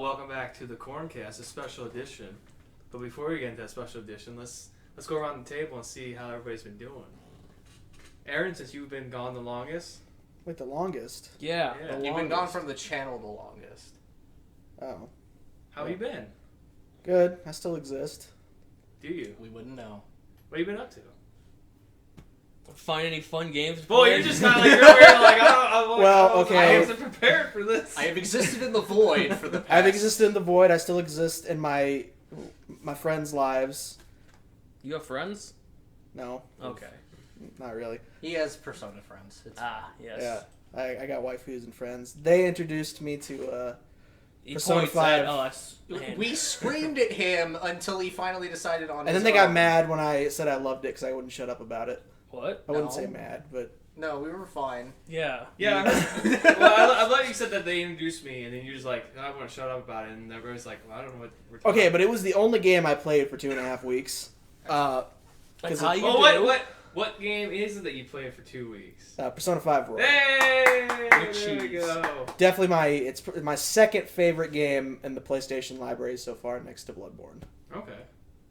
welcome back to the Corncast, a special edition. But before we get into that special edition, let's go around the table and see how everybody's been doing. Aaron, since you've been gone the longest. Wait, the longest? Yeah. You've been gone from the channel the longest. Oh. How have you been? Good. I still exist. Do you? We wouldn't know. What have you been up to? Find any fun games? Boy, you're just kind of like, you're weird, like, okay. I wasn't prepared for this. I have existed in the void for the past. I've existed in the void. I still exist in my friends' lives. You have friends? No. Okay. Not really. He has Persona friends. Yes. Yeah. I got waifus and friends. They introduced me to He Persona points 5. at us. We screamed at him until he finally decided on and his then they got own. mad when I said I loved it because I wouldn't shut up about it. What? I wouldn't No. say mad, but... No, we were fine. Yeah. Yeah. Well, I thought you said that they introduced me, and then you're just like, I want to shut up about it, and everybody's like, well, I don't know what we're talking Okay, but it was the only game I played for 2.5 weeks. That's how you well, do. what game is it that you played for 2 weeks? Persona 5 Royal. Hey! There cheese. we go. Definitely it's my second favorite game in the PlayStation library so far, next to Bloodborne. Okay.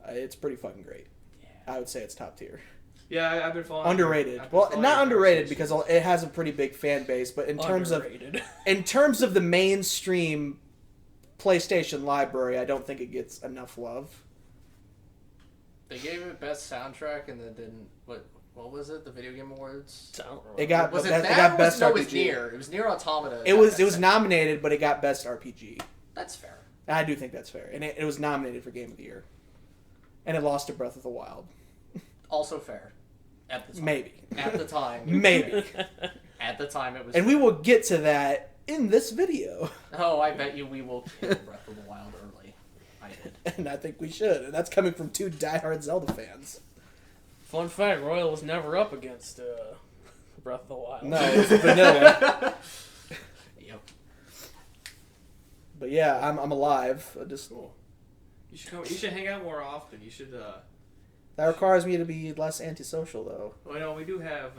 It's pretty fucking great. Yeah. I would say it's top tier. Yeah, I've been following. Underrated. I've been Well, following not your underrated because conversations. it has a pretty big fan base, but in terms of Underrated. the mainstream PlayStation library, I don't think it gets enough love. They gave it best soundtrack and then didn't. What was it? The Video Game Awards? It got Was it best, that? it got or best no, RPG. it was Nier. It was Nier Automata. It was nominated, but it got best RPG. That's fair. And I do think that's fair, and it was nominated for Game of the Year, and it lost to Breath of the Wild. Also fair. At the time. Maybe. At the time. Maybe. At the time, it was. And we will get to that in this video. Oh, I bet you we will kill Breath of the Wild early. I did. And I think we should. And that's coming from 2 diehard Zelda fans. Fun fact, Royal was never up against Breath of the Wild. No, it's vanilla. Yep. But yeah, I'm alive. Cool. You should hang out more often. You should. That requires me to be less antisocial, though. Well, no, we do have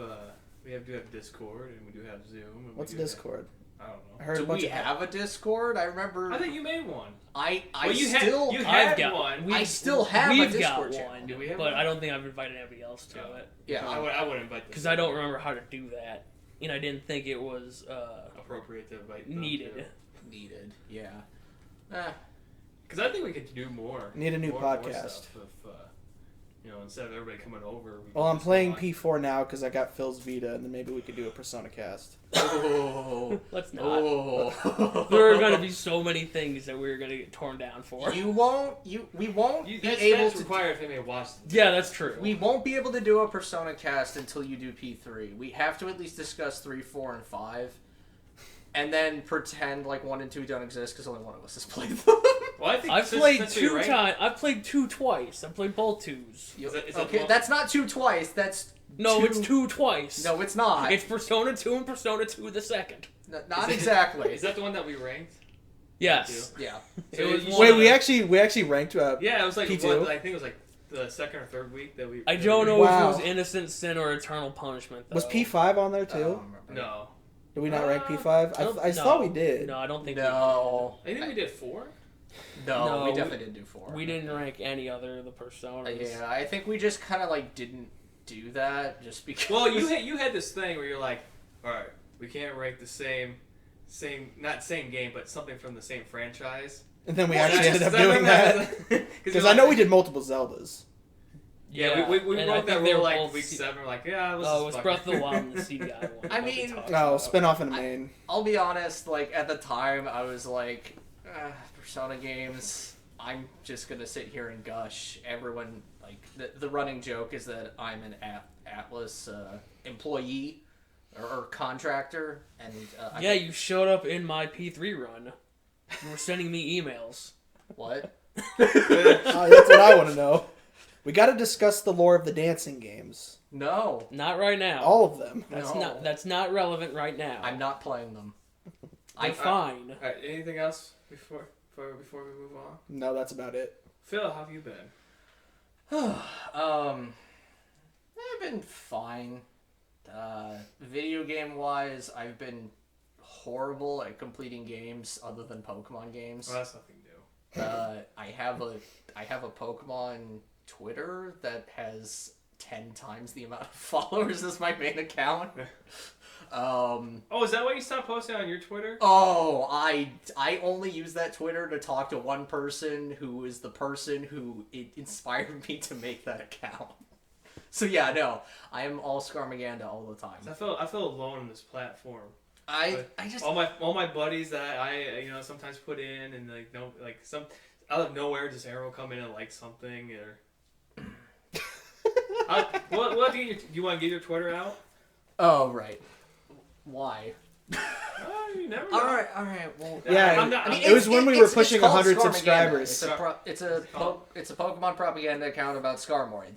Discord and we do have Zoom. And What's we do Discord? I don't I know. heard Do a bunch we of have a Discord? I remember. I think you made one. I You still. had got one. I still have a We've Discord got channel. one, Do we have but one? I don't think I've invited anybody else to it. Yeah. I would invite. Because I don't remember how to do that. And I didn't think it was appropriate to invite. them needed. to. Needed. Yeah. Because I think we could do more. Need a new more podcast. stuff if, instead of everybody coming over. Well, I'm playing P4 now because I got Phil's Vita, and then maybe we could do a Persona cast. Oh. Let's not. Oh. There are going to be so many things that we're going to get torn down for. We won't be able That's to. required if anybody watches. Yeah, that's true. We won't be able to do a Persona cast until you do P3. We have to at least discuss 3, 4, and 5. And then pretend like 1 and 2 don't exist because only one of us has played them. Well, I think I've played you're 2 right. times. I've played 2 twice. I've played both 2s. Is that Okay, one- that's not 2 twice. That's No, 2... it's 2 twice. No, it's not. It's Persona 2 and Persona 2 the second. Not exactly. Is that the one that we ranked? Yes. Yeah. It was you- one Wait, of we the- actually ranked Yeah, it was like P2? I think it was like the second or third week that we. I don't know Wow. if it was Innocent Sin or Eternal Punishment, though. Was P5 on there, too? No. Did we not rank P5? I thought we did. No, I don't think No. I think we did 4. No, we No, definitely didn't do 4. we didn't rank any other of the Personas. Yeah, I think we just kind of like didn't do that just because. Well, you had this thing where you're like, all right, we can't rank the same, not same game, but something from the same franchise. And then we Well, actually ended up I doing remember that. Because I know we did multiple Zeldas. Yeah, we and I wrote that think they rule were like both week 7. We're like, yeah, let's Oh, it just was fuck Breath of the Wild and the CDI one. I that we mean- talked No, about. spin-off in the main. I'll be honest, like at the time I was like, Persona games, I'm just gonna sit here and gush. Everyone, like, the running joke is that I'm an Atlas employee or contractor, and Yeah, you showed up in my P3 run. You were sending me emails. What? Oh, that's what I want to know. We got to discuss the lore of the dancing games. No, Not right now. All of them. No. That's not relevant right now. I'm not playing them. I'm fine. All right, anything else before we move on? No, that's about it. Phil, how have you been? I've been fine. Video game wise, I've been horrible at completing games other than Pokemon games. Well, that's nothing new. I have a Pokemon Twitter that has 10 times the amount of followers as my main account. Oh, is that why you stopped posting on your Twitter? Oh, I only use that Twitter to talk to one person who is the person who inspired me to make that account. So yeah, no, I am all Scarmaganda all the time. I feel alone on this platform. I just all my buddies that I sometimes put in and some out of nowhere just Arrow come in and like something or. What do you want to get your Twitter out? Oh right, why? You never know. All right. Well, yeah, it was when we were pushing 100 subscribers. It's a Pokemon propaganda account about Skarmory.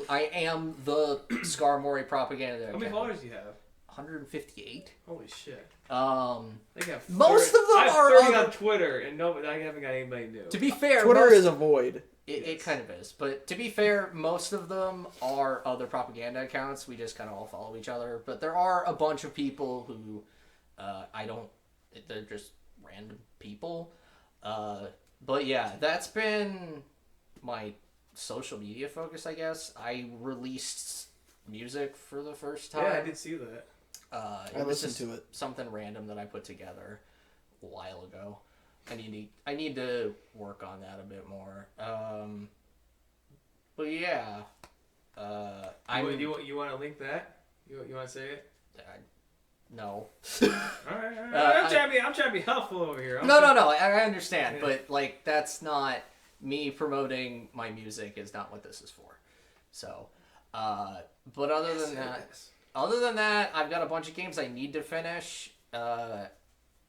I am the Skarmory propaganda account. How many followers do you have? 158. Holy shit. I think I have most of them I have are 30 on Twitter, and I haven't got anybody new. To be fair, Twitter is a void. It kind of is, but to be fair, most of them are other propaganda accounts. We just kind of all follow each other. But there are a bunch of people who they're just random people. But yeah, that's been my social media focus, I guess. I released music for the first time. Yeah, I did see that. I listened to it. Something random that I put together a while ago. I need to work on that a bit more. But yeah, you want to link that? You want to say it? No. All right. I'm trying to be helpful over here. No. I understand, but like that's not me promoting my music. Is not what this is for. So, but other than that, I've got a bunch of games I need to finish.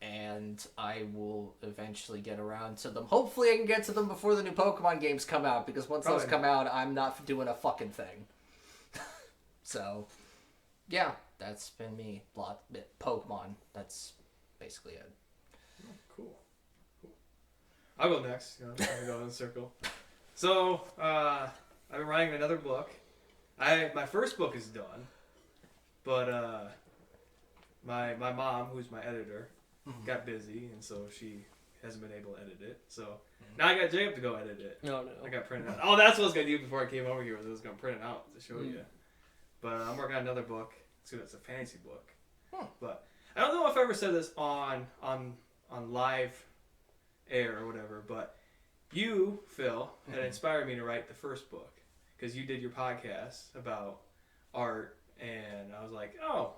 And I will eventually get around to them. Hopefully I can get to them before the new Pokemon games come out, because once those come out, I'm not doing a fucking thing. So, yeah, that's been me. Pokemon, that's basically it. Oh, cool. I'll go next. I'll go in a circle. So, I've been writing another book. My first book is done, but my mom, who's my editor, got busy, and so she hasn't been able to edit it. So now I got Jacob to go edit it. No. I got printed out. Oh, that's what I was gonna do before I came over here. I was gonna print it out to show you. But I'm working on another book. It's a fantasy book. But I don't know if I ever said this on live air or whatever. But you, Phil, had inspired me to write the first book because you did your podcast about art, and I was like, oh.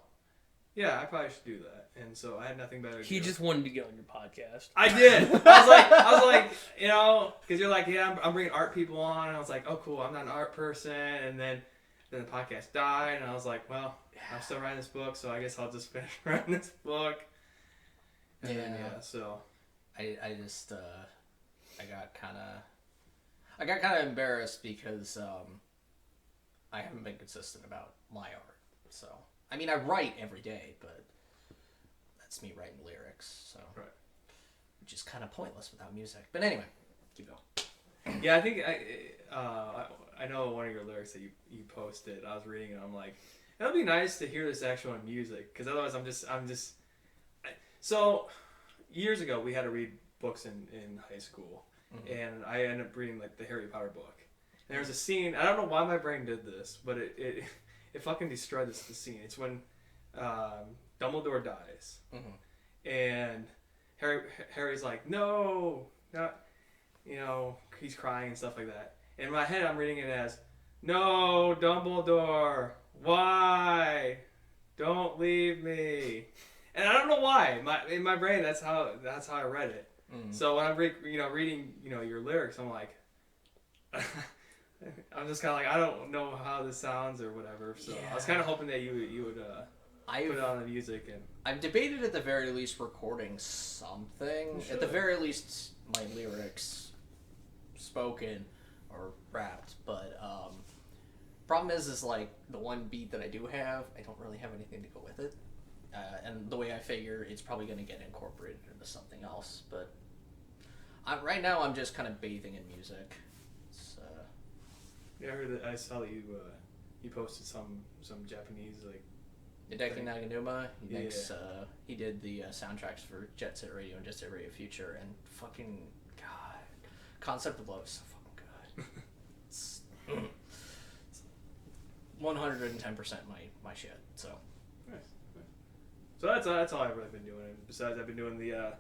Yeah, I probably should do that, and so I had nothing better to do. He just wanted to get on your podcast. I did. I was like, because you're like, yeah, I'm bringing art people on, and I was like, oh, cool, I'm not an art person, and then the podcast died, and I was like, well, I'm still writing this book, so I guess I'll just finish writing this book. And then, so I just I got kind of embarrassed because I haven't been consistent about my art, so. I mean, I write every day, but that's me writing lyrics, so which is kind of pointless without music. But anyway, keep going. Yeah, I think I know one of your lyrics that you posted. I was reading it. I'm like, it would be nice to hear this actual in music, because otherwise I'm just. So years ago, we had to read books in high school, and I ended up reading like the Harry Potter book. And there's a scene. I don't know why my brain did this, but it fucking destroyed the scene. It's when Dumbledore dies, and Harry's like, no, not, he's crying and stuff like that. In my head, I'm reading it as, no, Dumbledore, why? Don't leave me. And I don't know why. In my brain, that's how I read it. So when I'm reading your lyrics, I'm like. I'm just kind of like, I don't know how this sounds or whatever, so I was kind of hoping that you would put it on the music. And I've debated at the very least recording something. At the very least, my lyrics spoken or rapped. But problem is like the one beat that I do have, I don't really have anything to go with it. And the way I figure, it's probably going to get incorporated into something else. But right now, I'm just kind of bathing in music. Yeah, I saw that you posted some Japanese like Hideki Naganuma. He Yeah. makes. He did the soundtracks for Jet Set Radio and Jet Set Radio Future, and fucking god, Concept of Love is so fucking good. It's 110% my shit. So. Nice. So that's all I've really been doing. Besides, I've been doing the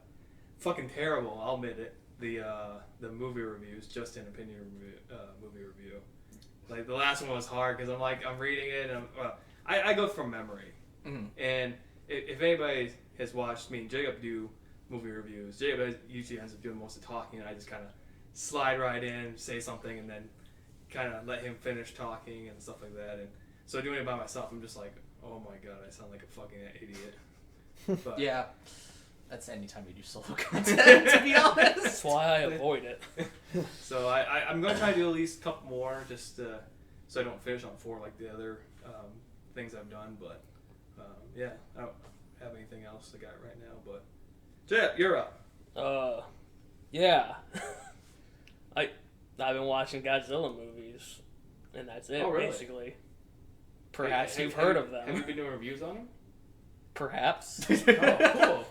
fucking terrible. I'll admit it. The movie reviews, just an opinion movie review. Like the last one was hard because I'm reading it and I go from memory. Mm-hmm. And if anybody has watched me and Jacob do movie reviews, Jacob usually ends up doing most of the talking, and I just kind of slide right in, say something, and then kind of let him finish talking and stuff like that. And so doing it by myself, I'm just like, oh my god, I sound like a fucking idiot. But, Yeah. That's anytime you do solo content, to be honest. That's why I avoid it. So I'm going to try to do at least a couple more, just so I don't finish on 4 like the other things I've done. But yeah, I don't have anything else I got right now. But Jeff, you're up. Yeah. I've been watching Godzilla movies, and that's it, Oh, really? basically. Perhaps Have- you've have- heard of them. Have you been doing reviews on them? Perhaps. Oh, cool.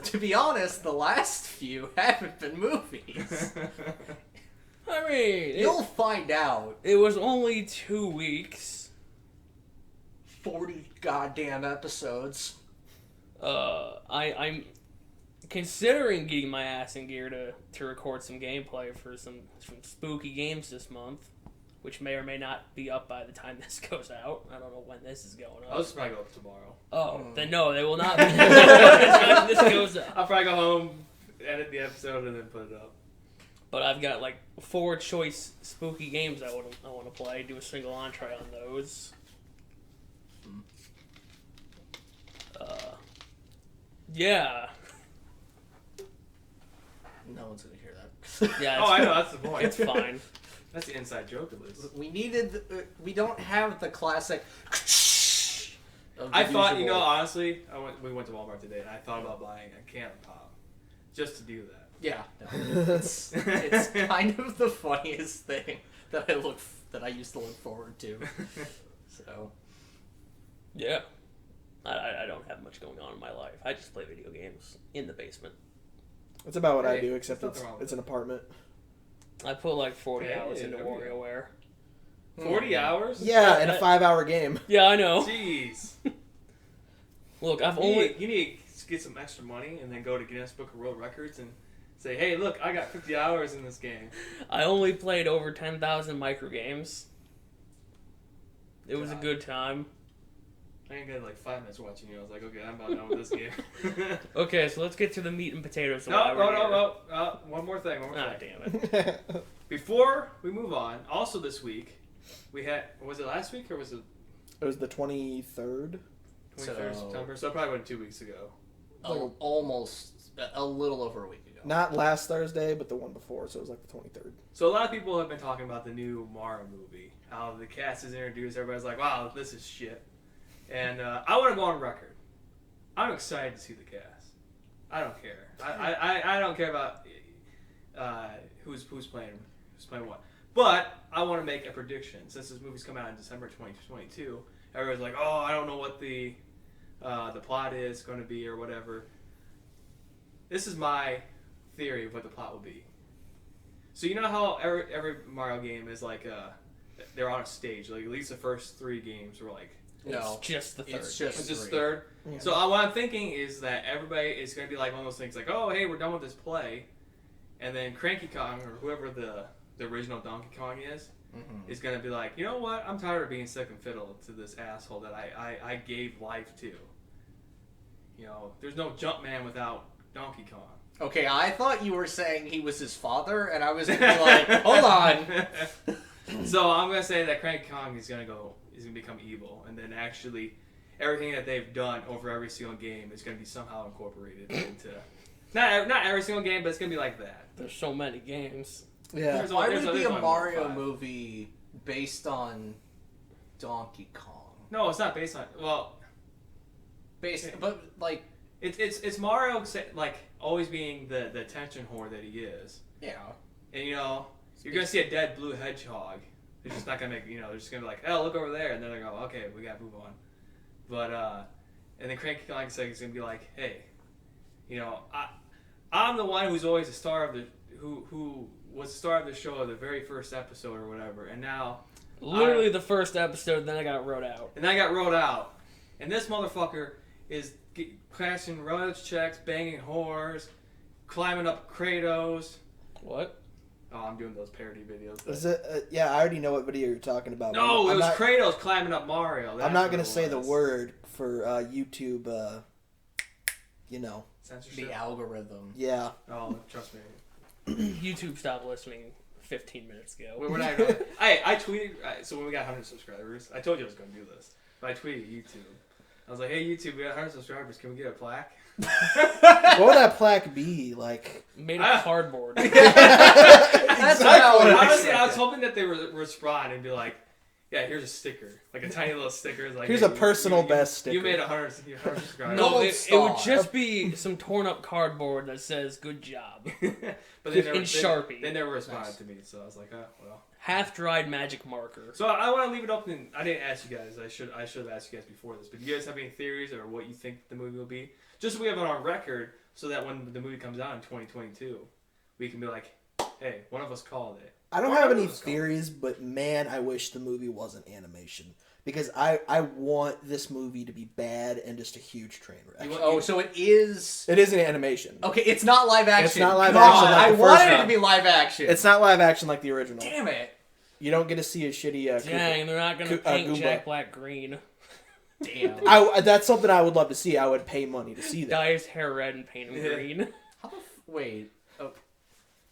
To be honest, the last few haven't been movies. I mean, You'll find out. it was only 2 weeks. 40 goddamn episodes. I'm considering getting my ass in gear to record some gameplay for some spooky games this month, which may or may not be up by the time this goes out. I don't know when this is going I'll up. just probably go up tomorrow. Oh, then no, they will not be by the time this goes up. I'll probably go home, edit the episode, and then put it up. But I've got like 4 choice spooky games I want to play. Do a single entree on those. Yeah. No one's gonna hear that. Yeah. Oh, I know, that's the point. It's fine. That's the inside joke of this. We don't have the classic. Of the I thought, usual. honestly, we went to Walmart today, and I thought about buying a can of pop just to do that. Yeah, no, it's kind of the funniest thing that I used to look forward to. So Yeah. I don't have much going on in my life. I just play video games in the basement. That's about what I Hey, do, except there's nothing wrong with it's an apartment. I put like 40 Hey, hours into there we go. WarioWare. 40 hours? Yeah, in a I- 5-hour game. Yeah, I know. Jeez. Look, I've You only... need to get some extra money and then go to Guinness Book of World Records and say, hey, look, I got 50 hours in this game. I only played over 10,000 micro games. It was a God. good time. I ain't got like 5 minutes watching you. I was like, okay, I'm about done with this game. Okay, so let's get to the meat and potatoes. of No, why we're here. no. One more thing. Ah, damn it. Before we move on, also this week, we had, was it last week or was it It was the 23rd. 23rd September? So it probably went 2 weeks ago. almost a little over a week ago. Not last Thursday, but the one before, so it was like the 23rd. So a lot of people have been talking about the new Mario movie. How the cast is introduced, everybody's like, wow, this is shit. And I want to go on record. I'm excited to see the cast. I don't care. I don't care about who's playing what. But I want to make a prediction. Since this movie's coming out in December 2022, everyone's like, oh, I don't know what the plot is going to be or whatever. This is my theory of what the plot will be. So you know how every Mario game is like they're on a stage. Like at least the first 3 games were like. No, It's just the third. it's just It's just three. third. Yeah. So what I'm thinking is that everybody is going to be like one of those things like, oh, hey, we're done with this play. And then Cranky Kong, or whoever the original Donkey Kong is going to be like, you know what? I'm tired of being second fiddle to this asshole that I gave life to. You know, there's no Jumpman without Donkey Kong. Okay, I thought you were saying he was his father, and I was gonna be like, hold on. So I'm going to say that Cranky Kong is going to become evil. And then actually everything that they've done over every single game is going to be somehow incorporated into... Not every single game, but it's going to be like that. There's so many games. Yeah. There's Why only- would it be there's a only Mario 5. movie based on Donkey Kong? No, it's not based on... Well, But like, it's Mario, like, always being the attention whore that he is. yeah, And, you know, you're going to see a dead blue hedgehog. They're just not going to make... You know, they're just going to be like, oh, look over there. And then they're going to go, okay, we got to move on. But and then Cranky like I said, he's gonna be like, hey, you know, I'm the one who's always the star of the who was the star of the show of the very first episode or whatever, and now Literally the first episode, then I got wrote out. And I got wrote out, and this motherfucker is cashing royalty checks, banging whores, climbing up Kratos. What? Oh, I'm doing those parody videos. Is it? Yeah, I already know what video you're talking about. No, it was Kratos climbing up Mario. I'm not gonna say the word for YouTube. You know. Censorship. The algorithm. Yeah. Oh, trust me. YouTube stopped listening 15 minutes ago. We're not gonna, I tweeted, so when we got 100 subscribers, I told you I was going to do this, but I tweeted YouTube. I was like, hey YouTube, we got 100 subscribers, can we get a plaque? What would that plaque be? Like Made of cardboard. That's Exactly. Honestly, I was hoping that they would respond and be like, yeah, here's a sticker. Like a tiny little sticker. Like, here's hey, a personal you best sticker. You made 100 subscribers. No, Gold it would star. just be some torn up cardboard that says "Good job" But they in Sharpie. They never responded to me, so I was like, oh, well. Half dried magic marker. So I want to leave it up, and I didn't ask you guys. I should have asked you guys before this. But do you guys have any theories or what you think the movie will be? Just so we have it on record, so that when the movie comes out in 2022, we can be like, hey, one of us called it. I don't Or have none any of us called it. theories, but man, I wish the movie wasn't animation. Because I want this movie to be bad and just a huge train wreck. Oh, so it is. It is an animation. Okay, it's not live action. It's not live God, action like I the first wanted it one. to be live action. It's not live action like the original. Damn it. You don't get to see a shitty Dang, they're not gonna paint Goomba. Jack Black green. Damn. That's something I would love to see. I would pay money to see that. Dye his hair red and paint him green. How the wait. Oh,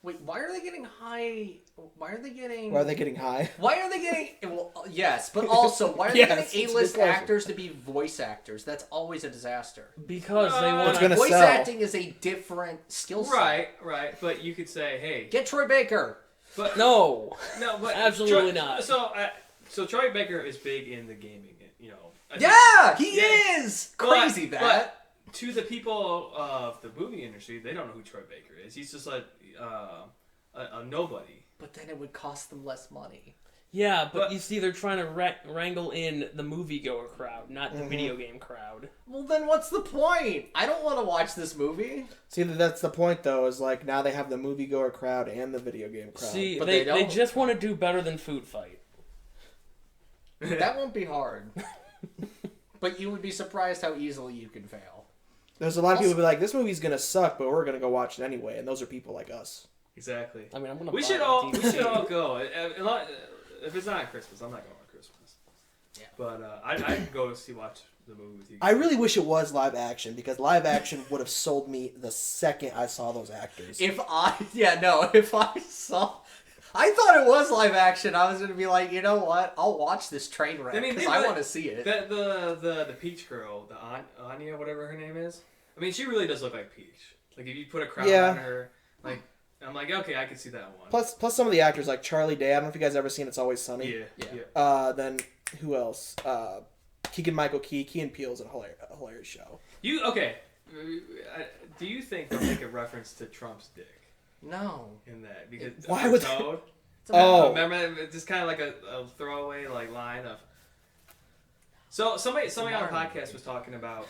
wait. Why are they getting high? Why are they getting? Why are they getting high? Why are they getting? Well, yes, but also why are Yes, they it's a getting good A-list question. actors to be voice actors? That's always a disaster. Because they It's want gonna to. Voice sell. acting is a different skill set. Right. But you could say, hey, Get Troy Baker. but No. but Absolutely Troy, not. So Troy Baker is big in the gaming, you know. I think- Yeah, he Yeah. is But- crazy. That. but to the people of the movie industry, they don't know who Troy Baker is. He's just like a nobody. But then it would cost them less money. Yeah, but But- you see, they're trying to wrangle in the moviegoer crowd, not the video game crowd. Well, then what's the point? I don't want to watch this movie. See, that's the point, though, is like now they have the moviegoer crowd and the video game crowd. See, But they they don't. just want to do better than Food Fight. That won't be hard. But you would be surprised how easily you can fail. There's a lot of people who be like, this movie's going to suck, but we're going to go watch it anyway. And those are people like us. Exactly. I mean, I'm gonna. We buy should it all on we DVD. should all go. If it's not Christmas, I'm not going on Christmas. Yeah. But I'd go watch the movie with you. I really wish it was live action, because live action would have sold me the second I saw those actors. If I saw... I thought it was live action. I was going to be like, you know what? I'll watch this train wreck I mean, because they I really- want to see it. The Peach girl, the Anya, whatever her name is. I mean, she really does look like Peach. Like if you put a crown Yeah. on her, like I'm like, okay, I can see that one. Plus some of the actors, like Charlie Day. I don't know if you guys ever seen It's Always Sunny. Yeah. Then who else? Keegan-Michael Key. Key and Peele's a hilarious show. Do you think they'll make a reference to Trump's dick No. in that? Because Why would they- Toad? Oh. Remember, it's just kind of like a throwaway like line of. So somebody on a podcast was talking about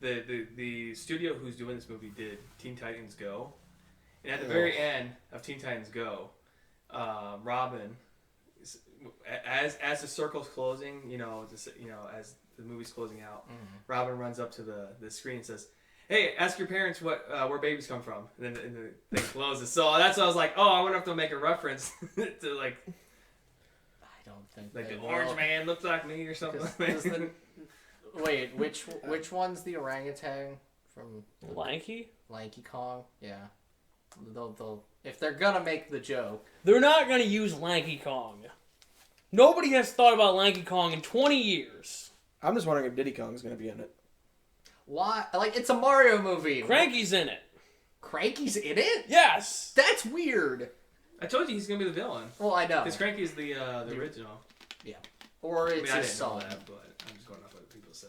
the studio who's doing this movie did Teen Titans Go, and at the very end of Teen Titans Go, Robin, as the circle's closing, as the movie's closing out, Robin runs up to the screen and says, "Hey, ask your parents where babies come from." And then the thing closes. So that's why I was like, oh, I wonder if they'll make a reference to like I don't think the they will. orange man looks like me or something. 'Cause wait, which one's the orangutan from Lanky? Lanky Kong? Yeah. They'll if they're gonna make the joke. They're not gonna use Lanky Kong. Nobody has thought about Lanky Kong in 20 years. I'm just wondering if Diddy Kong's going to be in it. Why? Like, it's a Mario movie. Cranky's in it. Cranky's in it? Yes. That's weird. I told you he's gonna be the villain. Well, I know. Because Cranky's the original. Or I it's mean, I his didn't know son. that, but I'm just going off what people said.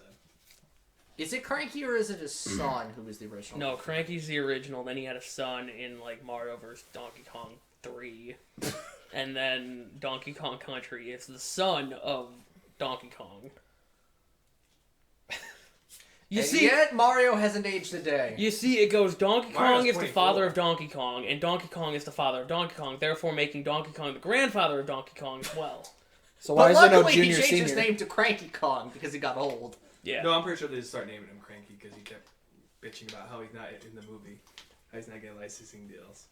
Is it Cranky or is it his son who was the original? No, Cranky's the original. Then he had a son in like Mario vs. Donkey Kong 3, and then Donkey Kong Country is the son of Donkey Kong. You And see, yet Mario hasn't aged a day. you see, it goes Donkey Kong Mario's is the 24. father of Donkey Kong, and Donkey Kong is the father of Donkey Kong, therefore making Donkey Kong the grandfather of Donkey Kong as well. So why But is there no luckily he junior changed senior? his name to Cranky Kong because he got old. Yeah. No, I'm pretty sure they just start naming him Cranky because he kept bitching about how he's not in the movie. How he's not getting licensing deals.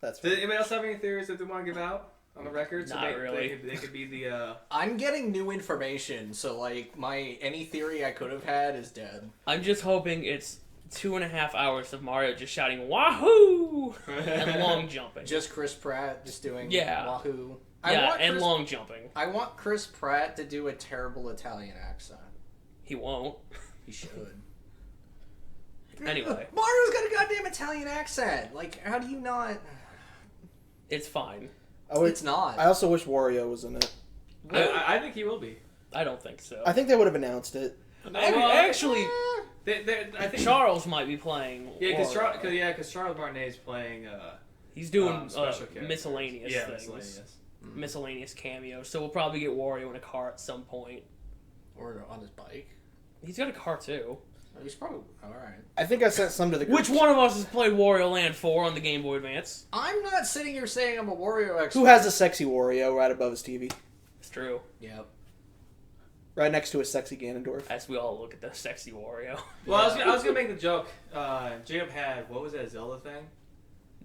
That's Does anybody else have any theories that they want to give out on the record? Not really. They could be the. I'm getting new information, so like any theory I could have had is dead. I'm just hoping it's 2.5 hours of Mario just shouting Wahoo! and long jumping. Just Chris Pratt just doing Yeah. Wahoo. Long jumping. I want Chris Pratt to do a terrible Italian accent. He won't. He should. Anyway. Mario's got a goddamn Italian accent. Like, how do you not? It's fine. It's not. I also wish Wario was in it. I think he will be. I don't think so. I think they would have announced it. Actually, I think Charles might be playing. Yeah, Wario. because Charles Martinet's playing. He's doing special characters. miscellaneous Yeah, things. Miscellaneous cameos. So we'll probably get Wario in a car at some point. Or on his bike. He's got a car too. He's probably alright. I think I sent some to the group. Which one of us has played Wario Land 4 on the Game Boy Advance? I'm not sitting here saying I'm a Wario expert. Who has a sexy Wario right above his TV? It's true. Yep. Right next to a sexy Ganondorf. As we all look at the sexy Wario. Well, I was gonna make the joke. Jacob had what was that Zelda thing?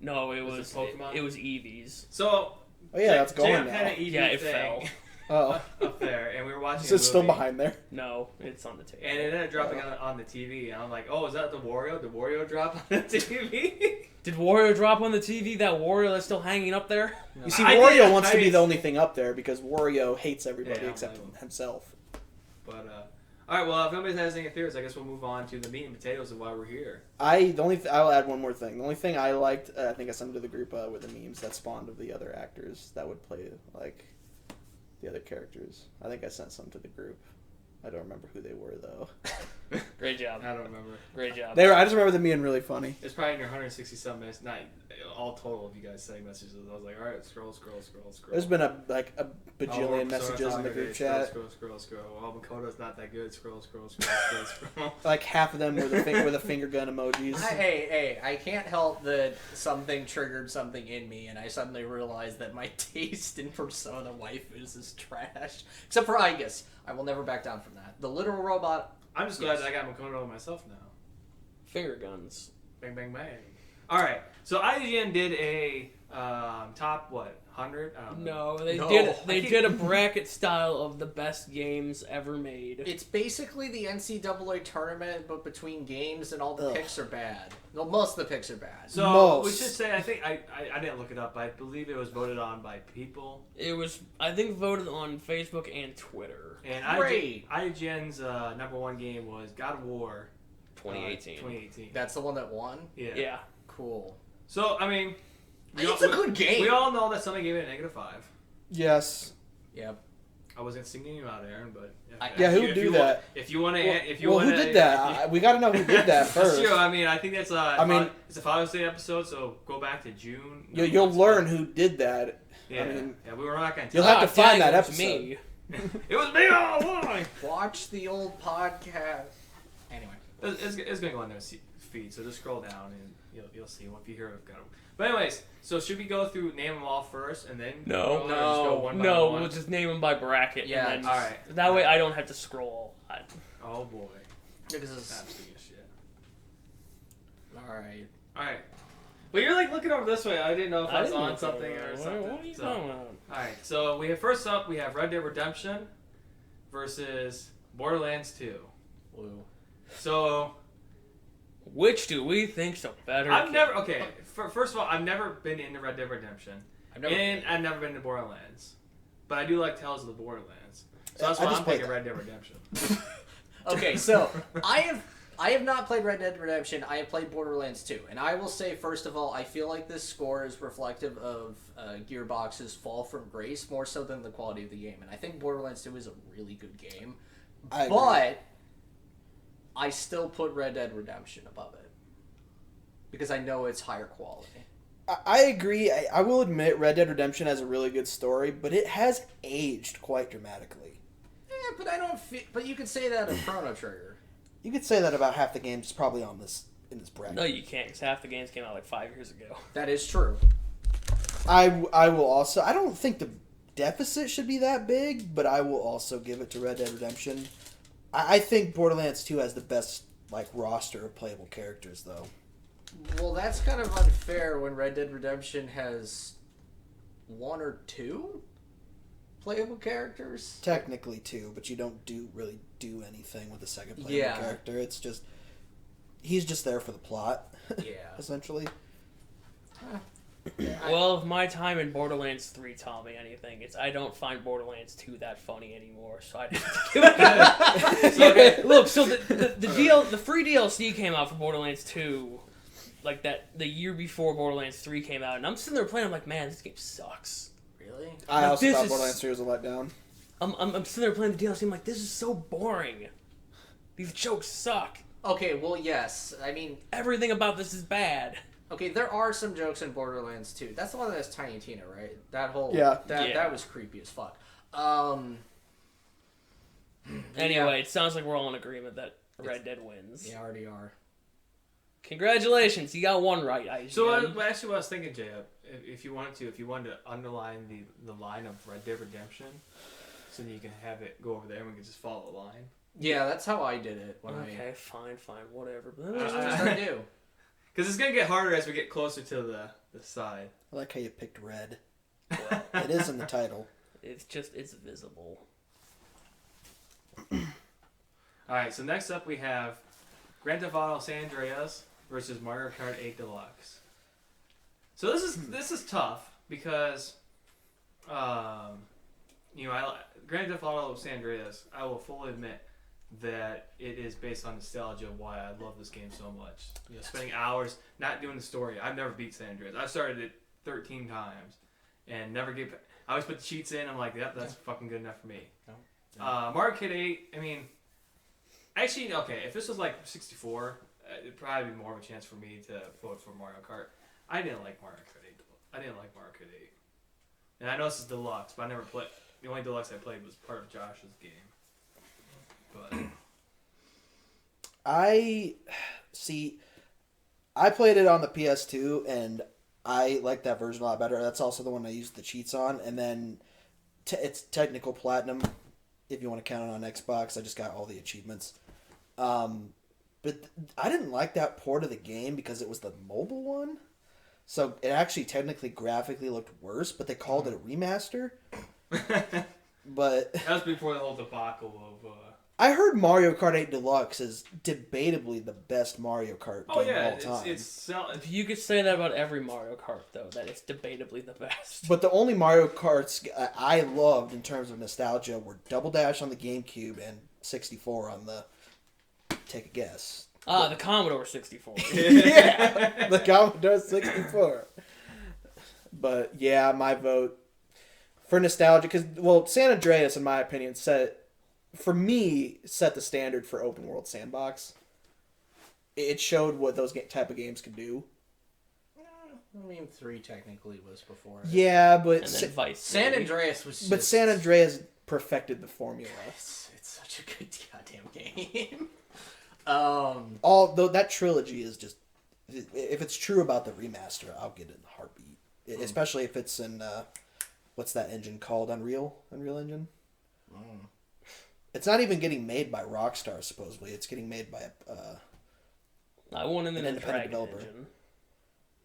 No, it Was it was Pokemon? it was Eevees. So Oh yeah, that's going Jacob now. had an Eevee Yeah, it thing fell. Oh, up there, and we were watching. is a it still movie, behind there? No, it's on the table. And it ended up dropping on the TV, and I'm like, "Oh, is that the Wario? Did Wario drop on the TV?" Did Wario drop on the TV? That Wario that's still hanging up there? You see, I Wario did- wants to I- be the only thing up there because Wario hates everybody Yeah, except I know. himself. But all right, well, if nobody has any theories, I guess we'll move on to the meat and potatoes of why we're here. I'll add one more thing. The only thing I liked, I think I sent it to the group, were the memes that spawned of the other actors that would play like the other characters. I think I sent some to the group. I don't remember who they were though. Great job. I don't remember. Great job. I just remember them being really funny. It's probably in your 160-some minutes, not all total of you guys sending messages. I was like, all right, scroll. There's been a bajillion messages in the group chat. Scroll. Oh, Makoto's not that good. Scroll. Like half of them were with a finger gun emojis. Hey, I can't help that something triggered something in me, and I suddenly realized that my taste in Persona waifus is trash. Except for Aegis. I will never back down from that. The literal robot. I'm just glad that I got Makoto myself now. Finger guns. Bang, bang, bang. All right. So IGN did a top 100. I don't know. No, they No. did a bracket style of the best games ever made. It's basically the NCAA tournament, but between games, and all the Ugh. picks are bad. Well, most of the picks are bad. So Most. we should say I think I didn't look it up, but I believe it was voted on by people. It was, I think, voted on Facebook and Twitter. And Great. IGN's number one game was God of War 2018. 2018. That's the one that won? Yeah. Yeah. Cool. So I mean, It's a good game. We all know that somebody gave it a -5. Yes. Yep. I wasn't singling you out, Aaron, but Yeah, who'd do that? If you want to, Who did that? We got to know who did that That's first. true. I mean, I think that's it's a Father's Day episode, so go back to June. You'll learn who did that. Yeah, I mean, we were not going to. You'll have to find dang, that it was episode. Me. It was me all along. Watch the old podcast. Anyway. It's going to go on their feed, so just scroll down and you'll see if you hear of God of War. But anyways, so should we go through name them all first and then No. or just go one by No, one? we'll just name them by bracket. Yeah, and then all right. That way I don't have to scroll. Oh boy, Because it's absolute shit. alright. All right, but you're like looking over this way. I didn't know if I was didn't on look something over. or What something. are you So, talking about? all right, so we have first up we have Red Dead Redemption versus Borderlands 2. Blue. So Which do we think's a better? I've game? never first of all I've never been into Red Dead Redemption. I've never And I've never been to Borderlands. But I do like Tales of the Borderlands. So that's I why just I'm played picking that. Red Dead Redemption. Okay, so I have not played Red Dead Redemption. I have played Borderlands 2. And I will say, first of all, I feel like this score is reflective of Gearbox's fall from grace more so than the quality of the game. And I think Borderlands 2 is a really good game. I agree. But I still put Red Dead Redemption above it. Because I know it's higher quality. I agree. I will admit Red Dead Redemption has a really good story, but it has aged quite dramatically. Yeah, but I don't feel... But you could say that of Chrono Trigger. You could say that about half the games probably in this bracket. No, you can't, because half the games came out like 5 years ago. That is true. I will also... I don't think the deficit should be that big, but I will also give it to Red Dead Redemption. I think Borderlands 2 has the best roster of playable characters, though. Well, that's kind of unfair when Red Dead Redemption has 1 or 2 playable characters. Technically 2, but you don't really do anything with the second playable character. It's just... He's just there for the plot. Yeah. Essentially. Well, if my time in Borderlands 3 taught me anything, it's I don't find Borderlands 2 that funny anymore, so I didn't give it so, okay, look, so the free DLC came out for Borderlands 2, the year before Borderlands 3 came out, and I'm sitting there playing, I'm like, man, this game sucks. Really? I also thought Borderlands 3 was a letdown. I'm sitting there playing the DLC, I'm like, this is so boring. These jokes suck. Okay, well, yes. I mean... Everything about this is bad. Okay, there are some jokes in Borderlands 2. That's the one that has Tiny Tina, right? That whole... Yeah. That was creepy as fuck. Anyway, it sounds like we're all in agreement that Red Dead wins. Yeah, already are. Congratulations, you got one right, IGN. So actually, what I was thinking, Jay, if you wanted to underline the line of Red Dead Redemption, so that you can have it go over there and we can just follow the line. Yeah, that's how I did it. Okay, fine, whatever. That's what I do. Because it's going to get harder as we get closer to the side. I like how you picked red. Well, it is in the title. It's visible. Alright, so next up we have Grand Theft Auto San Andreas versus Mario Kart 8 Deluxe. So this is tough because, Grand Theft Auto San Andreas, I will fully admit that it is based on nostalgia of why I love this game so much. Spending hours not doing the story. I've never beat San Andreas. I've started it 13 times and never get. I always put the cheats in. I'm like, yep, that's fucking good enough for me. No. Mario Kart 8. I mean, actually, okay. If this was 64, it'd probably be more of a chance for me to vote for Mario Kart. I didn't like Mario Kart 8. I didn't like Mario Kart 8. And I know this is Deluxe, but I never played. The only Deluxe I played was part of Josh's game. But I played it on the PS2 and I like that version a lot better. That's also the one I used the cheats on, and then it's technical platinum if you want to count it on Xbox. I just got all the achievements. But I didn't like that port of the game because it was the mobile one. So it actually technically graphically looked worse, but they called it a remaster. But that was before the whole debacle of. I heard Mario Kart 8 Deluxe is debatably the best Mario Kart game of all time. If you could say that about every Mario Kart, though, that it's debatably the best. But the only Mario Karts I loved in terms of nostalgia were Double Dash on the GameCube and 64 on the... Take a guess. The Commodore 64. Yeah, the Commodore 64. But yeah, my vote for nostalgia, because San Andreas, in my opinion, set the standard for open world sandbox. It showed what those type of games can do. I mean, 3 technically was before. Yeah, but San Andreas was. But San Andreas perfected the formula. It's such a good goddamn game. Although that trilogy is just, if it's true about the remaster, I'll get it in a heartbeat. Especially if it's in what's that engine called? Unreal Engine. It's not even getting made by Rockstar, supposedly. It's getting made by I want it in an the independent Dragon developer. engine.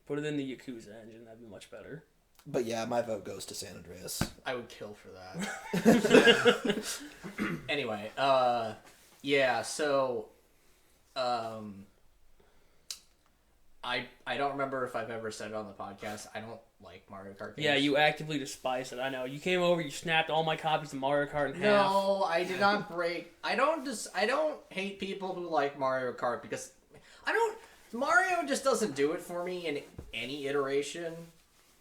Put it in the Yakuza engine. That'd be much better. But yeah, my vote goes to San Andreas. I would kill for that. Anyway, yeah, so, I don't remember if I've ever said it on the podcast. I don't like Mario Kart games. Yeah, you actively despise it. I know. You came over, you snapped all my copies of Mario Kart in half. No, I did not break. I don't hate people who like Mario Kart because Mario just doesn't do it for me in any iteration.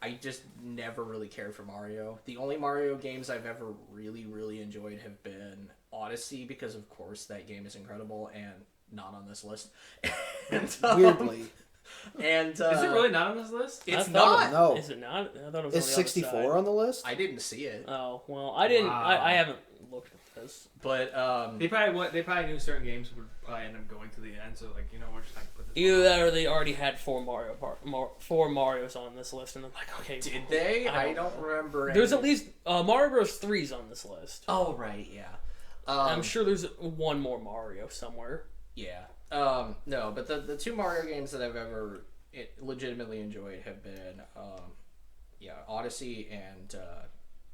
I just never really cared for Mario. The only Mario games I've ever really, really enjoyed have been Odyssey, because of course that game is incredible and not on this list. Weirdly. And is it really not on this list? It's not. No. Is it not? I thought it was Is on the other 64 side. on the list? I didn't see it. Oh, well, I didn't. Wow. I haven't looked. this. But They probably knew certain games would probably end up going to the end, so like we're just like put this. Either that or they already had four Marios on this list, and I'm like, okay. did they? I don't remember. There's any. at least Mario Bros. 3's on this list. Oh right, yeah. I'm sure there's one more Mario somewhere. Yeah. No, but the two Mario games that I've ever legitimately enjoyed have been Odyssey and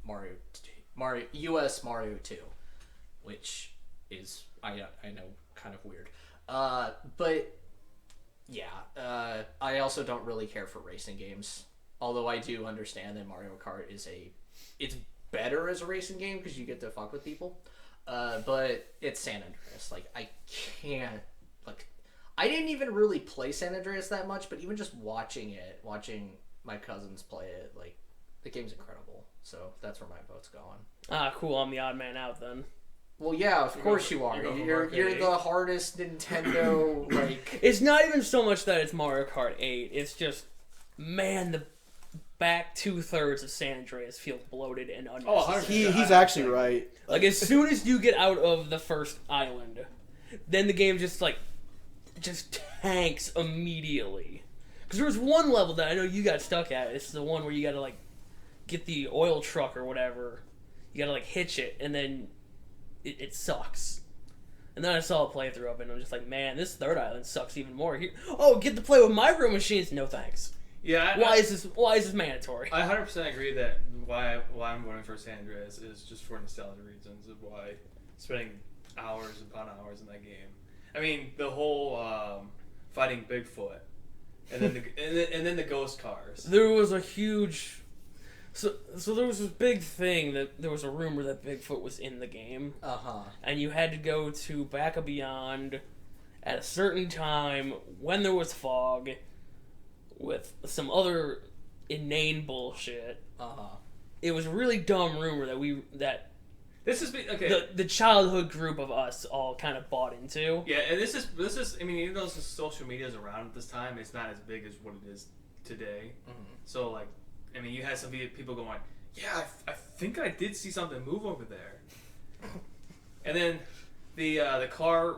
Mario US Mario 2, which is I know kind of weird. But yeah, I also don't really care for racing games. Although I do understand that Mario Kart it's better as a racing game because you get to fuck with people. But it's San Andreas. Like I can't I didn't even really play San Andreas that much, but even just watching my cousins play it, like the game's incredible. So that's where my vote's going. Ah, cool. I'm the odd man out then. Well, yeah, of course you are. You're the hardest Nintendo like. It's not even so much that it's Mario Kart 8. It's just, man, the back 2/3 of San Andreas feel bloated and unnecessary. He's actually right. Like as soon as you get out of the first island, then the game just tanks immediately. Because there was one level that I know you got stuck at. It's the one where you got to like get the oil truck or whatever. You got to like hitch it, and then it sucks. And then I saw a playthrough of it, and I'm just like, man, this third island sucks even more. Here, get to play with micro machines? No thanks. Yeah. Why is this mandatory? I 100% agree that why I'm voting for San Andreas is just for nostalgia reasons of why spending hours upon hours in that game. I mean, the whole fighting Bigfoot, and then the ghost cars. There was a huge. So there was this big thing that there was a rumor that Bigfoot was in the game. And you had to go to Back of Beyond at a certain time when there was fog with some other inane bullshit. It was a really dumb rumor that this is okay. The childhood group of us all kind of bought into. Yeah, and this is. I mean, even though social media is around at this time, it's not as big as what it is today. Mm-hmm. So like. I mean, you had some people going, yeah, I think I did see something move over there. And then the car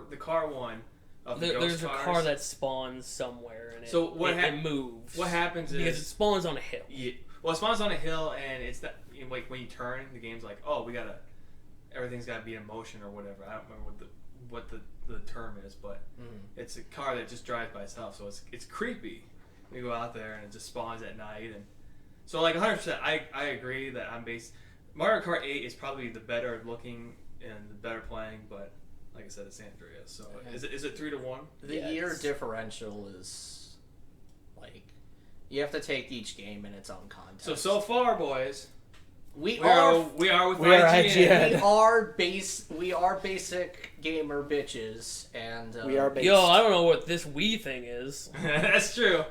one of the there's ghost cars. A car that spawns somewhere and it moves. What happens is because it spawns on a hill. Yeah, well, it spawns on a hill, and it's that like when you turn, the game's like, oh, everything's got to be in motion or whatever. I don't remember what the term is, but it's a car that just drives by itself, so it's creepy. We go out there and it just spawns at night and. So, like, 100%, I agree that Mario Kart 8 is probably the better looking and the better playing, but, like I said, it's San Andreas. So, is it 3-1? The year differential is, like, you have to take each game in its own context. So far, boys, we are with IGN. We are basic gamer bitches, and we are based. Yo, I don't know what this Wii thing is. That's true.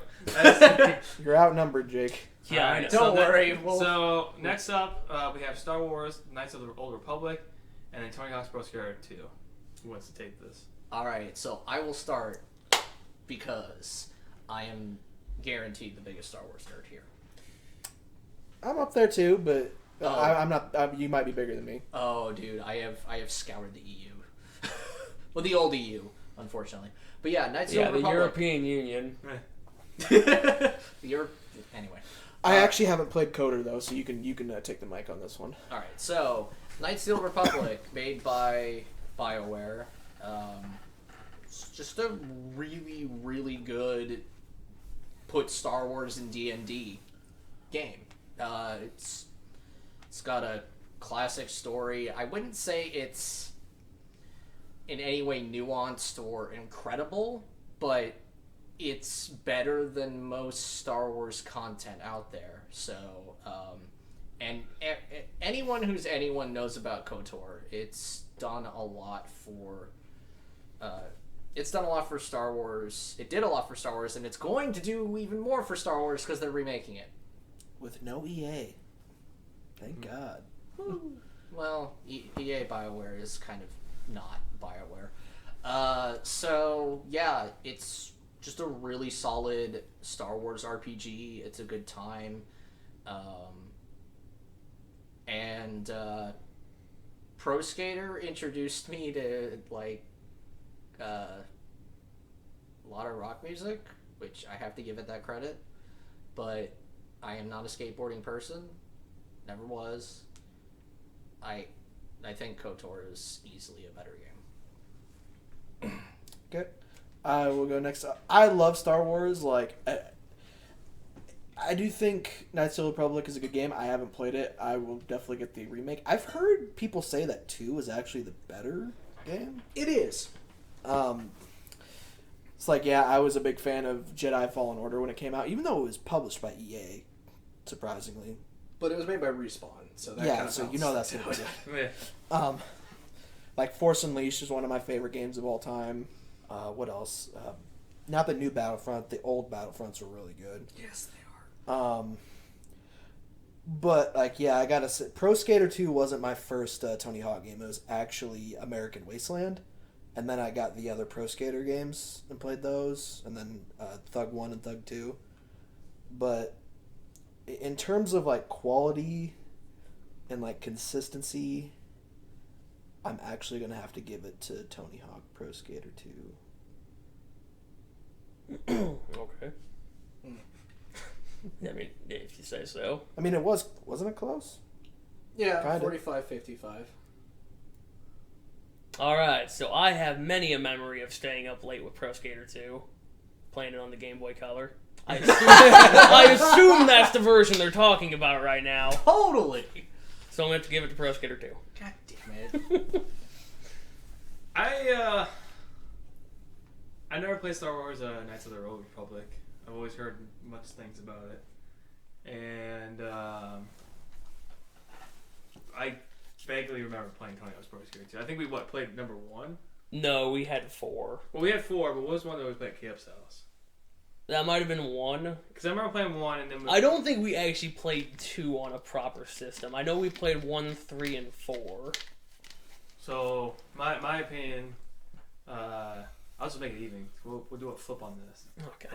You're outnumbered, Jake. Yeah, right, don't worry. So next up, we have Star Wars: Knights of the Old Republic, and then Tony Hawk's Pro Skater 2. Who wants to take this? All right, so I will start because I am guaranteed the biggest Star Wars nerd here. I'm up there too, but I'm not. You might be bigger than me. Oh, dude, I have scoured the EU. Well, the old EU, unfortunately. But yeah, Knights of the Old Republic. European Union. Anyway. I actually haven't played Coder though, so you can take the mic on this one. All right, so Knights of the Old Republic, made by BioWare. It's just a really, really good put Star Wars in D&D game. It's got a classic story. I wouldn't say it's in any way nuanced or incredible, but it's better than most Star Wars content out there. So, and anyone who's anyone knows about KOTOR. It's done a lot for Star Wars. It did a lot for Star Wars, and it's going to do even more for Star Wars because they're remaking it. With no EA. Thank God. Well, EA BioWare is kind of not BioWare. So, yeah, it's just a really solid Star Wars RPG. It's a good time. And Pro Skater introduced me to like a lot of rock music, which I have to give it that credit. But I am not a skateboarding person. Never was. I think KOTOR is easily a better game. Okay. I will go next. I love Star Wars. Like, I do think Knights of the Republic is a good game. I haven't played it. I will definitely get the remake. I've heard people say that 2 is actually the better game. It is. It's like, yeah, I was a big fan of Jedi Fallen Order when it came out, even though it was published by EA, surprisingly. But it was made by Respawn, so that Yeah, kind of so you know that's going to be good. Yeah. Like, Force Unleashed is one of my favorite games of all time. What else? Not the new Battlefront. The old Battlefronts were really good. Yes, they are. But, like, yeah, I gotta say, Pro Skater 2 wasn't my first Tony Hawk game. It was actually American Wasteland. And then I got the other Pro Skater games and played those. And then Thug 1 and Thug 2. But in terms of, like, quality and, like, consistency, I'm actually going to have to give it to Tony Hawk Pro Skater 2. Okay. I mean, if you say so. I mean, wasn't it close? Yeah, Kinda. 45-55. Alright, so I have many a memory of staying up late with Pro Skater 2, playing it on the Game Boy Color. I assume that's the version they're talking about right now. Totally. So I'm going to have to give it to Pro Skater 2. God damn it. I never played Star Wars Knights of the Old Republic. I've always heard much things about it. And I vaguely remember playing Tony Hawk's Pro Skater 2. I think we played number 1? No, we had 4. Well, we had 4, but what was one that we played at Kip's house? That might have been 1. Because I remember playing 1 and then... I don't think we actually played 2 on a proper system. I know we played 1, 3, and 4. So, my opinion... I'll just make it even. We'll do a flip on this. Okay.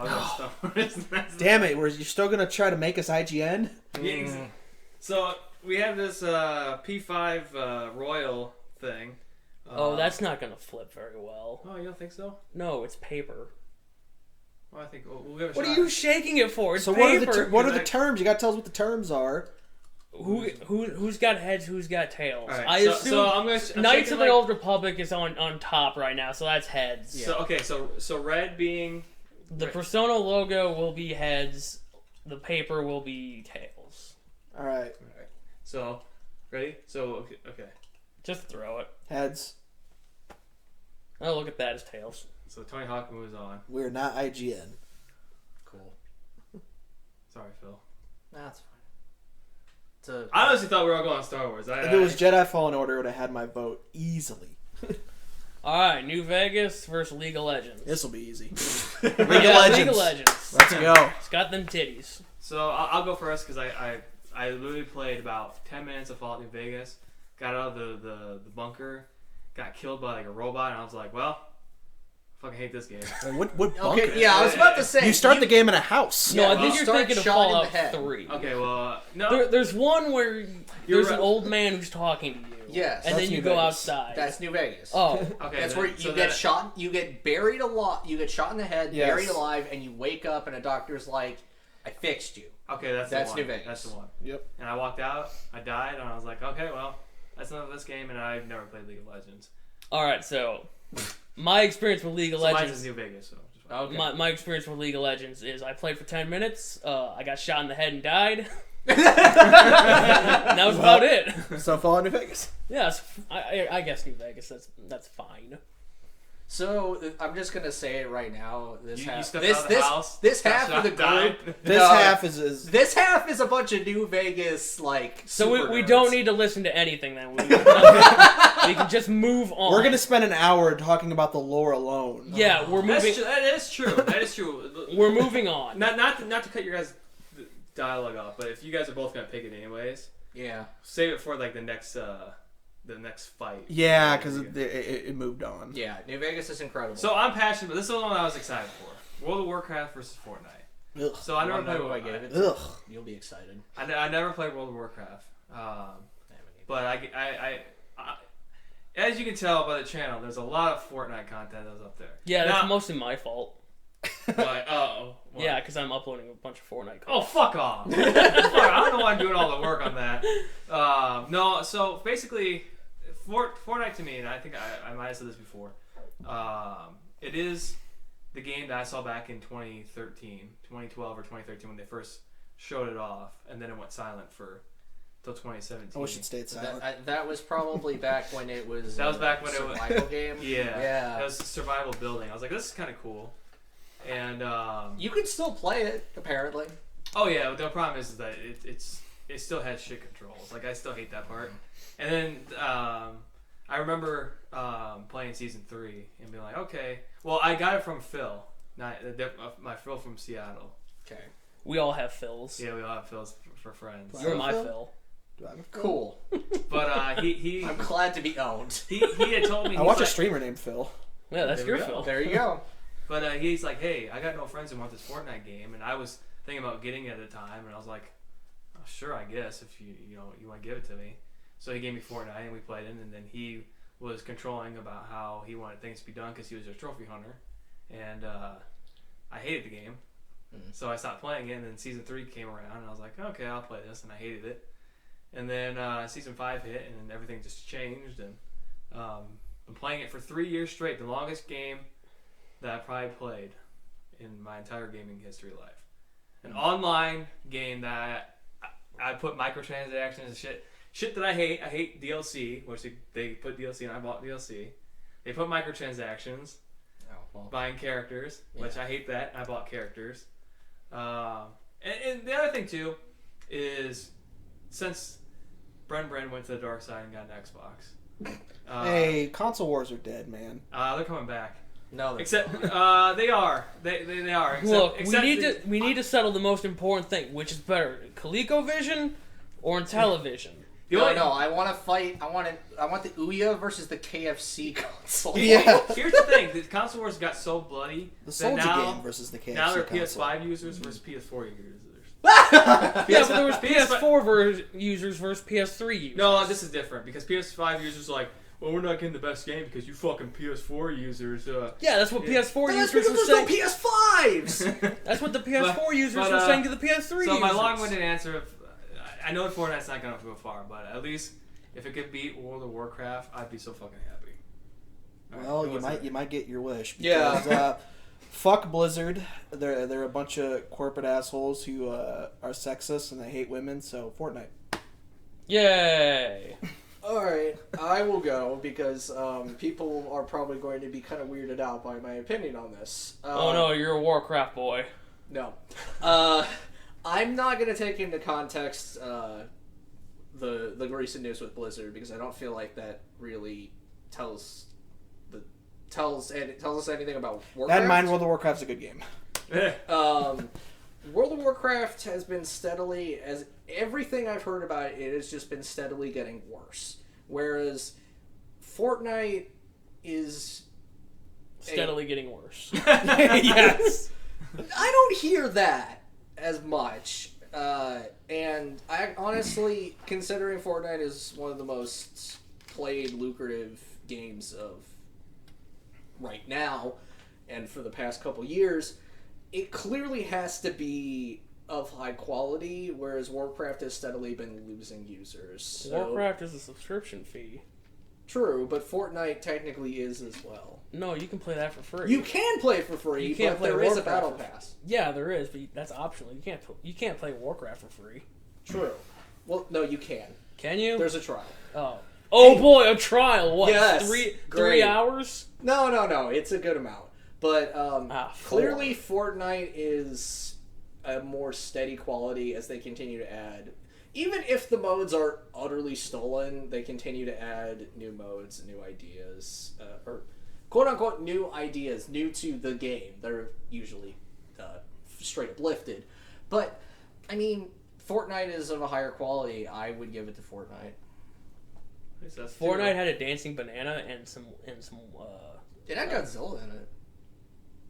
Damn it, you're still going to try to make us IGN? So, we have this P5 Royal thing. Oh, that's not going to flip very well. Oh, you don't think so? No, it's paper. Well, I think we'll give it a What shot. are you shaking it for? It's So paper. what are the terms? You got to tell us what the terms are. Who's got heads? Who's got tails? Right, I assume I'm Knights of the like, Old Republic is on top right now, so that's heads. Yeah. So red being The Persona logo will be heads. The paper will be tails. All right. So, ready? So okay. Just throw it. Heads. Oh, look at that as tails. So Tony Hawk moves on. We're not IGN. Cool. Sorry, Phil. That's fine. I honestly thought we were all going on Star Wars. If it was Jedi Fallen Order, it would have had my vote easily. Alright, New Vegas versus League of Legends. This will be easy. League of Legends. Let's go. It's got them titties. So I'll go first because I literally played about 10 minutes of Fallout New Vegas, got out of the bunker, got killed by like a robot, and I was like, well, I fucking hate this game. What bunker? Okay, yeah, I was about to say. You start the game in a house. No, I you think you're start thinking of shot in the Fallout head. 3. Okay, well, no. There's one where there's right. an old man who's talking to you. Yes. And then That's you New go Vegas. outside. That's New Vegas. Oh. Okay, That's then- where you so get then- shot. You get buried alive. You get shot in the head, Yes. buried alive, and you wake up, and a doctor's like, "I fixed you." Okay, that's That's the New one. Vegas. That's the one. Yep. And I walked out, I died, and I was like, okay, well, that's enough of this game, and I've never played League of Legends. Alright, so my experience with League of So mine's Legends. in New Vegas, so. Okay. My experience with League of Legends is I played for 10 minutes, I got shot in the head and died. And that was about it. So Fallout New Vegas. Yes, I guess New Vegas, that's fine. So I'm just gonna say it right now. This You half, stepped this out of the house, this got half shot, of the died. group. This No, half is This half is a bunch of New Vegas like. So we super don't nerds. need to listen to anything then. We can just move on. We're gonna spend an hour talking about the lore alone. Yeah, we're moving. That is true. That is true. We're moving on. Not to cut your guys' dialogue off, but if you guys are both gonna pick it anyways, Yeah. save it for like the next fight. Yeah, because it moved on. Yeah. New Vegas is incredible. So I'm passionate, but this is the one I was excited for: World of Warcraft versus Fortnite. Ugh. So I never Wanna know played. who I gave it? Ugh. You'll be excited. I never played World of Warcraft, but as you can tell by the channel, there's a lot of Fortnite content that's up there. Yeah, that's Now- mostly my fault. Why? Oh. Why? Yeah, because I'm uploading a bunch of Fortnite. Oh, fuck off. Fuck, I don't know why I'm doing all the work on that. No, so basically, Fortnite to me, and I think I might have said this before, it is the game that I saw back in 2012 or 2013 when they first showed it off, and then it went silent for till 2017. I wish it stayed silent. That was probably back when it was. That was back when it was survival game. Yeah. That was survival building. I was like, this is kind of cool. And You can still play it, apparently. oh yeah, the problem is that it still has shit controls. Like I still hate that part. And then I remember playing season 3 and being like, okay, well I got it from Phil, not my Phil from Seattle. Okay. We all have Phils. Yeah, we all have Phils for friends. You're my Phil? Phil. Do I have a Phil? Cool. But he I'm glad to be owned. he had told me I he's watch a like, streamer named Phil. Yeah, that's There we your go. Phil. There you go. But he's like, hey, I got no friends who want this Fortnite game, and I was thinking about getting it at the time, and I was like, oh, sure, I guess if you want to give it to me. So he gave me Fortnite, and we played it, and then he was controlling about how he wanted things to be done because he was a trophy hunter, and I hated the game, so I stopped playing it. And then season 3 came around, and I was like, okay, I'll play this, and I hated it. And then season 5 hit, and then everything just changed, and been playing it for 3 years straight, the longest game that I probably played in my entire gaming history life. An online game that I put microtransactions and shit that I hate. I hate DLC, which they put DLC and I bought DLC. They put microtransactions, buying characters, which I hate that. I bought characters. And the other thing too is since Bren went to the dark side and got an Xbox. Hey, console wars are dead, man. They're coming back. No, Except they are. They are. Except, Look, except we need to settle the most important thing, which is better, ColecoVision or Intellivision. The no, only- I want to fight. I want the Ouya versus the KFC console. Yeah. Here's the thing: the console wars got so bloody. The that Soldier now, game versus the KFC Now they're console. PS5 users versus PS4 users. Yeah, but there was PS4 users versus PS3 users. No, this is different because PS5 users are like, well, we're not getting the best game because you fucking PS4 users. Yeah, that's what PS4 That's users were because saying. there's no PS5s. That's what the PS4 But- users but, were saying to the PS3 So users. my long-winded answer of, I know Fortnite's not gonna go far, but at least if it could beat World of Warcraft, I'd be so fucking happy. All Well, right, what's you might get your wish. Yeah. Because, fuck Blizzard. They're a bunch of corporate assholes who are sexist and they hate women. So Fortnite. Yay! All right, I will go because people are probably going to be kind of weirded out by my opinion on this. Oh no, you're a Warcraft boy. No. I'm not going to take into context the recent news with Blizzard because I don't feel like that really tells us anything about Warcraft. That in mind, World of Warcraft's a good game. World of Warcraft has been steadily, as everything I've heard about it has just been steadily getting worse. Whereas Fortnite is Steadily getting worse. Yes. I don't hear that as much. And I honestly, considering Fortnite is one of the most played, lucrative games of right now, and for the past couple years, it clearly has to be of high quality, whereas Warcraft has steadily been losing users. So, Warcraft is a subscription fee. true, but Fortnite technically is as well. No, you can play that for free. You can play for free, You can't but play there is a Warcraft battle for- pass. Yeah, there is, but that's optional. You can't play Warcraft for free. True. Well, no, you can. Can you? There's a trial. Oh boy, a trial. What? Yes, three great. hours? No, it's a good amount. But four. clearly Fortnite is a more steady quality as they continue to add. Even if the modes are utterly stolen, they continue to add new modes, new ideas, or quote-unquote new ideas, new to the game. They're usually straight up lifted. But, I mean, Fortnite is of a higher quality. I would give it to Fortnite. Fortnite had a dancing banana and some. It had Godzilla in it.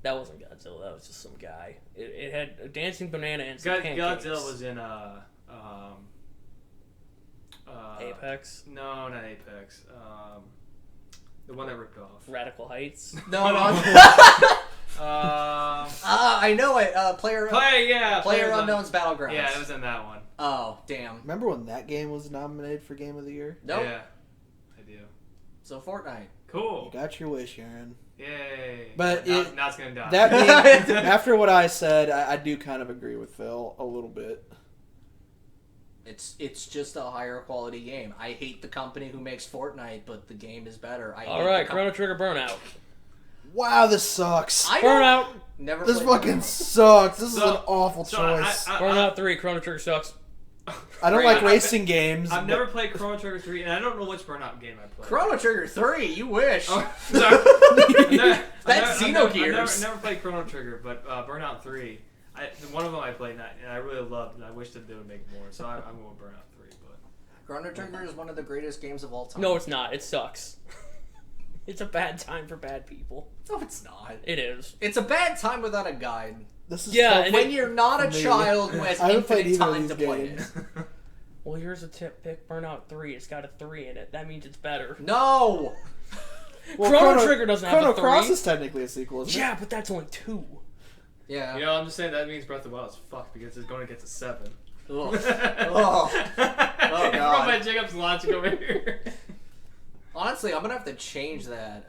That wasn't Godzilla. That was just some guy. It had a dancing banana and some pancakes. Godzilla was in Apex. No, not Apex. The one that ripped off. Radical Heights. No, no. I know it. Player Unknown's Battlegrounds. Yeah, it was in that one. Oh, damn. Remember when that game was nominated for Game of the Year? Nope. Yeah, I do. So Fortnite. Cool. You got your wish, Aaron. Yay. But now it's gonna die. That being, after what I said, I do kind of agree with Phil a little bit. It's just a higher quality game. I hate the company who makes Fortnite, but the game is better. All right, Chrono Trigger Burnout. Wow, this sucks. Burnout. Never. This played fucking Burnout. sucks. This is an awful choice. Burnout 3. Chrono Trigger sucks. I don't like racing games. I've never played Chrono Trigger 3, and I don't know which Burnout game I played. Chrono Trigger 3. You wish. Oh, sorry. That's Xenogears. I've never played Chrono Trigger, but Burnout 3. One of them I played, and I really loved, and I wish that they would make more. So I'm going with Burnout 3. But Chrono Trigger is one of the greatest games of all time. No, it's not. It sucks. It's a bad time for bad people. No, it's not. It is. It's a bad time without a guide. This is Yeah, When you're not a child who has I haven't played infinite either of time to these play games. it. Well, here's a tip. Pick Burnout 3. It's got a 3 in it. That means it's better. No! Well, Chrono Trigger doesn't have Chrono a 3. Cross is technically a sequel, isn't it? Yeah, but that's only 2. Yeah. you know, I'm just saying that means Breath of the Wild is fucked because it's going to get to 7. Ugh. Oh. Oh, God. My Jacob's launching over here. Honestly, I'm gonna have to change that,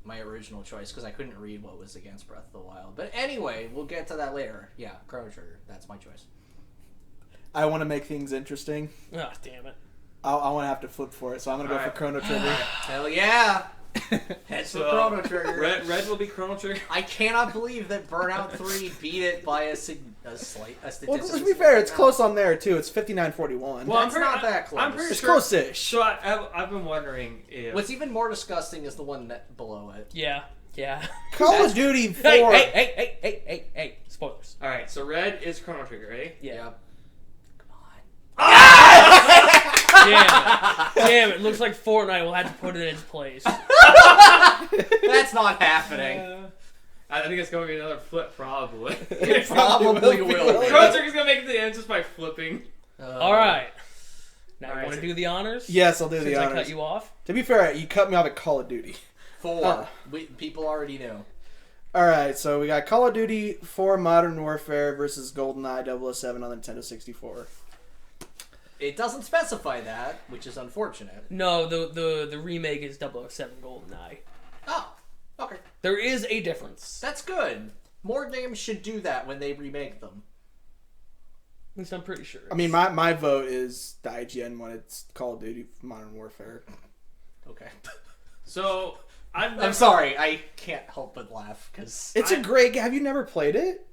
my original choice, because I couldn't read what was against Breath of the Wild. But anyway, we'll get to that later. Yeah, Chrono Trigger. That's my choice. I want to make things interesting. Ah, damn it. I want to have to flip for it, so I'm going to go for Alright. Chrono Trigger. Hell yeah! Heads for Chrono Trigger. Red will be Chrono Trigger. I cannot believe that Burnout 3 beat it by a statistic. Well, to be fair, it's close on there, too. It's 59-41. Well, That's not that close. I'm pretty It's sure. close-ish. So I've been wondering if. What's even more disgusting is the one that below it. Yeah. Yeah. Call of Duty 4... Hey. Spoilers. All right, so red is Chrono Trigger, eh? Yeah. Come Damn it. Looks like Fortnite will have to put it in its place. on! That's not happening. I think it's going to be another flip, probably. It probably will. Chrono Trigger's going to make it to the end just by flipping. All right. Now, All you right, want to so- do the honors? Yes, I'll do Since the I honors. cut you off? To be fair, you cut me off at Call of Duty. 4. People already knew. Alright, so we got Call of Duty 4 Modern Warfare versus GoldenEye 007 on the Nintendo 64. It doesn't specify that, which is unfortunate. No, the remake is 007 GoldenEye. Oh, okay. There is a difference. That's good. More games should do that when they remake them. At least I'm pretty sure. I mean, my vote is the IGN one. It's Call of Duty Modern Warfare. Okay. So, I'm sorry, I can't help but laugh, because It's a great game. Have you never played it?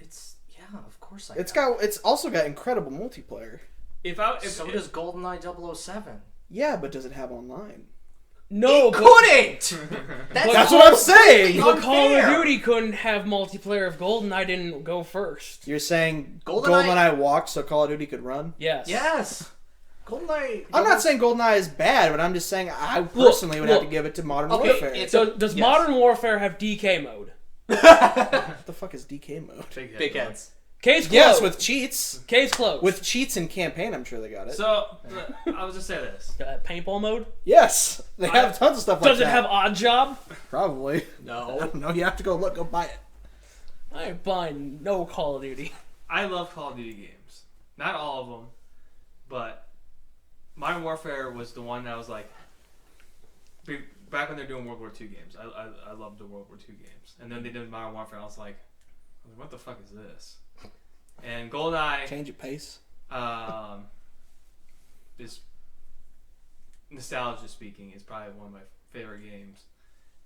yeah, of course I It's also got incredible multiplayer. So does GoldenEye 007. Yeah, but does it have online? no, It but, couldn't! That's what I'm saying! but Call of unfair. Duty couldn't have multiplayer if GoldenEye didn't go first. You're saying GoldenEye- GoldenEye walked so Call of Duty could run? Yes. Yes! GoldenEye... I'm not saying GoldenEye is bad, but I'm just saying I personally would have to look. give it to Modern Okay, Warfare. it's- So does Yes. Modern Warfare have DK mode? What the fuck is DK mode? Big heads. Case closed. Yes, with cheats. Case closed. With cheats in campaign, I'm sure they got it. So, I was just say this. paintball mode? Yes, they have tons of stuff like Does that. it have Odd Job? Probably. I No. don't know. You have to go buy it. I ain't buying no Call of Duty. I love Call of Duty games. Not all of them, but Modern Warfare was the one that was like, back when they're doing World War II games. I loved the World War II games. And then they did Modern Warfare, and I was like, what the fuck is this? And GoldenEye Change of pace. is, nostalgia speaking, is probably one of my favorite games.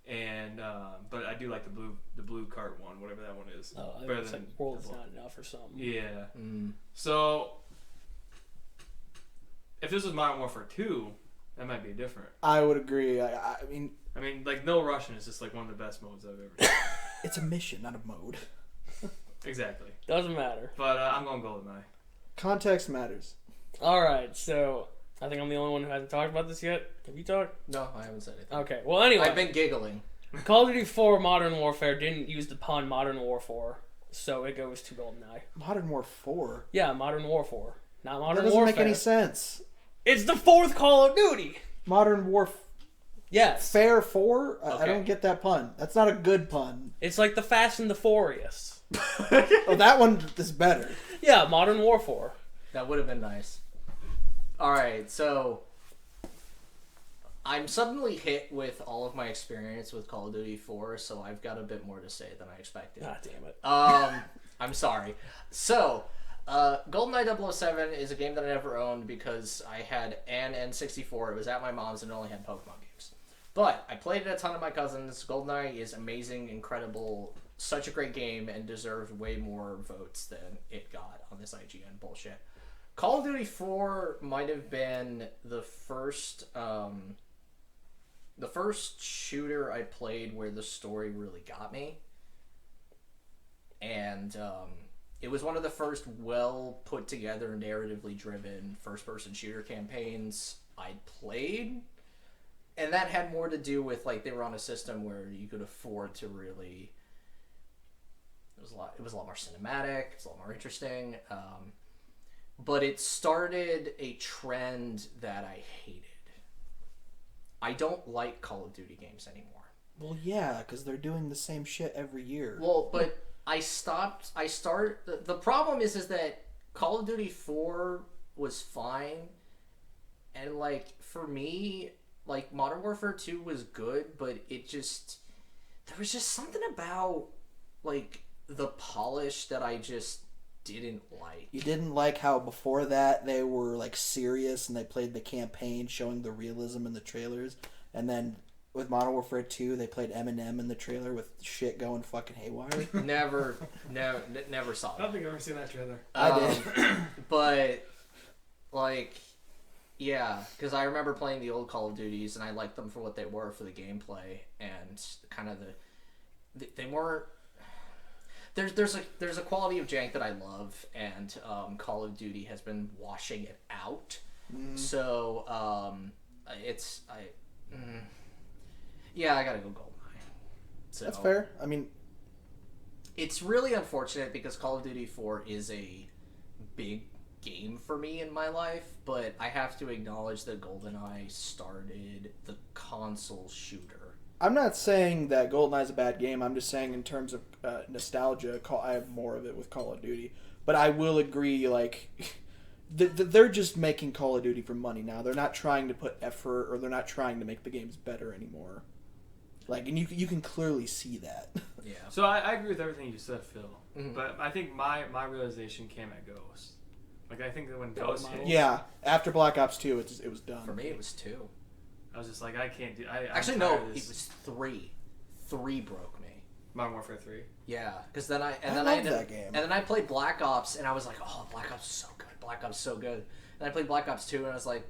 And but I do like the blue cart one, whatever that one is. Oh, Better it's like than World is the Not Enough or something. Yeah. Mm. So if this was Modern Warfare 2, that might be different. I would agree. I mean, like no Russian is just like one of the best modes I've ever seen. it's a mission, not a mode. Exactly. Doesn't matter. But I'm going GoldenEye. Context matters. Alright, so I think I'm the only one who hasn't talked about this yet. Have you talked? No, I haven't said anything. Okay, well anyway. I've been giggling. Call of Duty 4 Modern Warfare didn't use the pun Modern Warfare, so it goes to GoldenEye. Modern War 4. Yeah, Modern Warfare. Not That Modern doesn't Warfare. make any sense. It's the fourth Call of Duty! Modern War Yes. Fair 4? I Okay. don't get that pun. That's not a good pun. It's like the Fast and the Furious. Oh, that one is better. Yeah, Modern Warfare. That would have been nice. Alright, so I'm suddenly hit with all of my experience with Call of Duty 4, so I've got a bit more to say than I expected. God damn it. I'm sorry. So, GoldenEye 007 is a game that I never owned because I had an N64. It was at my mom's and it only had Pokemon games. But I played it a ton of my cousins. GoldenEye is amazing, incredible, such a great game, and deserved way more votes than it got on this IGN bullshit. Call of Duty 4 might have been the first shooter I played where the story really got me. And it was one of the first well put together, narratively driven first person shooter campaigns I'd played. And that had more to do with, like, they were on a system where you could afford to really... It was a lot more cinematic, it was a lot more interesting. But it started a trend that I hated. I don't like Call of Duty games anymore. Well, yeah, because they're doing the same shit every year. Well, but the problem is that Call of Duty 4 was fine. And, like, for me, like, Modern Warfare 2 was good, but it just... There was just something about, like, the polish that I just didn't like. You didn't like how before that they were, like, serious and they played the campaign showing the realism in the trailers. And then with Modern Warfare 2, they played Eminem in the trailer with shit going fucking haywire. Never saw I it. don't think I've ever seen that trailer. I did. But, like... Yeah, because I remember playing the old Call of Duties, and I liked them for what they were for the gameplay, and kind of they weren't. There's a quality of jank that I love, and Call of Duty has been washing it out. So yeah, I gotta go GoldenEye. So That's fair. I mean, it's really unfortunate because Call of Duty 4 is a big game for me in my life, but I have to acknowledge that GoldenEye started the console shooter. I'm not saying that GoldenEye is a bad game. I'm just saying in terms of nostalgia, I have more of it with Call of Duty. But I will agree, like, they're just making Call of Duty for money now. They're not trying to put effort, or they're not trying to make the games better anymore. Like, and you can clearly see that. Yeah. So I agree with everything you said, Phil. Mhm. But I think my realization came at Ghost. Like, I think that when Ghost hit, Yeah, after Black Ops 2, it was done. For me, it was 2. I was just like, I can't do. Actually, no, it was 3. 3 broke me. Modern Warfare 3. Yeah, because then I love that game. And then I played Black Ops, and I was like, oh, Black Ops is so good. Black Ops is so good. And I played Black Ops 2, and I was like,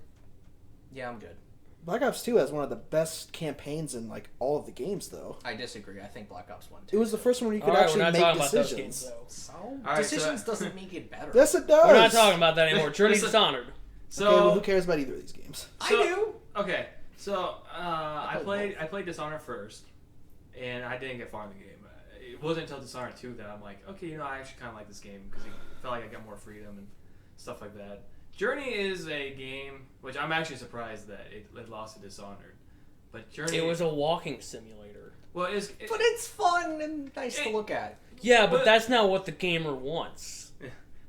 yeah, I'm good. Black Ops 2 has one of the best campaigns in, like, all of the games, though. I disagree. I think Black Ops 1 too. It was the first one where you could All right, we're actually not make talking about those decisions. games, though. So, right, decisions so- doesn't make it better. Yes, it does. We're not talking about that anymore. Journey Listen- Dishonored. So Okay, well, who cares about either of these games? I So- do. Okay, so I played played Dishonored first, and I didn't get far in the game. It wasn't until Dishonored 2 that I'm like, okay, I actually kind of like this game because it felt like I got more freedom and stuff like that. Journey is a game which I'm actually surprised that it lost to Dishonored, but Journey It was a walking simulator. well, But it's fun and nice to look at. Yeah, but But- that's not what the gamer wants.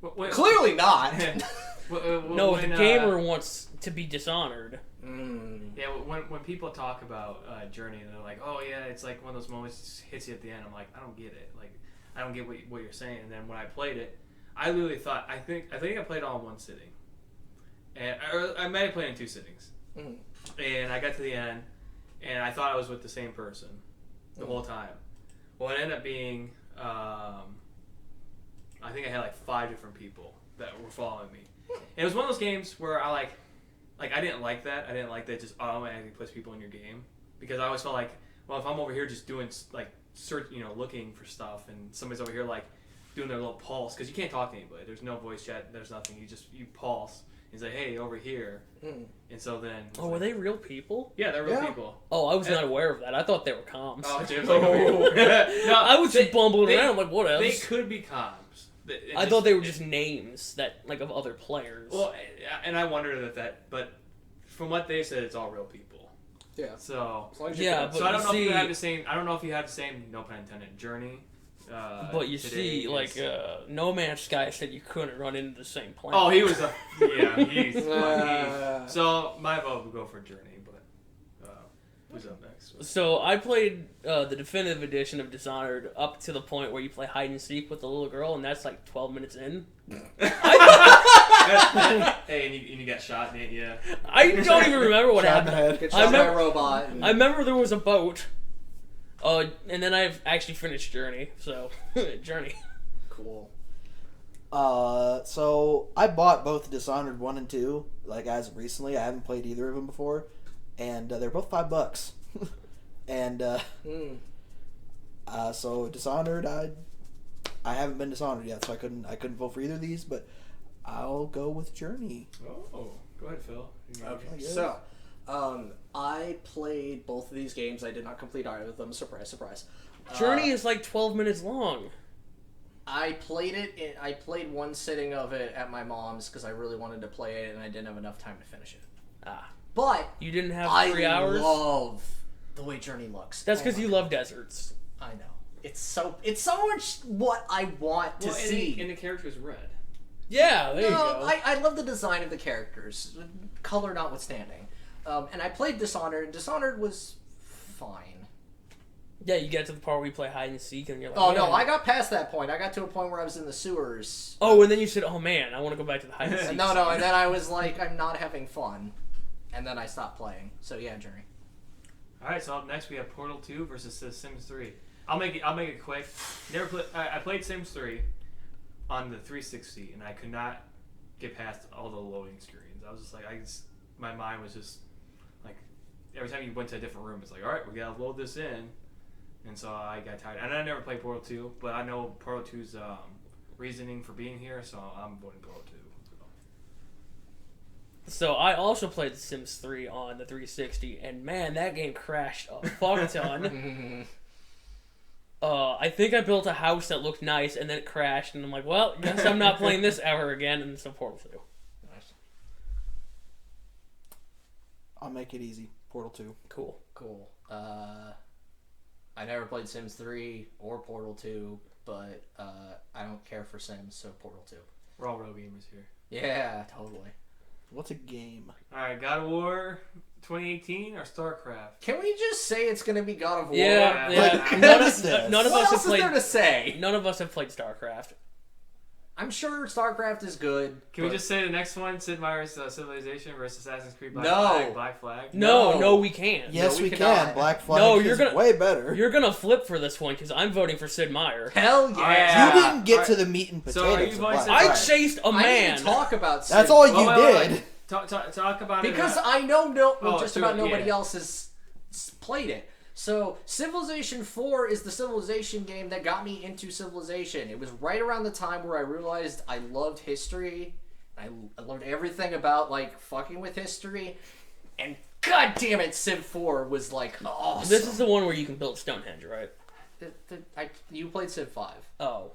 Clearly not. No, the gamer wants to be dishonored. Yeah, when people talk about Journey, they're like, "Oh yeah, it's like one of those moments that just hits you at the end." I'm like, I don't get it. Like, I don't get what you're saying. And then when I played it, I literally thought I think I played it all in one sitting, and I might have played it in 2 sittings. And I got to the end, and I thought I was with the same person the whole time. Well, it ended up being I think I had like 5 different people that were following me. And it was one of those games where I I didn't like that. I didn't like that it just automatically puts people in your game. Because I always felt like, well, if I'm over here just doing, like, search, looking for stuff, and somebody's over here, like, doing their little pulse, because you can't talk to anybody. There's no voice chat. There's nothing. You pulse and say, hey, over here. And so then... Oh, were they real people? Yeah, they're real people. Oh, I was not aware of that. I thought they were comms. Oh, dude, no, I was just bumbling around. I'm like, what else? They could be comms. I thought they were just names that, like, of other players. Well, and I wondered at that, but from what they said, it's all real people. Yeah. So As long as you Yeah, can- but so I don't you know if you see- have the same. I don't know if you have the same. No pun intended. Journey. But you today see, like, is- No Man's Sky said you couldn't run into the same planet. Oh, he was a he's Uh, so my vote would go for Journey, but who's up next? So I played the definitive edition of Dishonored up to the point where you play hide and seek with the little girl, and that's like 12 minutes in. Hey, and you got shot, didn't you? I don't even remember what Shot in the happened. head. Get I shot by a remember- robot. And... I remember there was a boat. And then I've actually finished Journey, so Journey. Cool. So I bought both Dishonored 1 and 2, like as of recently. I haven't played either of them before, and they're both $5. And so Dishonored, I haven't been Dishonored yet, so I couldn't vote for either of these, but I'll go with Journey. Oh, go ahead, Phil. Okay, so I played both of these games. I did not complete either of them. Surprise, surprise. Journey is like 12 minutes long. I played it. I played one sitting of it at my mom's because I really wanted to play it, and I didn't have enough time to finish it. Ah, But you didn't have I 3 hours? love the way Journey looks. That's Oh because my you God. love deserts. I know. It's so much what I want to see. And the character's red. Yeah, there you No, go. I love the design of the characters, color notwithstanding. And I played Dishonored. Dishonored was fine. Yeah, you get to the part where you play hide and seek, and you're like, Oh no, man. I got past that point. I got to a point where I was in the sewers. Oh, and then you said, oh man, I want to go back to the hide and seek. No, and then I was like, I'm not having fun. And then I stopped playing. So yeah, Journey. All right, so up next we have Portal 2 versus The Sims 3. I'll make it quick. I played Sims 3 on the 360, and I could not get past all the loading screens. I was just like, my mind was just like, every time you went to a different room, it's like, all right, we gotta load this in, and so I got tired. And I never played Portal 2, but I know Portal 2's reasoning for being here, so I'm voting Portal 2. So I also played The Sims 3 on the 360, and man, that game crashed a fuck ton. I think I built a house that looked nice, and then it crashed, and I'm like, well, guess I'm not playing this ever again, and so Portal 2. Nice. I'll make it easy. Portal 2. Cool. Cool. I never played Sims 3 or Portal 2, but I don't care for Sims, so Portal 2. We're all real gamers here. Yeah, totally. What's a game? All right, God of War 2018 or StarCraft? Can we just say it's gonna be God of War? Yeah, Yeah. yeah. What is this? None of What us have else is there played. to say? None of us have played StarCraft. I'm sure StarCraft is good. Can we but- just say the next one, Sid Meier's Civilization versus Assassin's Creed Black No. Flag? Black Flag? No, No. no, we can't. Yes, we we cannot. can. Black Flag No, is you're gonna- way better. You're gonna flip for this one because I'm voting for Sid Meier. Hell You yeah! You didn't get Alright. to the meat and potatoes. So are you of voting Black Sid I Flag. chased a I need man. to talk about That's Sid- all you Wait. did. Talk about because it. I know just true, about nobody yeah. else has played it. So Civilization 4 is the Civilization game that got me into Civilization. It was right around the time where I realized I loved history. I loved everything about like fucking with history, and god damn it, Civ 4 was like awesome. This is the one where you can build Stonehenge, right? You played Civ 5. Oh.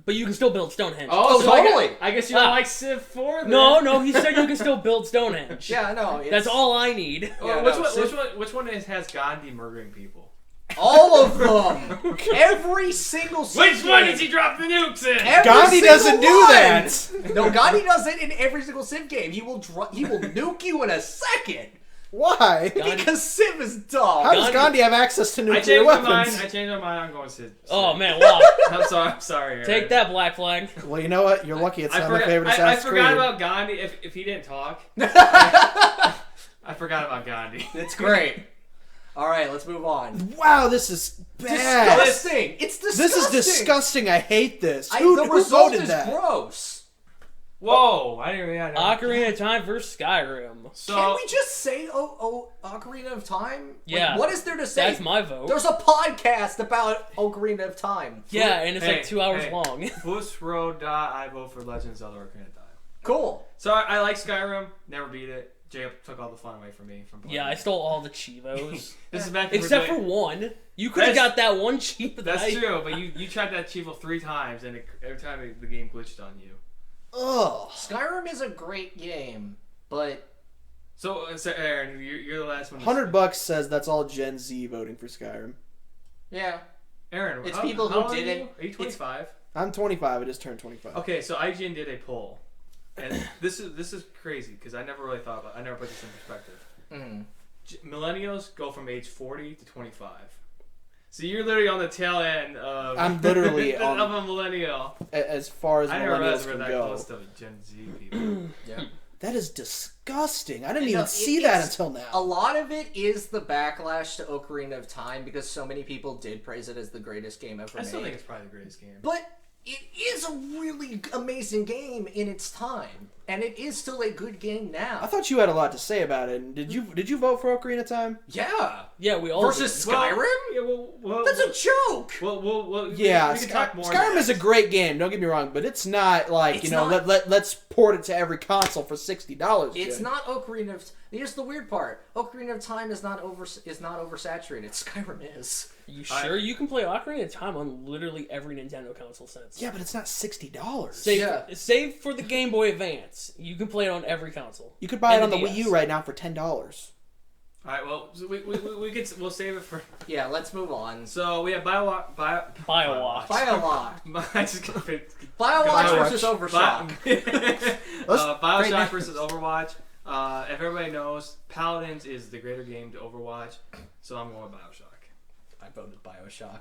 But you can still build Stonehenge. Oh, so totally. I guess you don't Ah. like Civ 4 then? No, he said you can still build Stonehenge. Yeah, no, That's all I need. Oh, Yeah, which, no, one, Civ- which one has Gandhi murdering people? all of them. Every single Civ Which one game. does he drop the nukes in? Every Gandhi single doesn't do one. that. No, Gandhi does it in every single Civ game. He will nuke you in a second Why? Gandhi- because Civ is dumb. How does Gandhi- Gandhi have access to I nuclear changed my weapons? mind. I'm going Sid. Oh, man, wow. I'm sorry. Take Aaron. that, Black Flag. Well, you know what? You're lucky it's I not my forgot, favorite I Assassin's forgot Creed. about Gandhi. If he didn't talk, I forgot about Gandhi. It's great. All right, let's move on. Wow, this is bad. Disgusting. It's disgusting. This is disgusting. I hate this. The Who result voted is that? gross. Whoa! I didn't. Yeah, no. Ocarina of Time versus Skyrim. So Can we just say Ocarina of Time? Like, Yeah. what is there to say? That's my vote. There's a podcast about Ocarina of Time. Yeah, and it's Hey, like 2 hours hey. long. Bush Road. I vote for Legend of Zelda: Ocarina of Time. Cool. So I like Skyrim. Never beat it. Jay took all the fun away from me from playing. Yeah, I it. stole all the Chivos. This is back Except for when one. You could have got that one Chivo. That's true, but you tried that Chivo 3 times, and every time the game glitched on you. Ugh. Skyrim is a great game, but So Aaron, you're the last one. $100 says that's all Gen Z voting for Skyrim. Yeah. Aaron, It's how, people how who old didn't. Are you 25? I'm 25. I just turned 25. Okay, so IGN did a poll, and this is crazy because I never really thought about. I never put this in perspective. Millennials go from age 40 to 25. So you're literally on the tail end of. I'm literally of a millennial. As far as I never realized millennials we're can that go. close to Gen Z people. Yeah. That is disgusting. I didn't No, even see that it's- until A now. lot of it is the backlash to Ocarina of Time because so many people did praise it as the greatest game ever I still made. think it's probably the greatest game. But it is a really amazing game in its time, and it is still a good game now. I thought you had a lot to say about it. Did you vote for Ocarina of Time? Yeah. Yeah, we all Versus did. Skyrim? Yeah, well, That's a joke. Well, Yeah, we can talk more. Skyrim is a great game. Don't get me wrong, but it's not like It's you know. not- Let's port it to every console for $60. It's Jay. not Ocarina of. Here's the weird part: Ocarina of Time is not oversaturated. Skyrim is. Are you sure you can play Ocarina of Time on literally every Nintendo console since? Yeah, but it's not $60. Save for the Game Boy Advance. You can play it on every console. You could buy it And on the the Wii DS. U right now for $10. All right, well, so we'll save it for. Yeah, let's move on. So we have Biowatch. Biowatch. Biowatch. I just Biowatch versus Overshock. Bioshock versus Overwatch. If everybody knows, Paladins is the greater game to Overwatch, so I'm going with Bioshock. I voted Bioshock.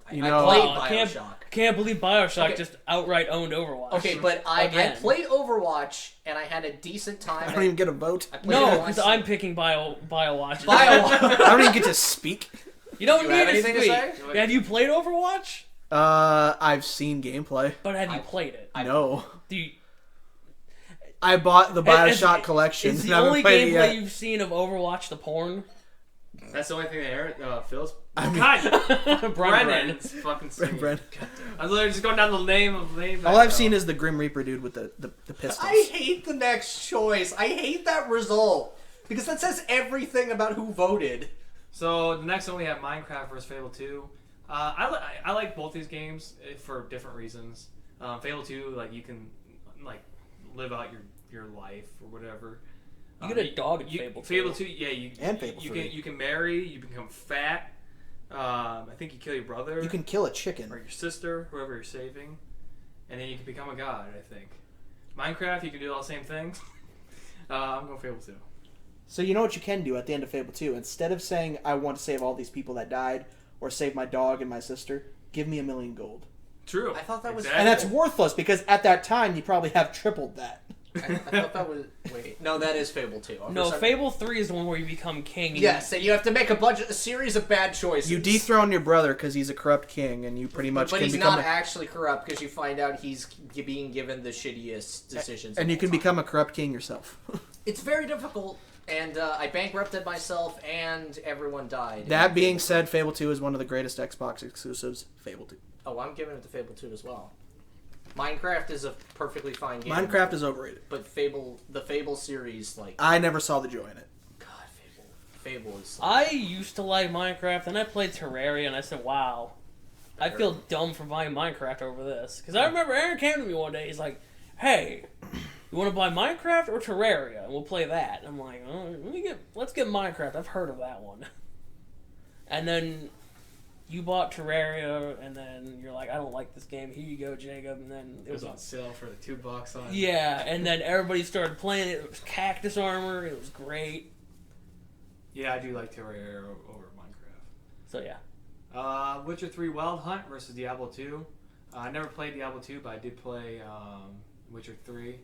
I know- played Wow, Bioshock. I can't believe Bioshock Okay. just outright owned Overwatch. Okay, but I Again. played Overwatch and I had a decent time. I don't even get a vote. I played No, it because once. I'm picking Biowatch. Biowatch. I don't even get to speak. You don't Do you need have to anything to speak. say? Have you played Overwatch? I've seen gameplay. But have you played it? No. Do you, I bought the Bioshock collection. Is and the I haven't only played it gameplay yet. you've seen of Overwatch the porn? That's the only thing that Aaron Phil's. I mean- God, Brennan. Brennan's fucking singing. Brennan. I was literally just going down the name of name. All I've seen is the Grim Reaper dude with the pistols. I hate the next choice. I hate that result because that says everything about who voted. So the next one we have Minecraft versus Fable 2. I like both these games for different reasons. Fable 2, like you can like live out your life or whatever. You get a dog in Fable 2. Fable 2, yeah, And Fable 3. you can marry, you become fat. I think you kill your brother. You can kill a chicken. Or your sister, whoever you're saving, and then you can become a god. I think. Minecraft, you can do all the same things. I'm going Fable 2. So you know what you can do at the end of Fable 2? Instead of saying, I want to save all these people that died, or save my dog and my sister, give me 1,000,000 gold. True. I thought that was- Exactly. And that's worthless, because at that time, you probably have tripled that. I thought that was wait. No, that is Fable 2. No, Fable 3 is the one where you become king. And Yes, and you have to make a series of bad choices. You dethrone your brother because he's a corrupt king, and you pretty much but can he's become not a, actually corrupt because you find out he's being given the shittiest decisions. and of you all can time. become a corrupt king yourself. It's very difficult, and I bankrupted myself, and everyone died. That being said, Fable 2 is one of the greatest Xbox exclusives. Fable 2. Oh, I'm giving it to Fable 2 as well. Minecraft is a perfectly fine game. Minecraft is overrated. But the Fable series, like I never saw the joy in it. God, Fable is. I used to like Minecraft, and I played Terraria, and I said, wow, I feel dumb for buying Minecraft over this. Because I remember Aaron came to me one day, he's like, hey, you want to buy Minecraft or Terraria? And we'll play that. And I'm like, oh, let's get Minecraft. I've heard of that one. And then you bought Terraria, and then you're like, I don't like this game. Here you go, Jacob. And then It was on sale for the $2 on. Yeah, and then everybody started playing it. It was cactus armor. It was great. Yeah, I do like Terraria over Minecraft. So yeah. Witcher 3 Wild Hunt versus Diablo 2. I never played Diablo 2, but I did play Witcher 3.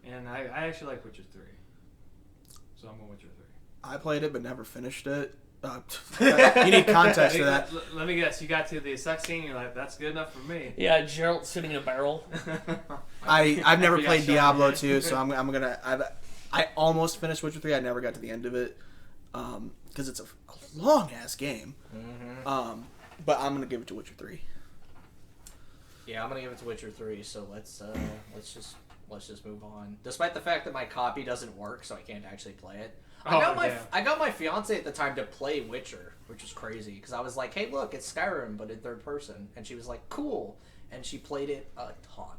And I actually like Witcher 3. So I'm going Witcher 3. I played it but never finished it. You need context for that. Let me guess. You got to the sex scene, you're like, that's good enough for me. Yeah, Geralt sitting in a barrel. I've never You got played shot. Diablo 2, so I almost finished Witcher 3. I never got to the end of it because it's a long ass game. Mm-hmm. But I'm gonna give it to Witcher 3. Yeah, I'm gonna give it to Witcher 3. So let's just move on. Despite the fact that my copy doesn't work, so I can't actually play it. I got my fiance at the time to play Witcher, which was crazy because I was like, "Hey, look, it's Skyrim, but in third person," and she was like, "Cool," and she played it a ton.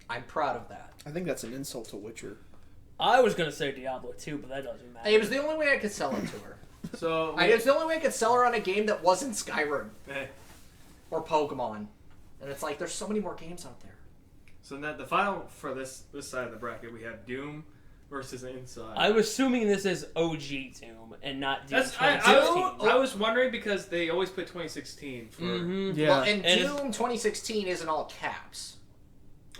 I'm proud of that. I think that's an insult to Witcher. I was gonna say Diablo 2, but that doesn't matter. It was the only way I could sell it to her. So It was the only way I could sell her on a game that wasn't Skyrim eh, or Pokemon. And it's like, there's so many more games out there. so now the final for this side of the bracket, we have Doom versus Inside. I'm assuming this is OG Doom and not Doom That's 2016. I was wondering because they always put 2016 for. Mhm. Yeah. Well, and And Doom 2016 isn't all caps.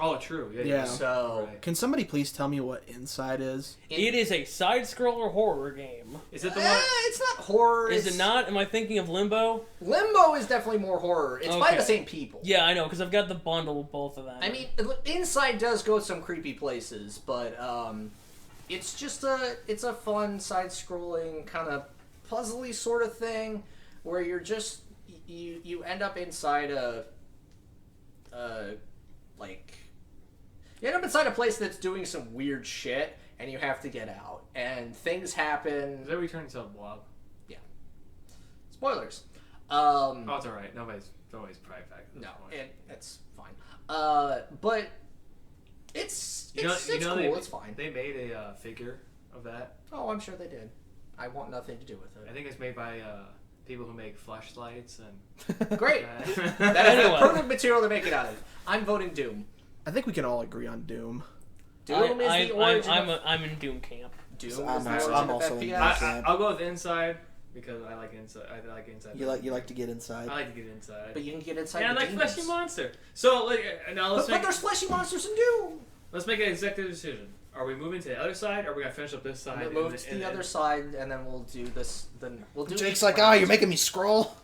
Oh, true. Yeah. Yeah. So, Right. Can somebody please tell me what Inside is? It is a side-scroller horror game. Is it the one? it's not horror. Is it's- it not? Am I thinking of Limbo? Limbo is definitely more horror. It's by Okay. the same people. Yeah, I know, because I've got the bundle of both of them. I mean, Inside does go some creepy places, but it's just it's a fun side-scrolling kind of puzzly sort of thing where you're just you end up inside like you end up inside a place that's doing some weird shit, and you have to get out, and things happen. Is that returning to a blob? Spoilers. Oh, it's all right. Nobody's probably back at this No, point. it's fine. But it's You know cool. they, It's fine. They made a figure of that. Oh, I'm sure they did. I want nothing to do with I it. think it's made by people who make flashlights and. Great. Uh, That is Anyway. the perfect material to make it out of. I'm voting Doom. I think we can all agree on Doom. Doom is the origin of... I'm in Doom camp. Doom So is I'm the also- origin I'm of also in FPS. I'll go with Inside because I like Inside. I like Inside. You like to get inside. I like to get inside. But you can get inside Yeah, I the like demons. fleshy monster. So like now But there's fleshy monsters in Doom. let's make an executive decision. Are we moving to the other side, or are we gonna finish up this side? We'll move to the other side, and then we'll do this. Then we'll do. Jake's each like, round. oh, you're making me scroll.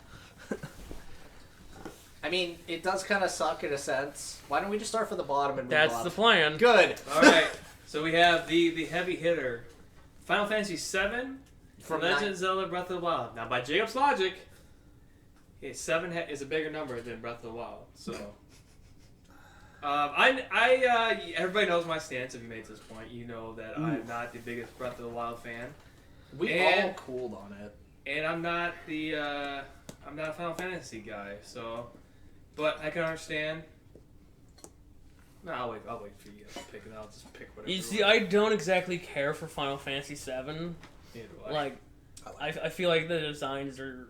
I mean, it does kind of suck in a sense. Why don't we just start from the bottom and move That's up? the plan. Good. All right. So we have the heavy hitter, Final Fantasy VII, From Legend of Zelda: Breath of the Wild. Now, by Jacob's logic, 7 is a bigger number than Breath of the Wild. So, everybody knows my stance. If you made it to this point, you know that I'm not the biggest Breath of the Wild fan, We all cooled on it. and I'm not a Final Fantasy guy. So, but I can understand. No, I'll wait for you to pick it. I'll just pick whatever. You you see, want. I don't exactly care for Final Fantasy VII. Neither do I. Like, I feel like the designs are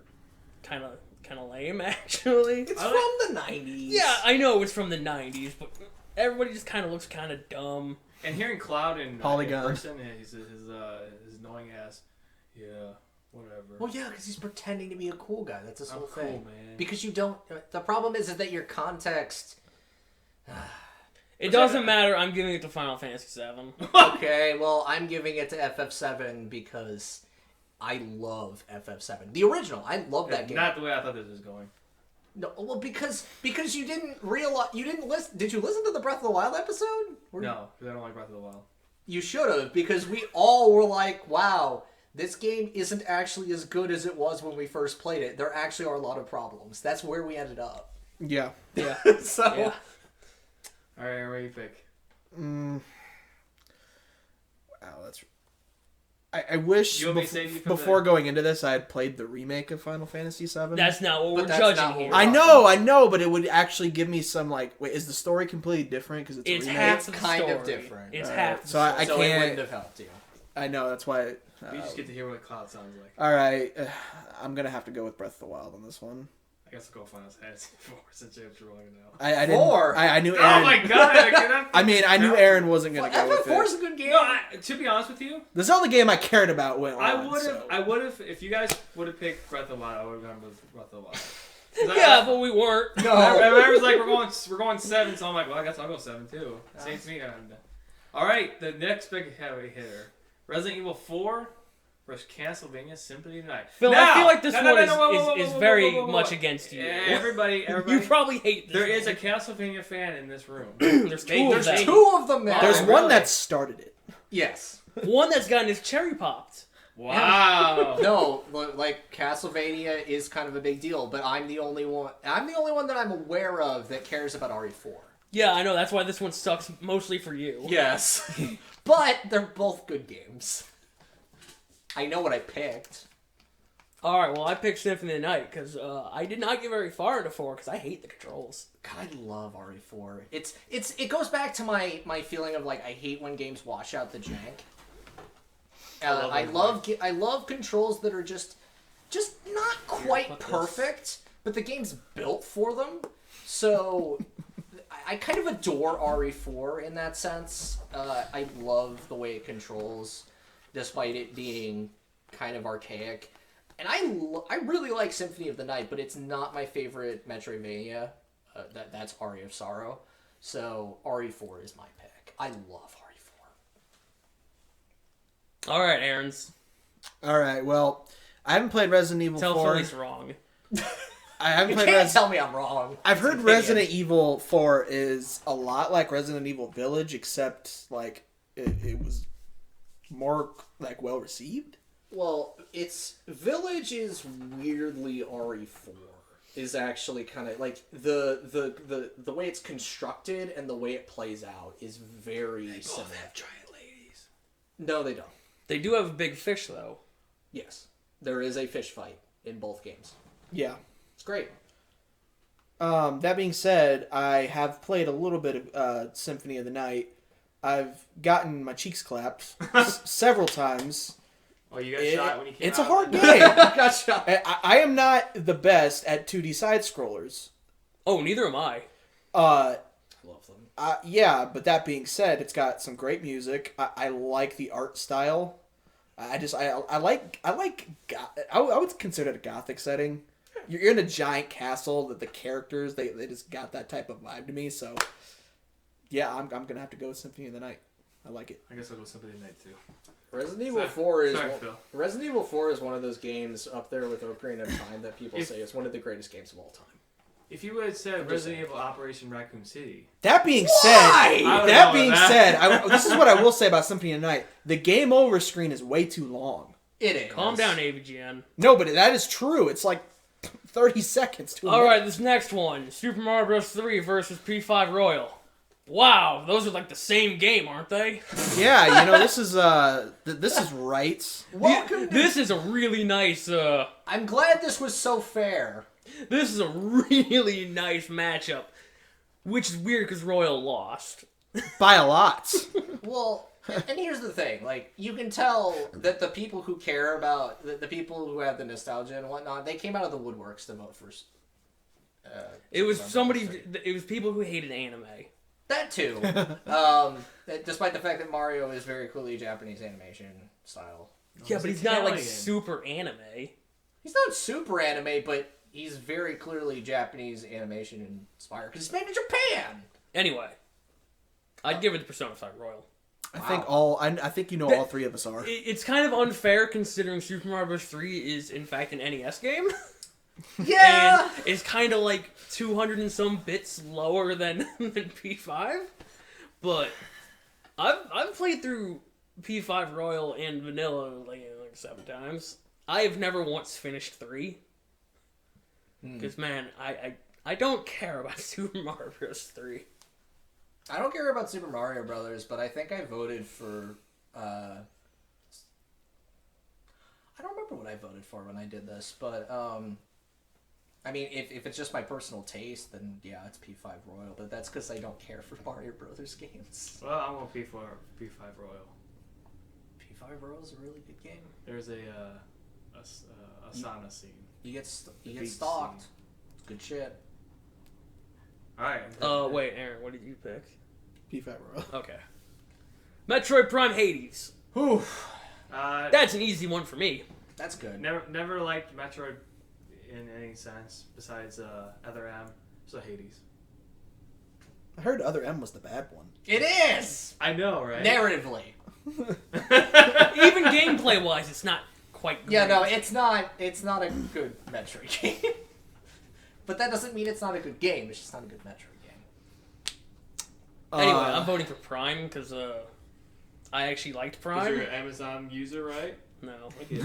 kind of lame, actually. It's I from the 90s. Yeah, I know it's from the 90s, but everybody just kind of looks kind of dumb. And hearing Cloud in Polygon. person, his annoying ass, yeah, whatever. Well, yeah, because he's pretending to be a cool guy. That's his I'm whole cool, thing. man. Because you don't. The problem is that your context. It doesn't matter. I'm giving it to Final Fantasy VII. Okay, well, I'm giving it to FF7 because I love FF7, the original. I love that game. Not the way I thought this was going. No, well, because you didn't realize, you didn't listen. Did you listen to the Breath of the Wild episode? No, because I don't like Breath of the Wild. You should have, because we all were like, "Wow, this game isn't actually as good as it was when we first played it. There actually are a lot of problems." That's where we ended up. Yeah. Yeah. So. Yeah. All right, where do you pick? Wow, that's. I wish You want me to save you from before the- going into this, I had played the remake of Final Fantasy VII. That's not what we're But that's not judging what here. we're- I know, but it would actually give me some like. Wait, is the story completely different because it's a It's remake? half It's the kind of story. different. It's Alright, half. The so I story. So it can't- wouldn't have helped you. I know that's why. We just get to hear what Cloud sounds like. All right, I'm gonna have to go with Breath of the Wild on this one. I guess I'll go Final Fantasy 4 since James rolling now. I didn't. Four? I knew Oh Aaron. my god! I mean, I knew Aaron wasn't gonna go with FF4 it. is a good game. No, to be honest with you, The Zelda game I cared about went on. I would have, if you guys would have picked Breath of the Wild, I would have gone with Breath of the Wild. 'Cause Yeah, but we weren't. I was like, we're going 7, so I'm like, well, I guess I'll go 7 too. Same to me. All right, the next big heavy hitter, Resident Evil 4 versus Castlevania Symphony of the Night. Phil, Now- I feel like this no, one no, no, whoa, whoa, whoa, is whoa, very whoa, whoa, whoa. much against you. Everybody, You probably hate this. there is a one. Castlevania fan in this room. There's two of There's them. two of them now. There's Oh, one really? that started it. Yes. One that's gotten his cherry popped. Wow. No, like Castlevania is kind of a big deal, but I'm the only one. I'm the only one that I'm aware of that cares about RE4. Yeah, I know. That's why this one sucks mostly for you. Yes, but they're both good games. I know what I picked. All right, well, I picked Symphony of the Night because I did not get very far into 4 because I hate the controls. God, I love RE4. It goes back to my feeling of like I hate when games wash out the jank. I love controls that are just not quite perfect, but the game's built for them. So I kind of adore RE4 in that sense. I love the way it controls, despite it being kind of archaic. And I really like Symphony of the Night, but it's not my favorite Metroidvania. That's Aria of Sorrow. So RE4 is my pick. I love RE4. All right, Aaron's. All right, well, I haven't played Resident Evil Tell 4. Philly's wrong. I haven't You played can't tell me I'm wrong. I've heard It's Resident Evil 4 is a lot like Resident Evil Village, except like it was more like well received. Well, it's Village is weirdly RE4. Is actually kind of like the way it's constructed and the way it plays out is very similar. Both have giant ladies. No, they don't. They do have a big fish, though. Yes, there is a fish fight in both games. Yeah. It's great. That being said, I have played a little bit of Symphony of the Night. I've gotten my cheeks clapped several times. Oh, you got shot when you came It's out? a hard game. Gotcha. I am not the best at 2D side scrollers. Oh, neither am I. Love them. Yeah, but that being said, it's got some great music. I like the art style. I would consider it a gothic setting. You're in a giant castle. That the characters they just got that type of vibe to me. So yeah, I'm gonna have to go with Symphony of the Night. I like it. I guess I'll go Symphony of the Night too. Resident Evil 4 is Sorry, Phil. Resident Evil 4 is one of those games up there with Ocarina of Time that people say is one of the greatest games of all time. If you would have said Resident Evil Operation Raccoon City, That being I said, this is what I will say about Symphony of the Night. The game over screen is way too long. It is. Calm down, AVGN. No, but that is true. It's like 30 seconds to a All minute. right, this next one. Super Mario Bros. 3 versus P5 Royal. Wow, those are like the same game, aren't they? Yeah, this is right. Welcome to... This is a really nice, I'm glad this was so fair. this is a really nice matchup. Which is weird because Royal lost. By a lot. Well, and here's the thing, like, you can tell that the people who care about, the people who have the nostalgia and whatnot, they came out of the woodworks to vote for... It was people who hated anime. That too. Despite the fact that Mario is very clearly Japanese animation style. Yeah, but he's not like super anime. He's not super anime, but he's very clearly Japanese animation inspired because he's made in Japan. Anyway, I'd give it to Persona 5 Royal. I think I think all three of us are. It's kind of unfair considering Super Mario Bros. 3 is in fact an NES game. Yeah! And it's kind of like 200 and some bits lower than P5. But I've played through P5 Royal and Vanilla like 7 times. I have never once finished 3. Because, man, I don't care about Super Mario Bros. 3. I don't care about Super Mario Brothers, but I think I voted for... I don't remember what I voted for when I did this, but... I mean, if it's just my personal taste, then yeah, it's P5 Royal, but that's because I don't care for Mario Brothers games. Well, I'm going P5 Royal. P5 Royal is a really good game. There's a sauna scene. You get beach stalked. scene. Good shit. Alright. Wait, Aaron, what did you pick? P5 Royal. Okay. Metroid Prime Hades. Whew. That's an easy one for me. That's good. Never liked Metroid in any sense besides Other M, so Hades. I heard Other M was the bad one. It is! I know, right? Narratively. Even gameplay wise, it's not quite great. Yeah, no, it's not a good Metroid game. But that doesn't mean it's not a good game, it's just not a good Metroid game. Anyway, I'm voting for Prime because I actually liked Prime. You're an Amazon user, right? No. Okay.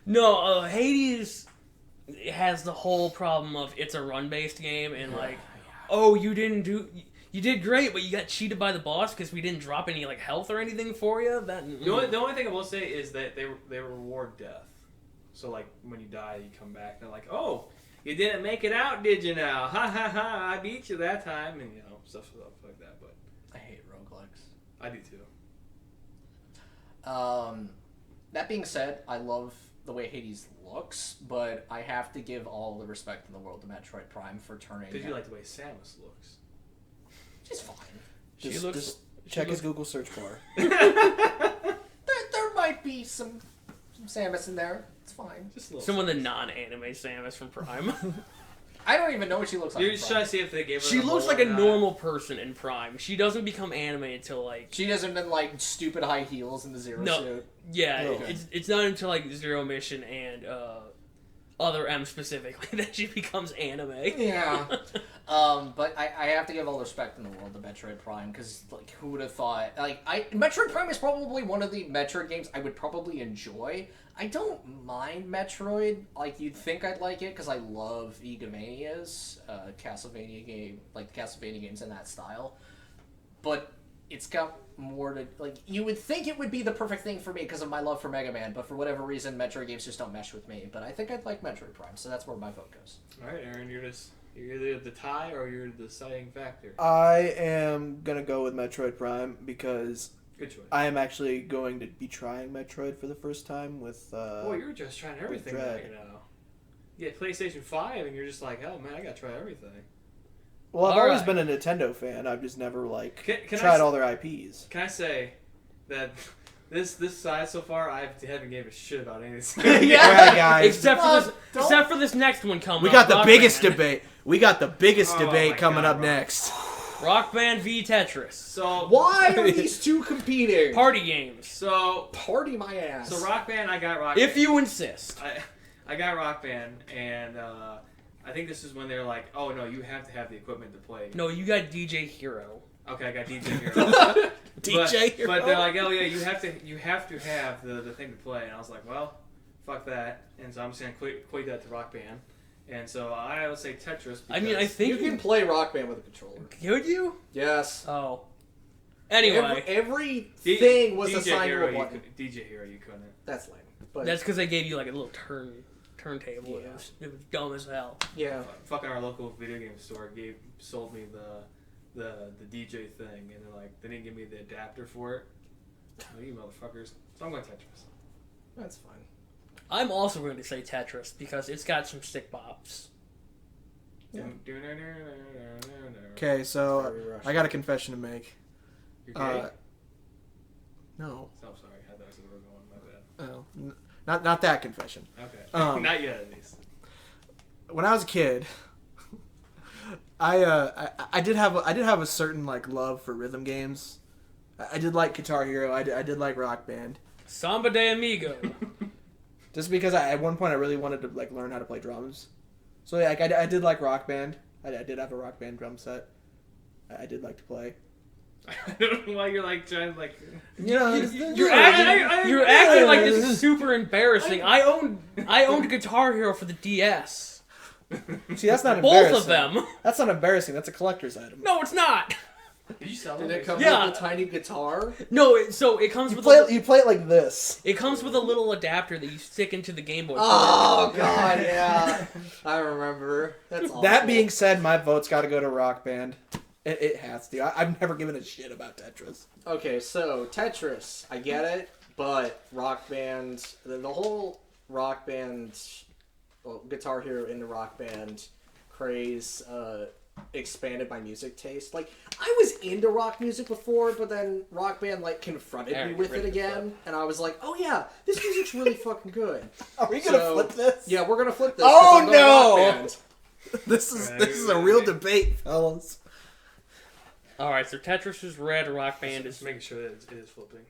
No, Hades has the whole problem of it's a run-based game and like, oh, you did great, but you got cheated by the boss because we didn't drop any like health or anything for you. The only thing I will say is that they reward death. So like when you die, you come back. They're like, oh, you didn't make it out, did you? Now, ha ha ha! I beat you that time, and stuff like that. But I hate roguelikes. I do too. That being said, I love the way Hades looks, but I have to give all the respect in the world to Metroid Prime for turning. Because you like the way Samus looks. She's fine. Just check his Google search bar. There might be some Samus in there. It's fine. Just a little. Some of the non-anime Samus from Prime. I don't even know what she looks like. You're in just Prime. trying to see if they gave her. She the looks role like a or not. normal person in Prime. She doesn't become anime until like. She doesn't been like stupid high heels in the Zero No. suit. Yeah, Okay. it's not until like Zero Mission and Other M specifically that she becomes anime. Yeah. But I have to give all the respect in the world to Metroid Prime, because like who would have thought? Metroid Prime is probably one of the Metroid games I would probably enjoy. I don't mind Metroid. Like you'd think I'd like it because I love Egamanias, Castlevania game, like the Castlevania games in that style. But it's got more to like. You would think it would be the perfect thing for me because of my love for Mega Man, but for whatever reason, Metroid games just don't mesh with me. But I think I'd like Metroid Prime, so that's where my vote goes. All right, Aaron, you're either the tie or you're the deciding factor. I am gonna go with Metroid Prime because Good choice. I am actually going to be trying Metroid for the first time with. Boy, you're just trying everything Dread. right now. You get PlayStation 5 and you're just like, oh man, I gotta try everything. Well, I've All always right. been a Nintendo fan. I've just never Can I tried s- all their IPs. Can I say that this side so far, I haven't gave a shit about anything. All right, guys. Except for this next one coming. We up, got the Rock biggest Band. debate. We got the biggest Oh debate my coming God, up bro. next. Rock Band v Tetris. So Why are these two competing? Party games. So Party my ass. Rock Band, I got Rock If Band. you insist. I got Rock Band, and I think this is when they're like, oh no, you have to have the equipment to play. No, you got DJ Hero. Okay, I got DJ Hero. DJ Hero. But they're like, oh yeah, you have to have the thing to play. And I was like, well, fuck that. And so I'm just gonna equate that to Rock Band. And so I would say Tetris. I mean, I because- think you can play Rock Band with a controller. Could you? Yes. Oh. Anyway, Everything was DJ assigned to Hero, a button. DJ Hero, you couldn't. That's lame. But that's because they gave you like a little turntable. Yeah. It was dumb as hell. yeah. Fucking our local video game store sold me the DJ thing, and they're like, they didn't give me the adapter for it. Oh, you motherfuckers. So I'm going Tetris. That's fine. I'm also going to say Tetris because it's got some stick bops. Yeah. Okay, so Very rushed. I got a confession to make. You're gay? No, Oh, sorry. I thought I said we were going. My bad. not that confession. Okay. Not yet, at least. When I was a kid, I did have a certain like love for rhythm games. I did like Guitar Hero. I did like Rock Band. Samba de Amigo. Just because at one point I really wanted to like learn how to play drums. So like I did like Rock Band. I did have a Rock Band drum set. I did like to play. I don't know why you're like trying to like. You know, You're acting like this is super embarrassing. I owned Guitar Hero for the DS. see, that's not Both embarrassing. of them. That's not embarrassing. That's a collector's item. No, it's not. Did you sell Did them? it come Yeah. with a tiny guitar? No, so it comes You with you play it like this. it comes with a little adapter that you stick into the Game Boy. Oh god, yeah. I remember. That's awful. That being said, my vote's got to go to Rock Band. It has to. I've never given a shit about Tetris. Okay, so Tetris, I get it, but Rock Band, the whole Rock Band, well, Guitar Hero into Rock Band craze expanded my music taste. Like, I was into rock music before, but then Rock Band, like, confronted me Eric, with ready it to again, and I was like, oh yeah, this music's really fucking good. Are we gonna So- flip this? Yeah, we're gonna flip this. Oh, 'cause I'm going no! Rock Band. This is a real debate, fellas. All right, so Tetris is red, Rock Band Just is making sure that it is flipping.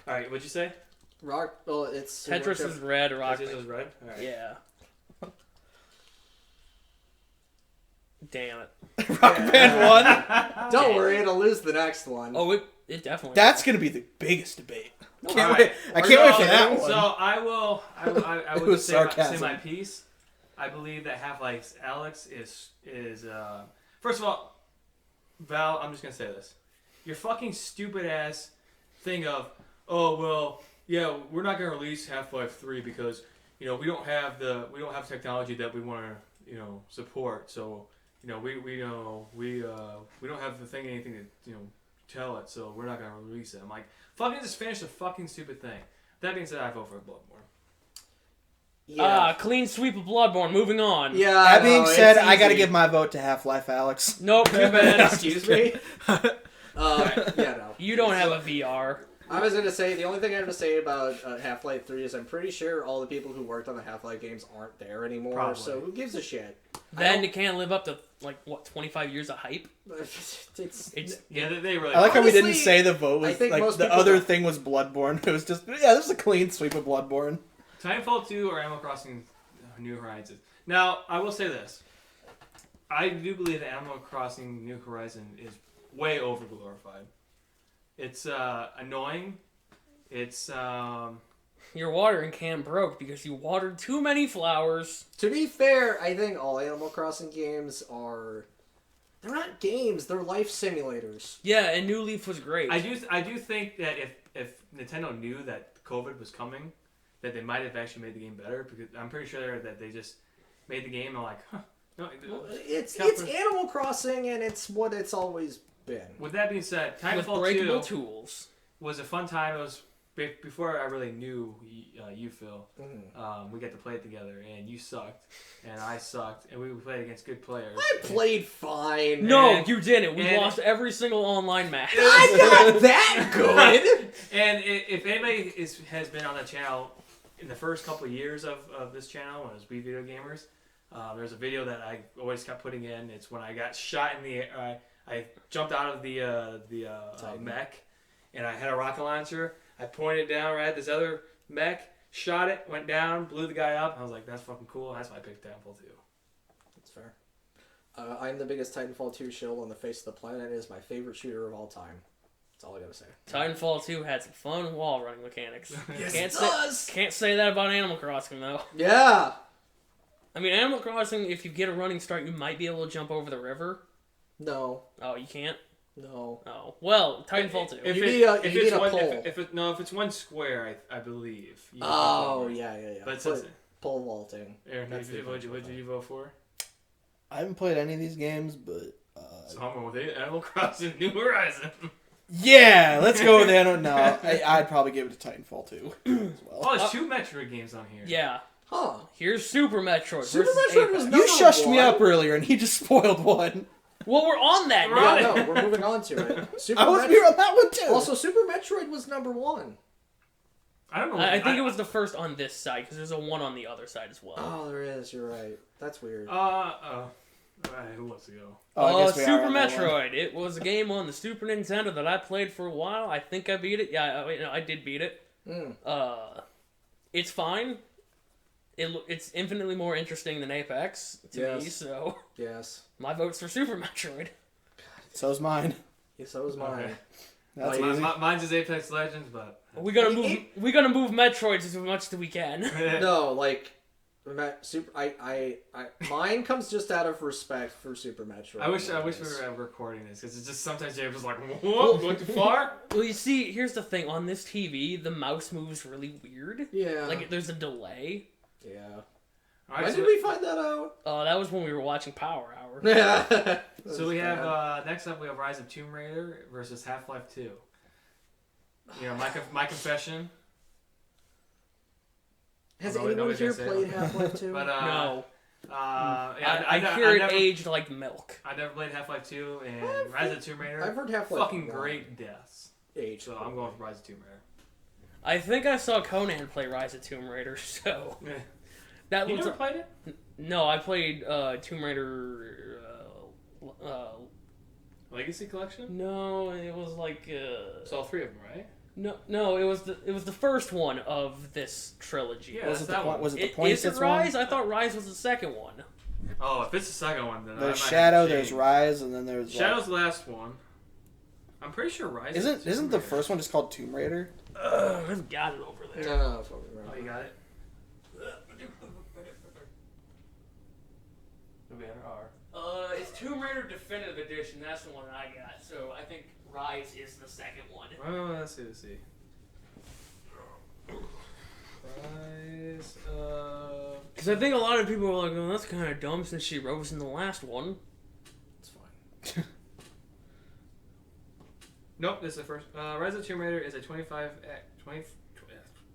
All right, what'd you say? Well, it's Tetris is red, Rock Tetris Band. was red. All right. Yeah. Damn it. Rock Band won. Don't worry, it'll lose the next one. Oh, it definitely. That's gonna be the biggest debate. No, Can't alright. wait. I can't wait for that one. So I will It just was say sarcasm. my piece. I believe that Half-Life Alex is first of all, Val. I'm just gonna say this. Your fucking stupid ass thing of, oh well, yeah, we're not gonna release Half-Life 3 because we don't have technology that we want to support. So we don't have anything to tell it. So we're not gonna release it. I'm like, fucking just finish the fucking stupid thing. That being said, I vote for Bloodborne. Yeah. Clean sweep of Bloodborne. Moving on. Yeah. That being said, it's I got to easy. give my vote to Half-Life Alex. Nope, too bad. Excuse me. Yeah, no. You don't have a VR. I was gonna say the only thing I have to say about Half-Life 3 is I'm pretty sure all the people who worked on the Half-Life games aren't there anymore. Probably. So who gives a shit? Then you can't live up to 25 years of hype. It's Yeah, they really. I like how we didn't Honestly, say the vote I was think like most the people other don't- thing was Bloodborne. It was just this is a clean sweep of Bloodborne. Titanfall 2 or Animal Crossing New Horizons. Now, I will say this. I do believe that Animal Crossing New Horizon is way overglorified. It's annoying. It's Your watering can broke because you watered too many flowers. To be fair, I think all Animal Crossing games are. They're not games, they're life simulators. Yeah, and New Leaf was great. I do think that if Nintendo knew that COVID was coming, that they might have actually made the game better, because I'm pretty sure that they just made the game and like, huh, no. Well, it's Capcom- Animal Crossing and it's what it's always been. With that being said, with Titanfall breakable 2 tools. was a fun time. It was before I really knew you, Phil. Mm. We got to play it together, and you sucked, and I sucked, and we played against good players. I played fine. No, And- you didn't. We and- lost every single online match. I'm not that good. And if anybody has been on the channel in the first couple of years of this channel, when it was We Video Gamers, there's a video that I always kept putting in. It's when I got shot in the air. I jumped out of the mech, and I had a rocket launcher. I pointed down right at this other mech, shot it, went down, blew the guy up. I was like, that's fucking cool. That's why I picked Titanfall 2. That's fair. I'm the biggest Titanfall 2 shill on the face of the planet. It is my favorite shooter of all time. That's all I gotta say. Titanfall 2 had some fun wall running mechanics. Yes, Can't say that about Animal Crossing, though. Yeah. I mean, Animal Crossing, if you get a running start, you might be able to jump over the river. No. Oh, you can't? No. Oh. Well, Titanfall 2. You need a one, pole. if it's one square, I believe. You can Oh, jump over it. yeah. But since Pole vaulting. Aaron, That's the what did eventual you vote for? I haven't played any of these games, but So I'm going with it. Animal Crossing New Horizon. yeah, let's go with Animal. No, I'd probably give it to Titanfall 2 as well. Oh, there's two Metroid games on here. Yeah. Huh. Here's Super Metroid Super versus Metroid Apex. was You number shushed me one. up earlier, and he just spoiled one. Well, we're on that We're now. on Yeah, it. no, we're moving on to it. Super I was Met- here on that one too. Also, Super Metroid was number one. I don't know. I think it was the first on this side, because there's a one on the other side as well. Oh, there is. You're right. That's weird. Alright, who wants to go? I guess we are Super on that one. Metroid. It was a game on the Super Nintendo that I played for a while. I think I beat it. Yeah, I did beat it. It's fine. It's infinitely more interesting than Apex to me, Yes. so Yes. my vote's for Super Metroid. So's mine. Yeah, so was mine. Okay. That's Like, easy. Mine's is Apex Legends, but We're gonna move Metroids as much as we can. No, like Super. Mine comes just out of respect for Super Metroid. I wish we were recording this, because it's just sometimes James was like, "Whoa, going too far." Well, you see, here's the thing. On this TV, the mouse moves really weird. Yeah. Like, there's a delay. Yeah. Alright, When so, did we find that out? That was when we were watching Power Hour. Yeah. so we have next up we have Rise of Tomb Raider versus Half-Life 2. You know, my confession. Has Although anyone nobody's here gonna say played it. Half-Life 2? But No. yeah, I hear it never, aged like milk. I never played Half-Life 2 and Rise of Tomb Raider. I've heard Half-Life fucking 1. great deaths. Age. So I'm going for Rise of Tomb Raider. I think I saw Conan play Rise of Tomb Raider, so Yeah. that You looks. never played it? No, I played Tomb Raider. Legacy Collection? No, it was like. It's all three of them, right? No, it was the first one of this trilogy. Yeah, was that's it that the one. was it the Is points it that's Rise? wrong? I thought Rise was the second one. Oh, if it's the second one, then I There's might Shadow, have to there's change. Rise, and then there's Shadow's the last one. I'm pretty sure Rise. Isn't Tomb the Raider. first one just called Tomb Raider? I've got it over there. No, it's over there. Oh, you got it. We had R. It's Tomb Raider Definitive Edition. That's the one I got. So I think Rise is the second one. Oh, let's see. Rise Rise. Because I think a lot of people were like, "Oh, that's kind of dumb since she rose in the last one." It's fine. Nope, this is the first. Rise of the Tomb Raider is a 20,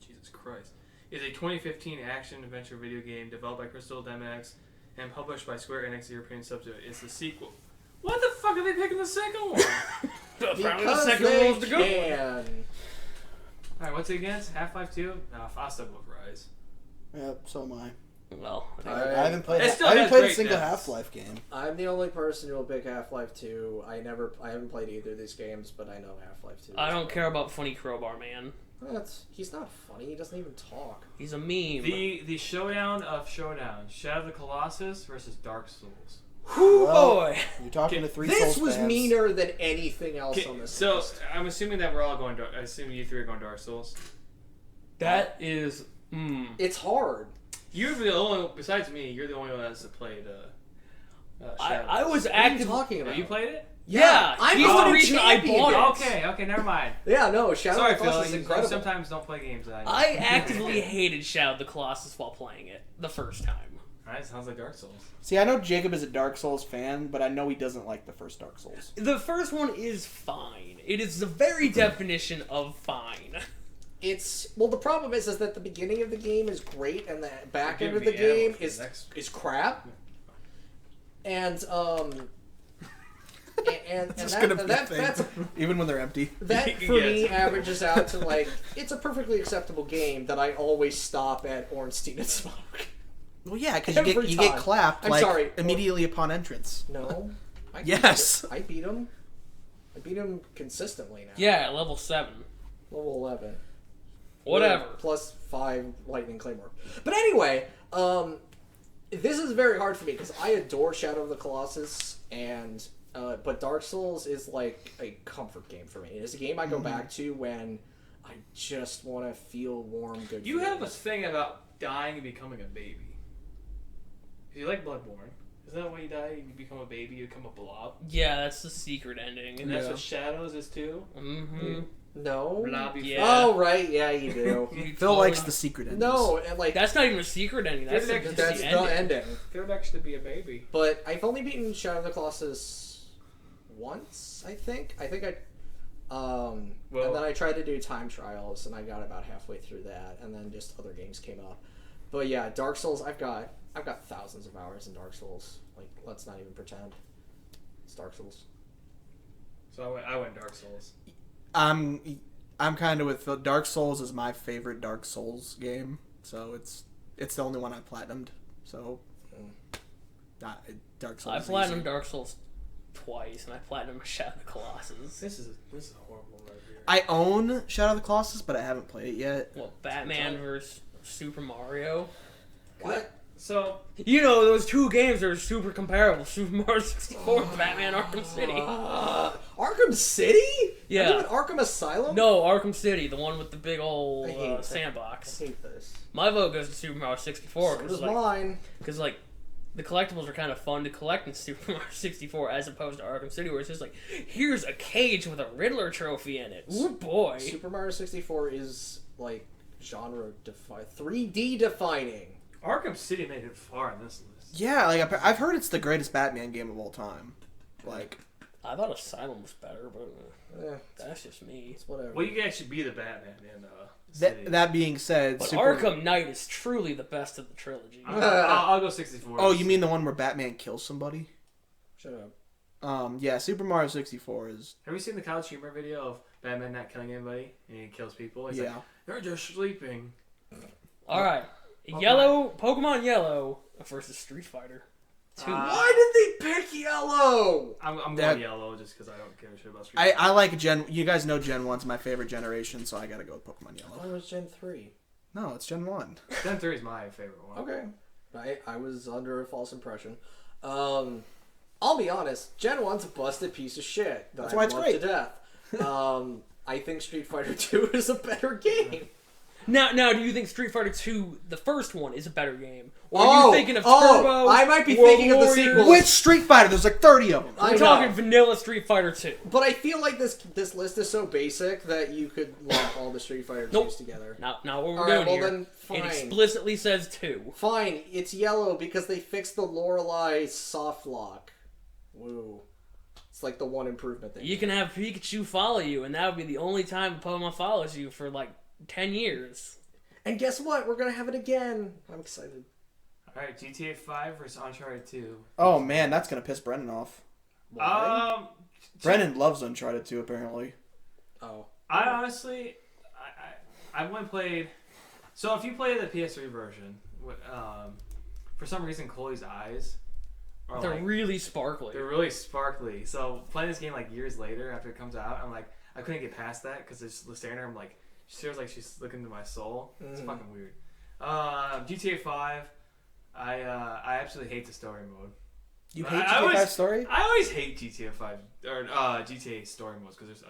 Jesus Christ. Is a 2015 action-adventure video game developed by Crystal Dynamics and published by Square Enix European Subsidiary. It's the sequel. What the fuck are they picking the second one? Apparently the Because second they one was the good one. can. Alright, what's it against? Half-Life 2? No, I'll still go with Rise. Yep, so am I. Well, I haven't played. It still I haven't has played a great single depths. Half-Life game. I'm the only person who will pick Half-Life 2. I haven't played either of these games, but I know Half-Life 2. I don't care about Funny Crowbar Man. He's not funny. He doesn't even talk. He's a meme. The showdown of showdown. Shadow of the Colossus versus Dark Souls. Whoo Well, boy! You're talking to three This Souls was fans. meaner than anything else Okay, on this so list. I'm assuming that we're all going to. I assume you three are going Dark Souls. That is. It's hard. You're the only. Besides me, you're the only one that's played. Shadows. I was What are you active. talking Have about? you played it? Yeah, I'm he's the the reason I champion, bought dude. it. Okay, never mind. Yeah, no, Shadow Sorry, of the Colossus Phil. is You incredible. sometimes don't play games. I actively hated Shadow of the Colossus while playing it the first time. Alright, sounds like Dark Souls. See, I know Jacob is a Dark Souls fan, but I know he doesn't like the first Dark Souls. The first one is fine. It is the very definition of fine. The problem is that the beginning of the game is great and the back end of the Give me ammo game for the next- is crap. And Just gonna be a that's thing. Even when they're empty. that for Yeah, me it's- averages out to like it's a perfectly acceptable game that I always stop at Ornstein and Smoke. Well, yeah, because Every you get time. clapped I'm like sorry. immediately upon entrance. No. Yes. I beat him. I beat him consistently now. Yeah, level 7. Level 11. Whatever. Plus 5 Lightning Claymore. But anyway, this is very hard for me because I adore Shadow of the Colossus, and but Dark Souls is like a comfort game for me. It's a game I go back to when I just want to feel warm, good. You have a feelings. thing about dying and becoming a baby. If you like Bloodborne, isn't that when you die? You become a baby, you become a blob. Yeah, that's the secret ending. And that's Yeah. what Shadows is too. Mm-hmm. No. Blobby. Yeah. Oh right, yeah, you do. Phil likes the secret endings. No, and like That's not even a secret ending. That's, That's just that's the the ending. ending. Could actually be a baby. But I've only beaten Shadow of the Colossus once, I think. And then I tried to do time trials, and I got about halfway through that, and then just other games came up. But yeah, Dark Souls, I've got thousands of hours in Dark Souls. Like, let's not even pretend. It's Dark Souls. So I went Dark Souls. I'm kind of with Phil. Dark Souls is my favorite Dark Souls game, so it's the only one I platinumed. So, Dark Souls. I is platinumed easy. Dark Souls twice, and I platinumed Shadow of the Colossus. This is a horrible right here. I own Shadow of the Colossus, but I haven't played it yet. Well, Batman versus Super Mario. What? So You know, those two games are super comparable. Super Mario 64 and Batman Arkham City. Arkham City? Yeah. Are you in Arkham Asylum? No, Arkham City, the one with the big old I hate that. sandbox. I hate this. My vote goes to Super Mario 64 So does because mine. the collectibles are kind of fun to collect in Super Mario 64 as opposed to Arkham City, where it's just like, here's a cage with a Riddler trophy in it. Ooh boy. Super Mario 64 is like genre 3D defining. Arkham City made it far on this list. Yeah, like I've heard it's the greatest Batman game of all time. Like, I thought Asylum was better, but that's just me. It's whatever. Well, you can actually be the Batman in City. that being said, But Arkham Knight is truly the best of the trilogy. I'll go 64. Oh, you mean the one where Batman kills somebody? Shut up. Yeah, Super Mario 64 is. Have you seen the College Humor video of Batman not killing anybody and he kills people? He's Yeah. like, they're just sleeping. Alright. Pokemon Yellow versus Street Fighter 2. Why did they pick yellow? I'm going That- yellow just because I don't give a shit about Street I Fighter. like Gen. You guys know Gen 1's my favorite generation, so I gotta go with Pokemon Yellow. Mine was Gen 3. No, it's Gen 1. Gen 3 is my favorite one. Okay. I was under a false impression. I'll be honest, Gen 1's a busted piece of shit. That's I why it's love great. to death. I think Street Fighter 2 is a better game. Now, do you think Street Fighter 2, the first one, is a better game? Or are you thinking of Turbo? I might be World thinking of the Warriors? sequels. Which Street Fighter? There's like 30 of them. I'm talking vanilla Street Fighter 2. But I feel like this list is so basic that you could lump all the Street Fighter 2s together. Not what we're All doing right, well here. then, fine. It explicitly says 2. Fine, it's yellow because they fixed the Lorelei soft lock. Woo. It's like the one improvement thing. You can have Pikachu follow you, and that would be the only time Pokemon follows you for like 10 years. And guess what? We're gonna have it again. I'm excited. Alright, GTA 5 versus Uncharted 2. Oh man, that's gonna piss Brennan off. Why? Brennan loves Uncharted 2 apparently. Oh. I honestly, I went and played. So if you play the PS3 version, for some reason Chloe's eyes are They're really sparkly. They're really sparkly. So playing this game like years later after it comes out, I'm like, I couldn't get past that because it's staring at her. I'm like, she feels like she's looking into my soul. It's fucking weird. GTA 5, I absolutely hate the story mode. You hate GTA 5 story? I always hate GTA 5 or GTA story modes because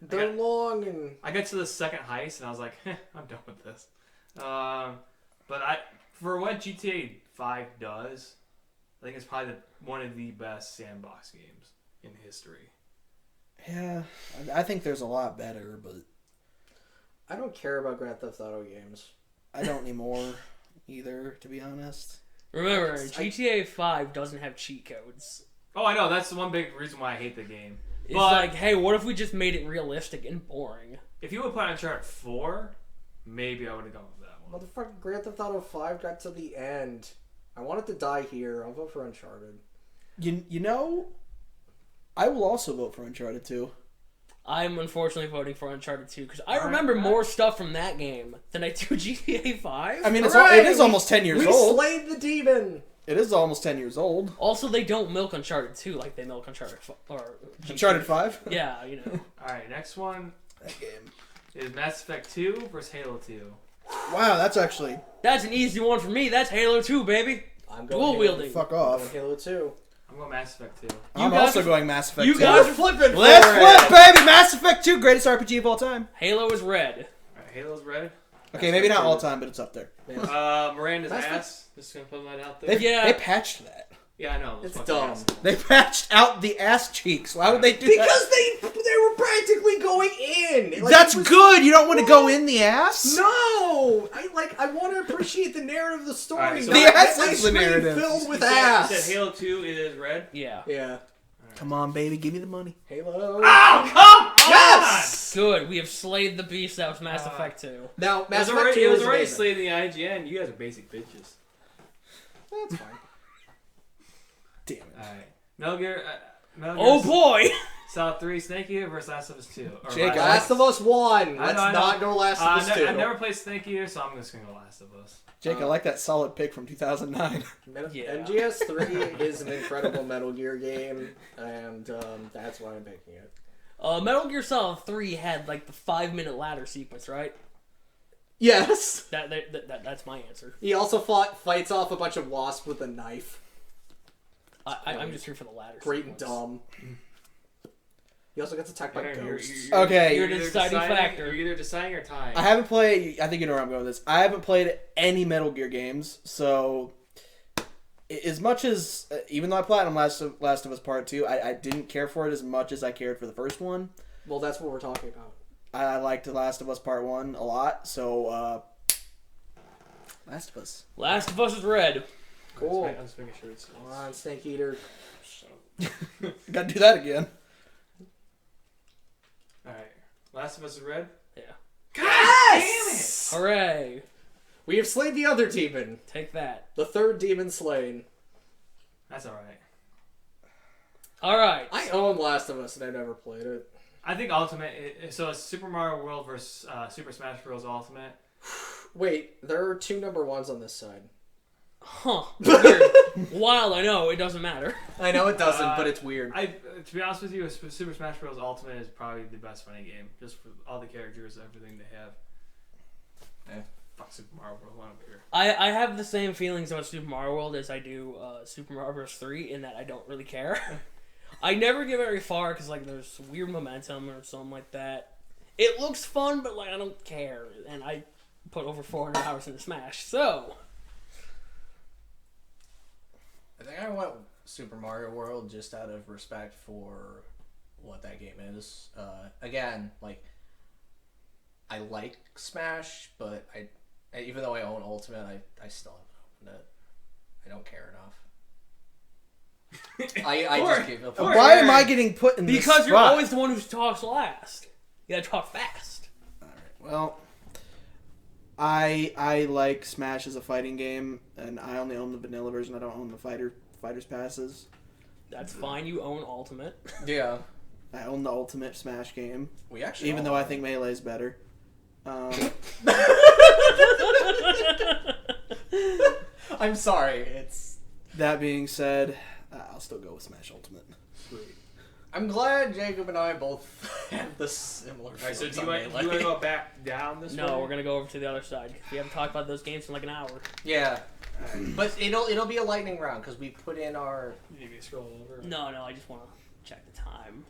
They're long and I got to the second heist and I was like, I'm done with this. But for what GTA 5 does, I think it's probably one of the best sandbox games in history. Yeah, I think there's a lot better, but I don't care about Grand Theft Auto games. I don't anymore either, to be honest. Remember, GTA 5 doesn't have cheat codes. Oh, I know. That's the one big reason why I hate the game. It's like, hey, what if we just made it realistic and boring? If you would put Uncharted 4, maybe I would have gone with that one. Motherfucking Grand Theft Auto 5 got to the end. I wanted to die here. I'll vote for Uncharted. You know, I will also vote for Uncharted 2. I'm unfortunately voting for Uncharted 2 because I remember more stuff from that game than I do GTA 5. I mean, it is almost 10 years old. We slayed the demon! It is almost 10 years old. Also, they don't milk Uncharted 2 like they milk Uncharted or Uncharted 5? Yeah, you know. Alright, next one That game. is Mass Effect 2 versus Halo 2. Wow, that's actually... That's an easy one for me. That's Halo 2, baby. I'm Dual wielding. Fuck I'm off. going Halo 2. I'm going Mass Effect 2. I'm guys also are- going Mass Effect you 2. guys We're flipping Let's for flip, it. baby! Mass Effect 2, greatest RPG of all time. Halo is red. Alright, Halo's red. Okay, maybe not all time, but it's up there. Miranda's Mass ass. Just gonna put that out there. They patched that. Yeah, I know. It's fucking dumb. ass. They patched out the ass cheeks. Why would they do that? Because they were practically going in. Like, That's it was- good. You don't want to go in the ass? No! I want to appreciate the narrative of the story. Alright, so The not ass my is the screen narrative. filled with You ass. said Halo 2 is red? Yeah. Yeah. Come on, baby. Give me the money. Halo. Oh, come on! Yes! Good. We have slayed the beast that was Mass Effect 2. Now, It Mass was Effect already, 2 it was is already amazing. slated in the IGN. You guys are basic bitches. That's fine. Damn it. Alright. Metal Gear Oh boy! Solid 3, Snake Eater versus Last of Us 2. Or Jake, Last of Us 1. I Let's know, I know. not go Last of Us 2. I've never played Snake Eater, so I'm just gonna go Last of Us. Jake, I like that solid pick from 2009. Yeah. MGS 3 is an incredible Metal Gear game, and that's why I'm picking it. Metal Gear Solid 3 had like the 5-minute ladder sequence, right? Yes! That's my answer. He also fights off a bunch of wasps with a knife. I'm just here for the ladder Great and sequence. dumb. He also gets attacked by ghosts. Okay. You're the deciding factor. You're either deciding or tying. I haven't played... I think you know where I'm going with this. I haven't played any Metal Gear games, so... As much as... even though I platinum Last of Us Part 2, I didn't care for it as much as I cared for the first one. Well, that's what we're talking about. I liked The Last of Us Part 1 a lot, so... Last of Us. Last of Us is red. Cool. I'm just making sure it's... Come on, Snake Eater. Gotta do that again. Alright. Last of Us is red? Yeah. Yes! Hooray! We have slain the other demon. Take that. The third demon slain. That's alright. Alright. I own Last of Us and I never played it. I think Ultimate... So it's Super Mario World versus Super Smash Bros. Ultimate. Wait, there are 2 number 1s on this side. Huh. Weird. Wild, I know. It doesn't matter. I know it doesn't, but it's weird. To be honest with you, Super Smash Bros. Ultimate is probably the best fighting game. Just for all the characters, everything they have. Fuck Super Mario Bros. I don't care. I have the same feelings about Super Mario World as I do Super Mario Bros. 3 in that I don't really care. I never get very far because like there's weird momentum or something like that. It looks fun, but like I don't care, and I put over 400 hours into Smash. So I think I went Super Mario World just out of respect for what that game is. Again, like I like Smash, but I even though I own Ultimate, I still haven't opened it. I don't care enough. I just gave up. Why am I getting put in this because you're spot? always the one who talks last. You gotta talk fast. Well, I like Smash as a fighting game, and I only own the vanilla version. I don't own the fighters passes. That's fine. You own Ultimate. Yeah, I own the Ultimate Smash game, we actually even though I think Melee is better. I'm sorry. It's. That being said, I'll still go with Smash Ultimate. Sweet. I'm glad Jacob and I both have the similar. All right, so feelings do on you want Melee. to go back down this way? No, we're gonna go over to the other side. We haven't talked about those games in like an hour. Yeah, but it'll be a lightning round because we put in our You need me to scroll over? No, I just want to check the time.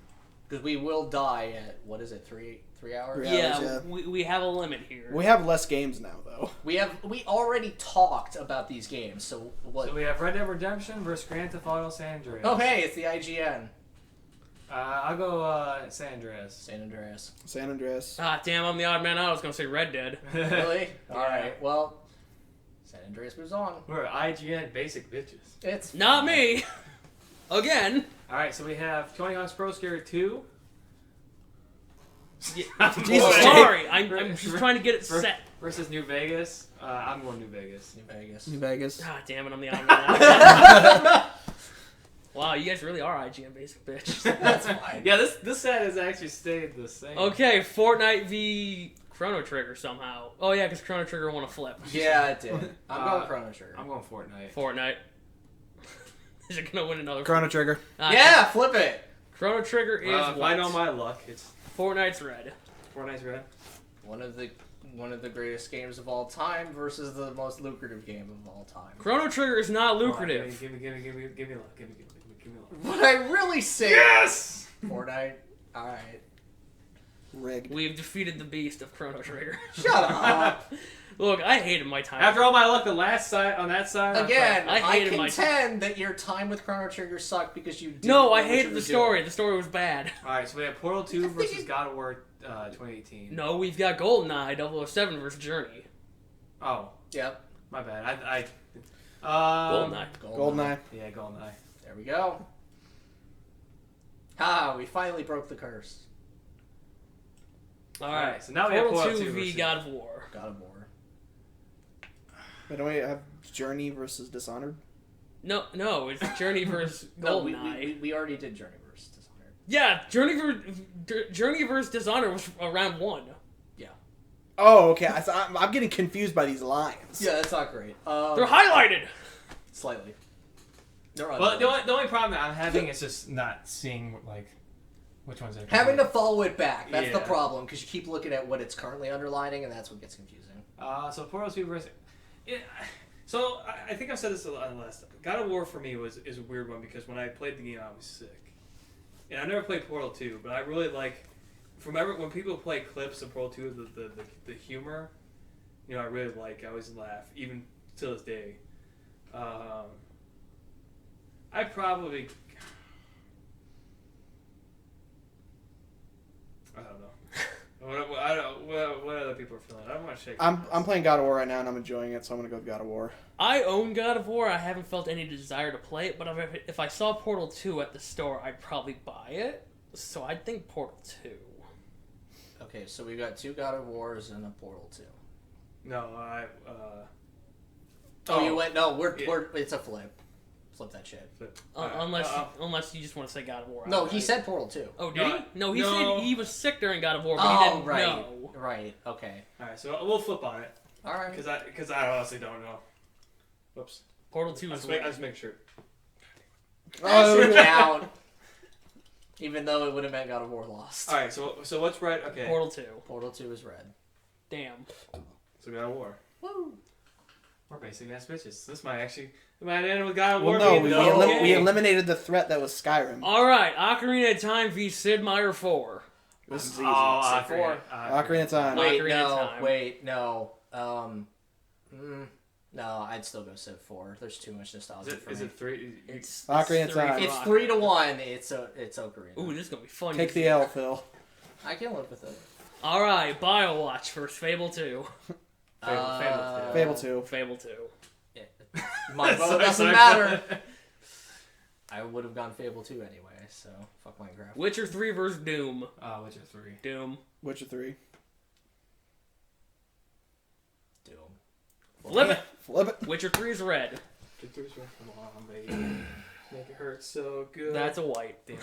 because we will die at what is it 3 hours? 3 Yeah, hours, yeah. we have a limit here. We have less games now, though. We already talked about these games, so what? So we have Red Dead Redemption versus Grand Theft Auto San Andreas. Oh hey, it's the IGN. I'll go San Andreas. San Andreas. San Andreas. Ah, damn, I'm the odd man out. I was gonna say Red Dead. Really? All right. Well, San Andreas moves on. We're IGN basic bitches. It's Not me. Again. All right, so we have Tony Hawk's Pro Skater 2. Jesus, Sorry, I'm just trying to get it set. Versus New Vegas. I'm going New Vegas. New Vegas. New Vegas. Ah, damn it, I'm the odd man out. Wow, you guys really are IGN basic bitch. That's fine. Yeah, this set has actually stayed the same. Okay, Fortnite v Chrono Trigger somehow. Oh yeah, because Chrono Trigger won a flip. Yeah, it did. I'm going Chrono Trigger. I'm going Fortnite. Fortnite. Is it gonna win another? Chrono Trigger. Ah, Yeah, flip it. Chrono Trigger is If I white. know my luck, it's Fortnite's red. Fortnite's red. One of the greatest games of all time versus the most lucrative game of all time. Chrono Trigger is not lucrative. Give me luck. Give me luck. Would I really say Yes! Fortnite? All right. Rigged. We've defeated the beast of Chrono Trigger. Shut up. Look, I hated my time. After all my luck, the last side on that side. Again, I I hated my contend that your time with Chrono Trigger sucked because you didn't No, know I what you hated were the doing. story. The story was bad. All right, so we have Portal 2 versus God of War 2018. No, we've got GoldenEye 007 versus Journey. Oh, Yep. my bad. GoldenEye. Goldeneye. Yeah, GoldenEye. There we go. Ah, we finally broke the curse. All right, so now we have Portal Portal 2 2 v versus- God of War. God of War. Wait, don't we have Journey versus Dishonored? No, it's Journey versus No, GoldenEye. we already did Journey versus Dishonored. Yeah, Journey versus Dishonored was round 1. Oh, okay. I'm getting confused by these lines. Yeah, that's not great. They're highlighted. Slightly. Well, the only problem that I'm having is just not seeing like which ones are Having to follow it back. That's the Yeah. problem, because you keep looking at what it's currently underlining, and that's what gets confusing. So Portal 2 versus. Yeah, so I think I've said this on the last. God of War for me is a weird one because when I played the game I was sick, and I never played Portal 2, but I really like. When people play clips of Portal 2, the humor, I really like. I always laugh, even to this day. I probably. I don't know. What other people are feeling? I don't want to shake. I'm playing God of War right now, and I'm enjoying it, so I'm gonna go with God of War. I own God of War. I haven't felt any desire to play it, but if I saw Portal 2 at the store, I'd probably buy it. So I'd think Portal 2. Okay, so we got 2 God of Wars and a Portal 2. No, You went, no, we're Yeah. it's a flip. Flip that shit. Unless you just want to say God of War. No, outright. he said Portal 2. Oh, did No, he? No, he no. said he was sick during God of War, but he didn't right. know. Right, okay. all right, so we'll flip on it Alright. because I honestly don't know. Whoops. Portal 2 is I just make sure. That should count. Even though it would have meant God of War lost. All right, so what's red? Okay. Portal 2. Portal 2 is red. Damn. So God of War. Woo! We're basic ass bitches. This might end with God of War. Well, no, being we okay. eliminated the threat that was Skyrim. All right, Ocarina of Time v Sid Meier 4. This is easy. Four. Ocarina of Time. Wait, No. No, I'd still go Civ 4. There's too much nostalgia for me. Is it 3? It's Ocarina of 3 Time. for It's Ocarina. 3-1. It's Ocarina. Ooh, this is gonna be fun. Take the L, Phil. I can live with it. All right, Biowatch versus Fable 2. Fable 2. Fable 2. Yeah. My vote Sorry, doesn't sorry. matter. I would have gone Fable 2 anyway, so fuck Minecraft. Witcher 3 versus Doom. Witcher 3. Doom. Witcher 3. Doom. Flip it. Flip it. Witcher 3 is red. Come on, baby. Make it hurt so good. That's a white. Damn it.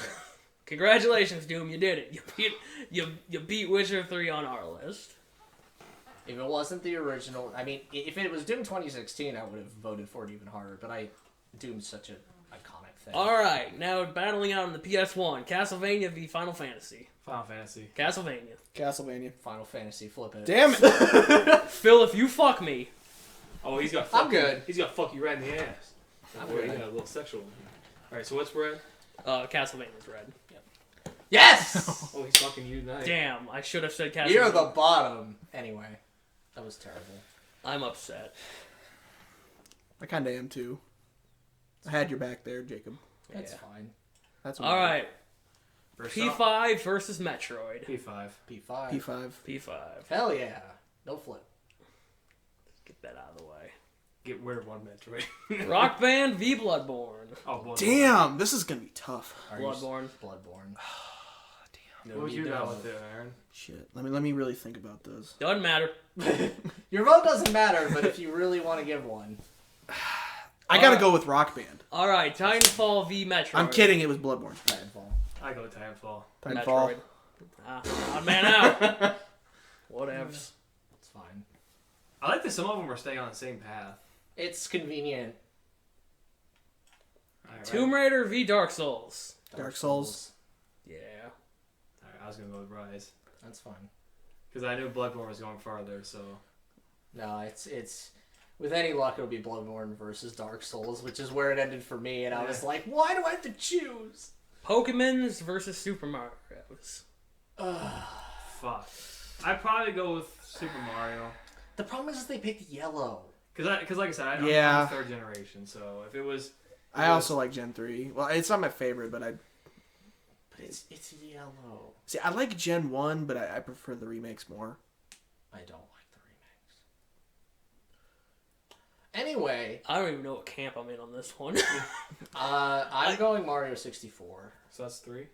Congratulations, Doom. You did it. You beat Witcher 3 on our list. If it wasn't the original, I mean, if it was Doom 2016, I would have voted for it even harder. But Doom's such an iconic thing. All right, now battling out on the PS1, Castlevania v Final Fantasy. Final Fantasy. Castlevania. Final Fantasy, flip it. Damn it. Phil, if you fuck me, Oh, he's got. I'm good. He's got fuck you right in the ass. I'm Boy, good. you got a little sexual. All right, so what's red? Castlevania's red. Yes! Oh, he's fucking you tonight. Damn, I should have said Castlevania. You're the bottom. Anyway, that was terrible. I'm upset. I kind of am too. I had your back there, Jacob. That's Yeah. fine. That's All right, First off, P5 versus Metroid. P5. P5. P5. P5. Hell yeah. No flip. Get that out of the way. Get rid of one Metroid. Rock Band v Bloodborne. Oh, boy. Damn, this is gonna be tough. Bloodborne. Bloodborne. What was your vote with it, Aaron? Shit. Let me really think about this. Doesn't matter. Your vote doesn't matter, but if you really want to give one. I gotta go with Rock Band. All right, Titanfall v Metroid. I'm kidding. It was Bloodborne. Titanfall. I go with Titanfall. Titanfall. Metroid. Odd man out. Whatevs. It's fine. I like that some of them are staying on the same path. It's convenient. All right, Tomb Raider v Dark Souls. Dark Souls. Yeah. All right, I was gonna go with Rise That's fine. because I knew Bloodborne was going farther. So No, it's with any luck it'll be Bloodborne versus Dark Souls, which is where it ended for me, and I was like, why do I have to choose? Pokemon's versus Super Mario's. fuck. I'd probably go with Super Mario The problem is they picked yellow. because like I said, I'm Yeah. third generation. So if it was, I also like Gen 3. Well, it's not my favorite, but But it's yellow. see. I like Gen 1, but I prefer the remakes more. I don't like the remakes. Anyway, I don't even know what camp I'm in on this one. I'm going Mario 64. so that's 3.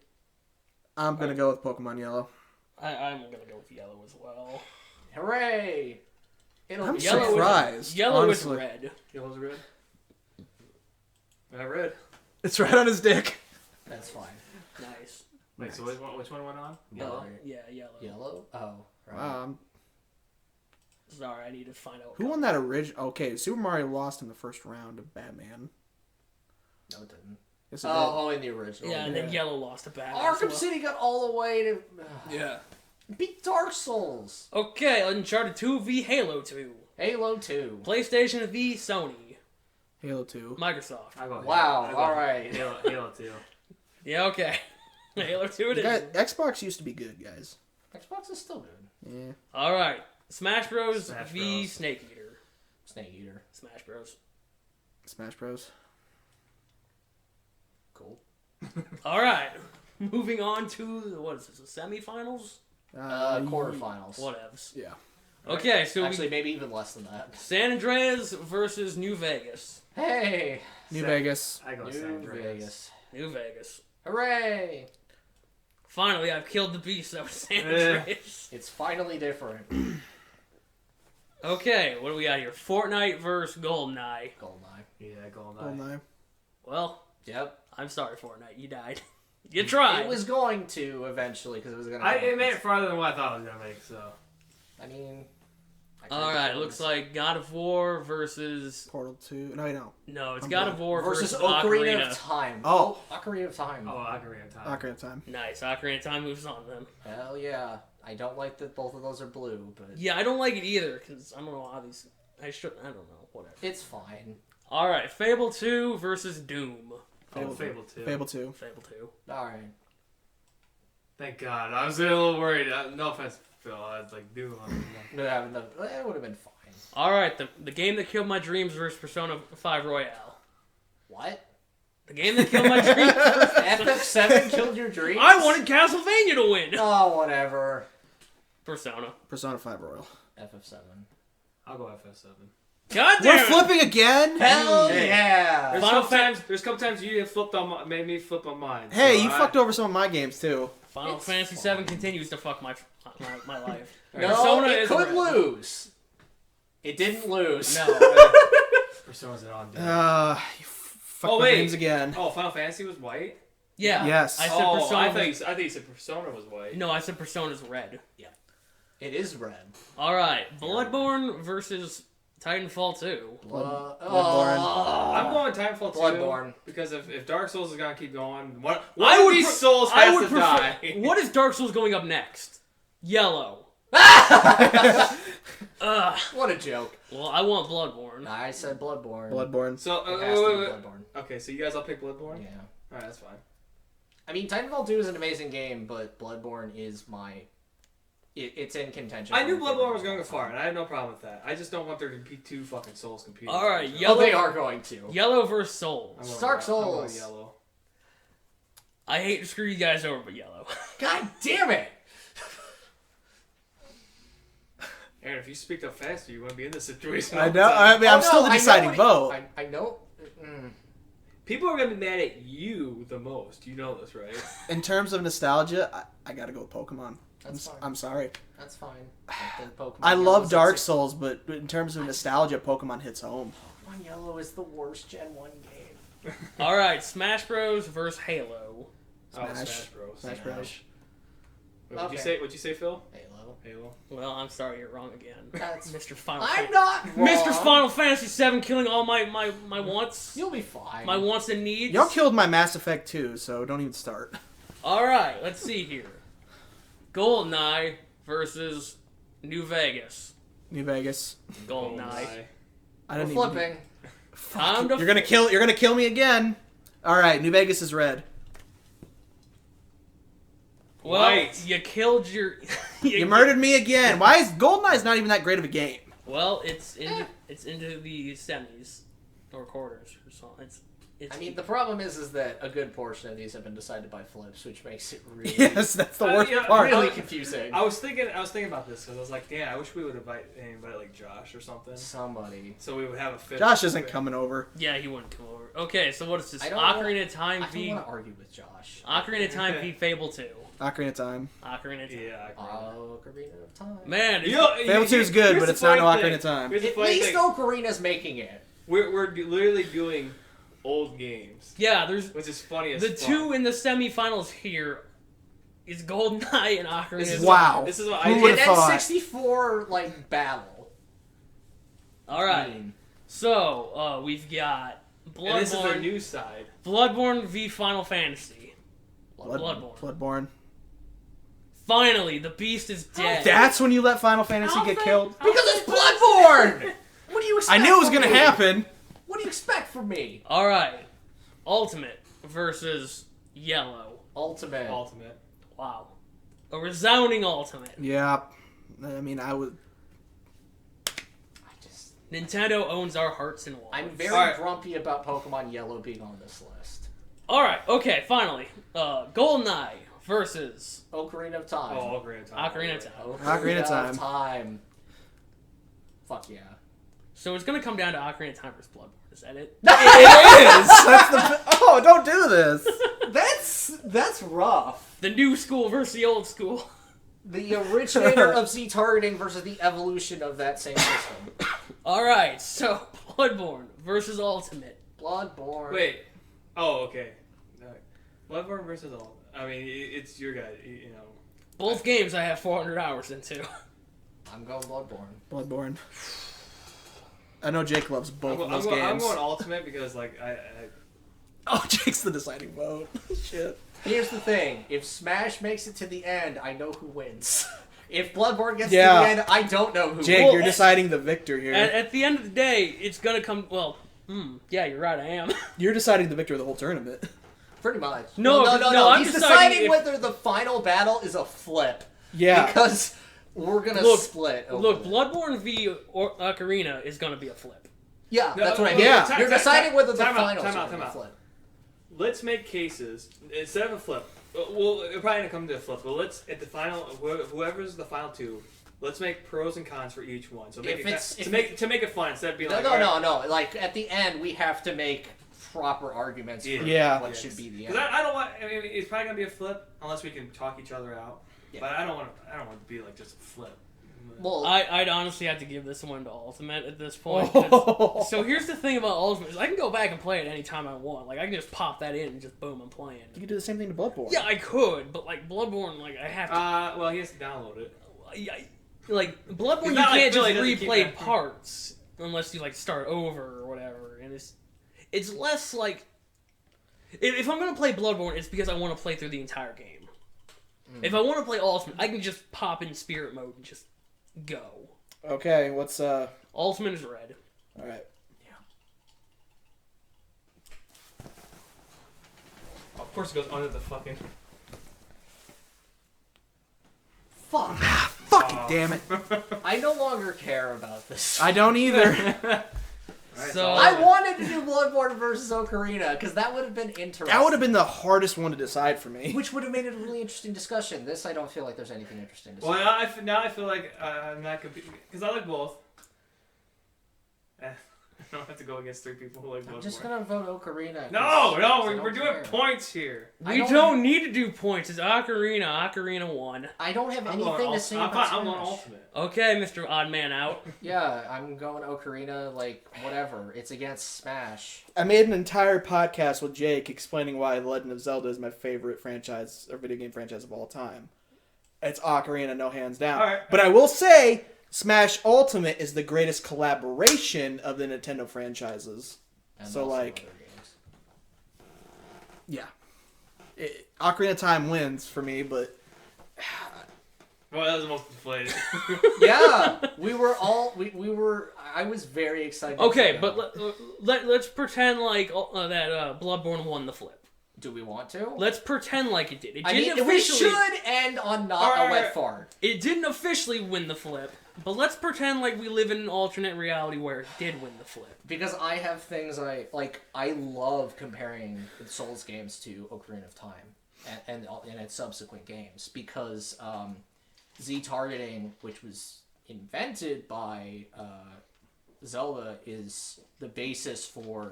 I'm gonna go with Pokemon Yellow. I'm gonna go with yellow as well. Hooray! It'll I'm be Yellow surprised. Yellow honestly. is red. Yellow's red. I red. It's right on his dick. That's fine. Nice. Wait, so which one went on? Yellow. Yeah, yellow. Yellow? Oh, right. Wow. Sorry, I need to find out. Who won that original? Okay, Super Mario lost in the first round of Batman. No, it didn't. Yes, it Oh, in the original. Yeah, and then yellow lost to Batman. Arkham as well. City got all the way to Yeah. beat Dark Souls. Okay, Uncharted 2 v Halo 2. Halo 2. PlayStation v Sony. did. Halo 2. Microsoft. I go with Wow, Halo. I go alright. with Halo 2. Yeah, okay. Halo 2 it is. Xbox used to be good, guys. Xbox is still good. Yeah. Alright. Smash Bros. Smash v Bros. Snake Eater. Snake Eater. Smash Bros. Smash Bros. Cool. Alright. Moving on to, what is this, the semifinals? Quarterfinals. Whatevs. Yeah. Okay, so Actually, maybe even less than that. San Andreas versus New Vegas. Hey! New Vegas. I go New San Andreas. Vegas. New Vegas. Hooray! Finally, I've killed the beast that was San Eh. Andreas. It's finally different. Okay, what do we got here? Fortnite versus GoldenEye. GoldenEye. Yeah, GoldenEye. GoldenEye. Well, Yep. I'm sorry, Fortnite. You died. You tried. It was going to eventually because it was going to. It made it farther than what I thought it was gonna make. So I mean. Alright, looks like God of War versus... Portal 2. No, no. No, it's I'm God done. of War versus versus Ocarina of Time. Oh. Ocarina of Time. oh, Ocarina of Time. Ocarina of Time. Nice. Ocarina of Time moves on then. Hell yeah. I don't like that both of those are blue, but Yeah, I don't like it either, because I don't know how these... I don't know. Whatever. it's fine. Alright, Fable 2 versus Doom. Oh, Fable 2. Fable 2. Fable 2. Alright. Thank God. I was a little worried. No offense, Phil. I was like, dude. It would have been fine. All right, the game that killed my dreams versus Persona 5 Royale. What? The game that killed my dreams versus FF7 killed your dreams? I wanted Castlevania to win. Oh, whatever. Persona. Persona 5 Royal. FF7. I'll go FF7. God We're damn it. flipping again? Hell Hey. yeah! There's a couple times you made me flip on mine. Hey, so you fucked over some of my games, too. Final It's Fantasy fine. 7 continues to fuck my life. No, Persona it is could red. lose. It didn't lose. No. Persona's an on dude. You fucked Oh, my wait. dreams again. Oh, Final Fantasy was white? Yeah. Yes. I said Persona. I thought you said Persona was white. No, I said Persona's red. It is red. All right, Bloodborne versus Titanfall 2. Bloodborne. I'm going Titanfall 2. Bloodborne. Because if Dark Souls is going to keep going, one I of would these pre- souls I has would to prefer. die. What is Dark Souls going up next? Yellow. Ugh. What a joke. Well, I want Bloodborne. I said Bloodborne. Bloodborne. So, It has to be wait. Bloodborne. Okay, so you guys all pick Bloodborne? Yeah. Alright, that's fine. I mean, Titanfall 2 is an amazing game, but Bloodborne is it's in contention. I knew for my Bloodborne was favorite going to of go all far, time. and I had no problem with that. I just don't want there to be two fucking souls competing. All right, with each yellow. Oh, they are going to. Yellow versus other. Souls. I'm going Dark I'm going Souls. yellow. I hate to screw you guys over, but yellow. God damn it! Aaron, if you speak up faster, you wouldn't be in this situation. I all the know. time. I mean, I'm Oh, still no, the I know deciding it- vote. I know. Mm. People are going to be mad at you the most. You know this, right? In terms of nostalgia, I gotta go with Pokemon. That's fine. I'm sorry. That's fine. But then Pokemon I Yellow love is Dark at Souls, but in terms of nostalgia, Pokemon hits home. Pokemon Yellow is the worst Gen 1 game. All right, Smash Bros versus Halo. Oh, Smash. Smash Bros. Smash Bros. Wait, what'd you Okay. say? What'd you say, Phil? Halo. Halo. Well, I'm sorry, you're wrong again. That's- Mr. Final. I'm not wrong. Mr. Final Fantasy 7 killing all my wants, You'll be fine. my wants and needs. Y'all killed my Mass Effect 2, so don't even start. All right, let's see here. GoldenEye versus New Vegas. New Vegas. GoldenEye. I We're didn't flipping. Time to You're gonna kill me again. All right, New Vegas is red. Well, White. you killed your. You murdered me again. Why is GoldenEye's not even that great of a game? Well, it's into the semis or quarters or something. It's I mean, the problem is that a good portion of these have been decided by flips, which makes it really, Yes, that's the worst yeah, part. really confusing. I was thinking about this because I was like, damn, I wish we would invite anybody like Josh or something, Somebody. so we would have a fifth. Josh isn't coming over. yeah, he wouldn't come over. Okay, so what is this? I don't Ocarina of Time I don't v want to argue with Josh. Ocarina of Time v Fable 2. Ocarina of Time. Ocarina of Time. Yeah. Ocarina of Time. Man, Fable 2 is good, here's but the it's not funny no Ocarina thing. of Time. Here's the At funny least thing. Ocarina's making it. We're literally doing old games, yeah, there's which is funny as the fuck. two in the semifinals here is GoldenEye and Ocarina This of is Time. Wow. This is what Who I would've did. thought? N64 like battle. All right, I mean, so we've got And this is the Bloodborne, new side. Bloodborne v Final Fantasy. Bloodborne. Bloodborne. Finally, the beast is dead. That's when you let Final Fantasy get killed? because it's Bloodborne. What do you I expect? knew it was from gonna me? happen. What do you expect from me? All right, Ultimate versus Yellow. Ultimate. Ultimate. Wow, a resounding Ultimate. Yeah. I mean, I would. I just. Nintendo owns our hearts and wallets. I'm very Alright. grumpy about Pokemon Yellow being on this list. All right, okay, finally, GoldenEye versus Ocarina of Time. Oh, Ocarina of Time. Ocarina of Time. Ocarina of Time. Time. Fuck yeah. So it's gonna come down to Ocarina of Time versus Bloodborne. Is that it? It is. That's the. Oh, don't do this. That's rough. The new school versus the old school. The originator of Z targeting versus the evolution of that same system. All right, so Bloodborne versus Ultimate. Bloodborne. Wait. Oh, okay. Bloodborne versus all. I mean, it's your guy. You know. Both games I have 400 hours into. I'm going Bloodborne. Bloodborne. I know Jake loves both of those I'm games. going Ultimate because like I Oh, Jake's the deciding vote. Shit. Here's the thing. If Smash makes it to the end, I know who wins. If Bloodborne gets Yeah. to the end, I don't know who Jake, wins. you're deciding the victor here. At the end of the day, it's gonna come. Well, yeah, you're right. I am. You're deciding the victor of the whole tournament. Pretty much. No. I'm He's deciding deciding if- whether the final battle is a flip. Yeah. Because we're gonna split. Look, that. Bloodborne v. Ocarina is gonna be a flip. Yeah, No, that's what I well, mean. yeah. You're deciding whether the time out, finals time are out, gonna time out. flip. Let's make cases instead of a flip. Well, it'll probably not come to a flip. But let's at the final, whoever's the final two. Let's make pros and cons for each one. So make to make it fun instead of being No. Like at the end, we have to make proper arguments for what should be the end. Because I don't want. I mean, it's probably gonna be a flip unless we can talk each other out. Yeah. But I don't want it to be like just a flip. Well, I'd honestly have to give this one to Ultimate at this point. Oh. So here's the thing about Ultimate is I can go back and play it anytime I want. Like I can just pop that in and just boom, I'm playing. You could do the same thing to Bloodborne. Yeah, I could, but like Bloodborne, like I have to. Well, he has to download it. Like Bloodborne, It's you not like can't Billy just doesn't keep replay that. parts unless you like start over or whatever, and it's less like if I'm gonna play Bloodborne, it's because I want to play through the entire game. If I want to play Ultimate, I can just pop in Spirit mode and just go. Okay, what's Ultimate is red. all right. Of course, it goes under the fucking. fuck. Fucking damn it. I no longer care about this. I don't either. So I wanted to do Bloodborne versus Ocarina because that would have been interesting. That would have been the hardest one to decide for me. Which would have made it a really interesting discussion. This, I don't feel like there's anything interesting to say. Well, now I feel like I'm not competing because I like both. I don't have to go against three people who like both. I'm just gonna vote Ocarina. No, I we're don't doing care. points here. we don't need to do points. It's Ocarina. Ocarina won. I don't have I'm anything going to say I'm about fine. I'm Smash. going ultimate. Okay, Mr. Odd Man Out. Yeah, I'm going Ocarina. Like whatever. It's against Smash. I made an entire podcast with Jake explaining why The Legend of Zelda is my favorite franchise or video game franchise of all time. It's Ocarina, no hands down. All right. But I will say, Smash Ultimate is the greatest collaboration of the Nintendo franchises. And So, also like- other games. Yeah. Ocarina of Time wins for me, but Well, that was the most deflated. Yeah, we were all we were. I was very excited. Okay, to but go. let's pretend like that Bloodborne won the flip. Do we want to? Let's pretend like it did. It I didn't mean, we officially. should end on not a wet fart. It didn't officially win the flip, but let's pretend like we live in an alternate reality where it did win the flip. Because I have things I like. I love comparing the Souls games to Ocarina of Time and its subsequent games because Z-targeting, which was invented by Zelda, is the basis for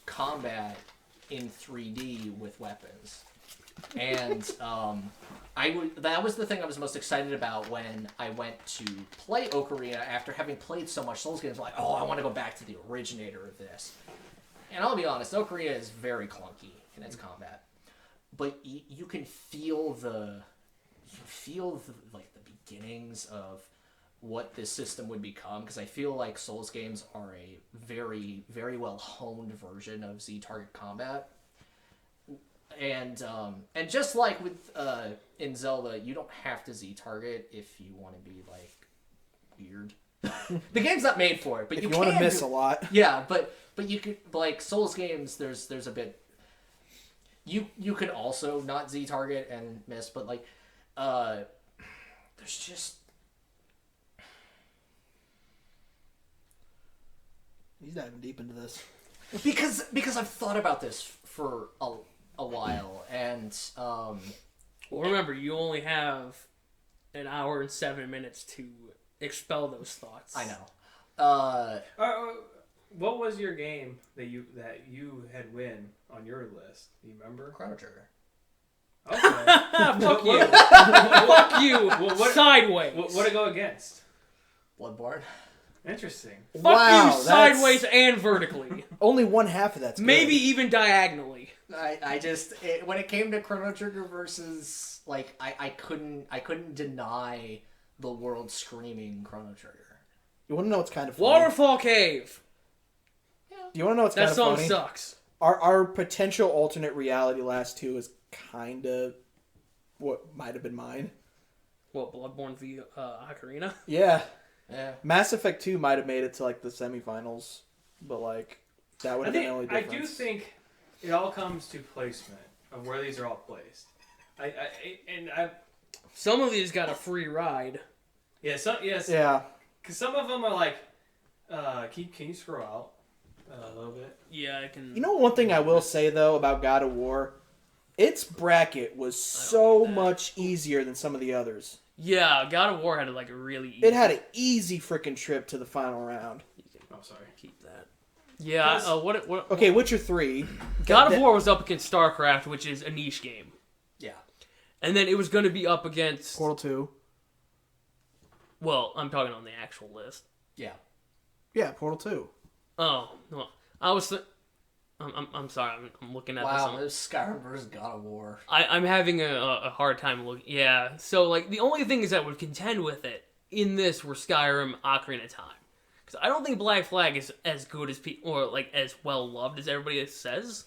combat in 3D with weapons. And that was the thing I was most excited about when I went to play Ocarina after having played so much Souls games. Like, oh, I want to go back to the originator of this. And I'll be honest, Ocarina is very clunky in its combat, but you can feel the like the beginnings of what this system would become, because I feel like Souls games are a very, very well honed version of Z-target combat. And just like with in Zelda, you don't have to Z-target if you want to be like weird. The game's not made for it, but if you you want to can miss do- a lot. Yeah, but you could, like Souls games. There's a bit. You could also not Z-target and miss, but like, there's just. He's diving deep into this. Because I've thought about this for a while, and Well, remember, you only have an hour and 7 minutes to expel those thoughts. I know. What was your game that you had win on your list? Do you remember? Chrono Trigger. Okay. Fuck you. Fuck you. What- Sideways. What to go against? Bloodborne. Interesting. Fuck Wow, you that's- sideways and vertically. Only one half of that's good. Maybe even diagonally. I just when it came to Chrono Trigger versus like I couldn't deny the world screaming Chrono Trigger. You want to know what's kind of funny? Waterfall Cave. Do you want to know what's That kind of song funny? sucks. Our potential alternate reality last two is kind of what might have been mine. What, Bloodborne v Ocarina? Yeah. Yeah. Mass Effect 2 might have made it to like the semifinals, but like that would I have been the only I difference. do think it all comes to placement. of where these are all placed. I Some of these got a free ride. yes, Yeah. because some of them are like, can you scroll out a little bit? Yeah, I can. You know, one thing I will say though about God of War, its bracket was so much easier than some of the others. Yeah, God of War had like a really easy... It had an easy freaking trip to the final round. Oh, sorry. Keep that. Yeah, what... Okay, Witcher 3. God of War was up against StarCraft, which is a niche game. Yeah. And then it was going to be up against... Portal 2. Well, I'm talking on the actual list. Yeah. Yeah, Portal 2. Oh, no. I was... I'm sorry, I'm looking at Wow, this. it was Skyrim versus God of War. I'm having a hard time looking... Yeah, so, like, the only things that would contend with it in this were Skyrim, Ocarina of Time. Because I don't think Black Flag is as good as people... Or, like, as well-loved as everybody says.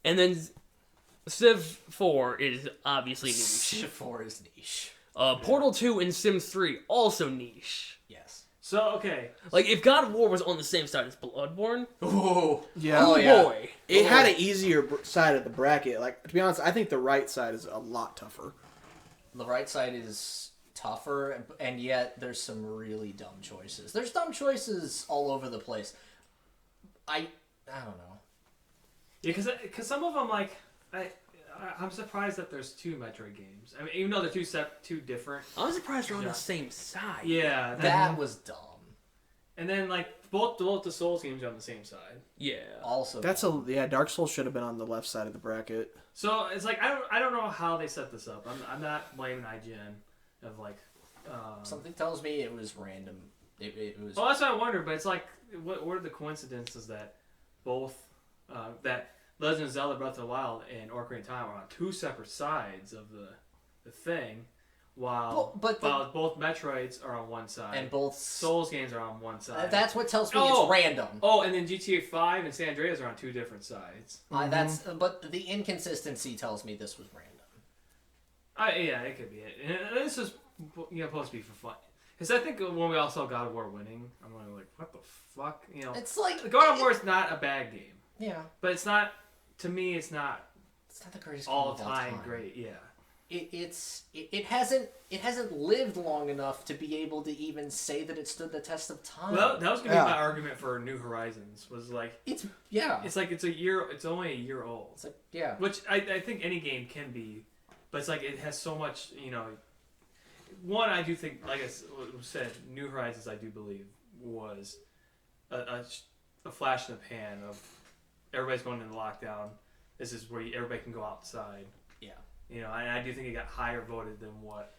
And then Civ 4 is obviously niche. Civ 4 is niche. Portal 2 and Sims 3, also niche. Yes. So, okay. Like, if God of War was on the same side as Bloodborne... Ooh. Yeah. Oh, yeah. boy. It had an easier side of the bracket. Like, to be honest, I think the right side is a lot tougher. The right side is tougher, and yet there's some really dumb choices. There's dumb choices all over the place. I don't know. Yeah, because some of them, like, I'm surprised that there's 2 Metroid games. I mean, even though they're two different. I'm surprised they're on Yeah. the same side. Yeah. That was dumb. And then, like, both the Souls games are on the same side. Yeah. Also, That's Dark Souls should have been on the left side of the bracket. So it's like I don't know how they set this up. I'm not blaming IGN of like. something tells me it was random. It was. Well, that's what I wonder. But it's like, what are the coincidences that both that Legend of Zelda: Breath of the Wild and Ocarina of Time are on 2 separate sides of the thing, while But both Metroids are on one side and both Souls games are on one side. That's what tells me Oh. it's random. Oh, and then GTA 5 and San Andreas are on 2 different sides. But the inconsistency tells me this was random. Yeah, it could be it. And this is supposed to be for fun. Because I think when we all saw God of War winning, I'm like, what the fuck? It's like God of War is not a bad game, Yeah, but it's not. To me, it's not it's not the greatest all game of all time time. great. Yeah. It hasn't lived long enough to be able to even say that it stood the test of time. Well, that was gonna be my argument for New Horizons. Was like it's it's only a year old. It's like yeah. Which I think any game can be, but it's like it has so much. One, I do think, like I said, New Horizons, I do believe was a flash in the pan of everybody's going into lockdown. This is where everybody can go outside. Yeah. And I do think it got higher voted than what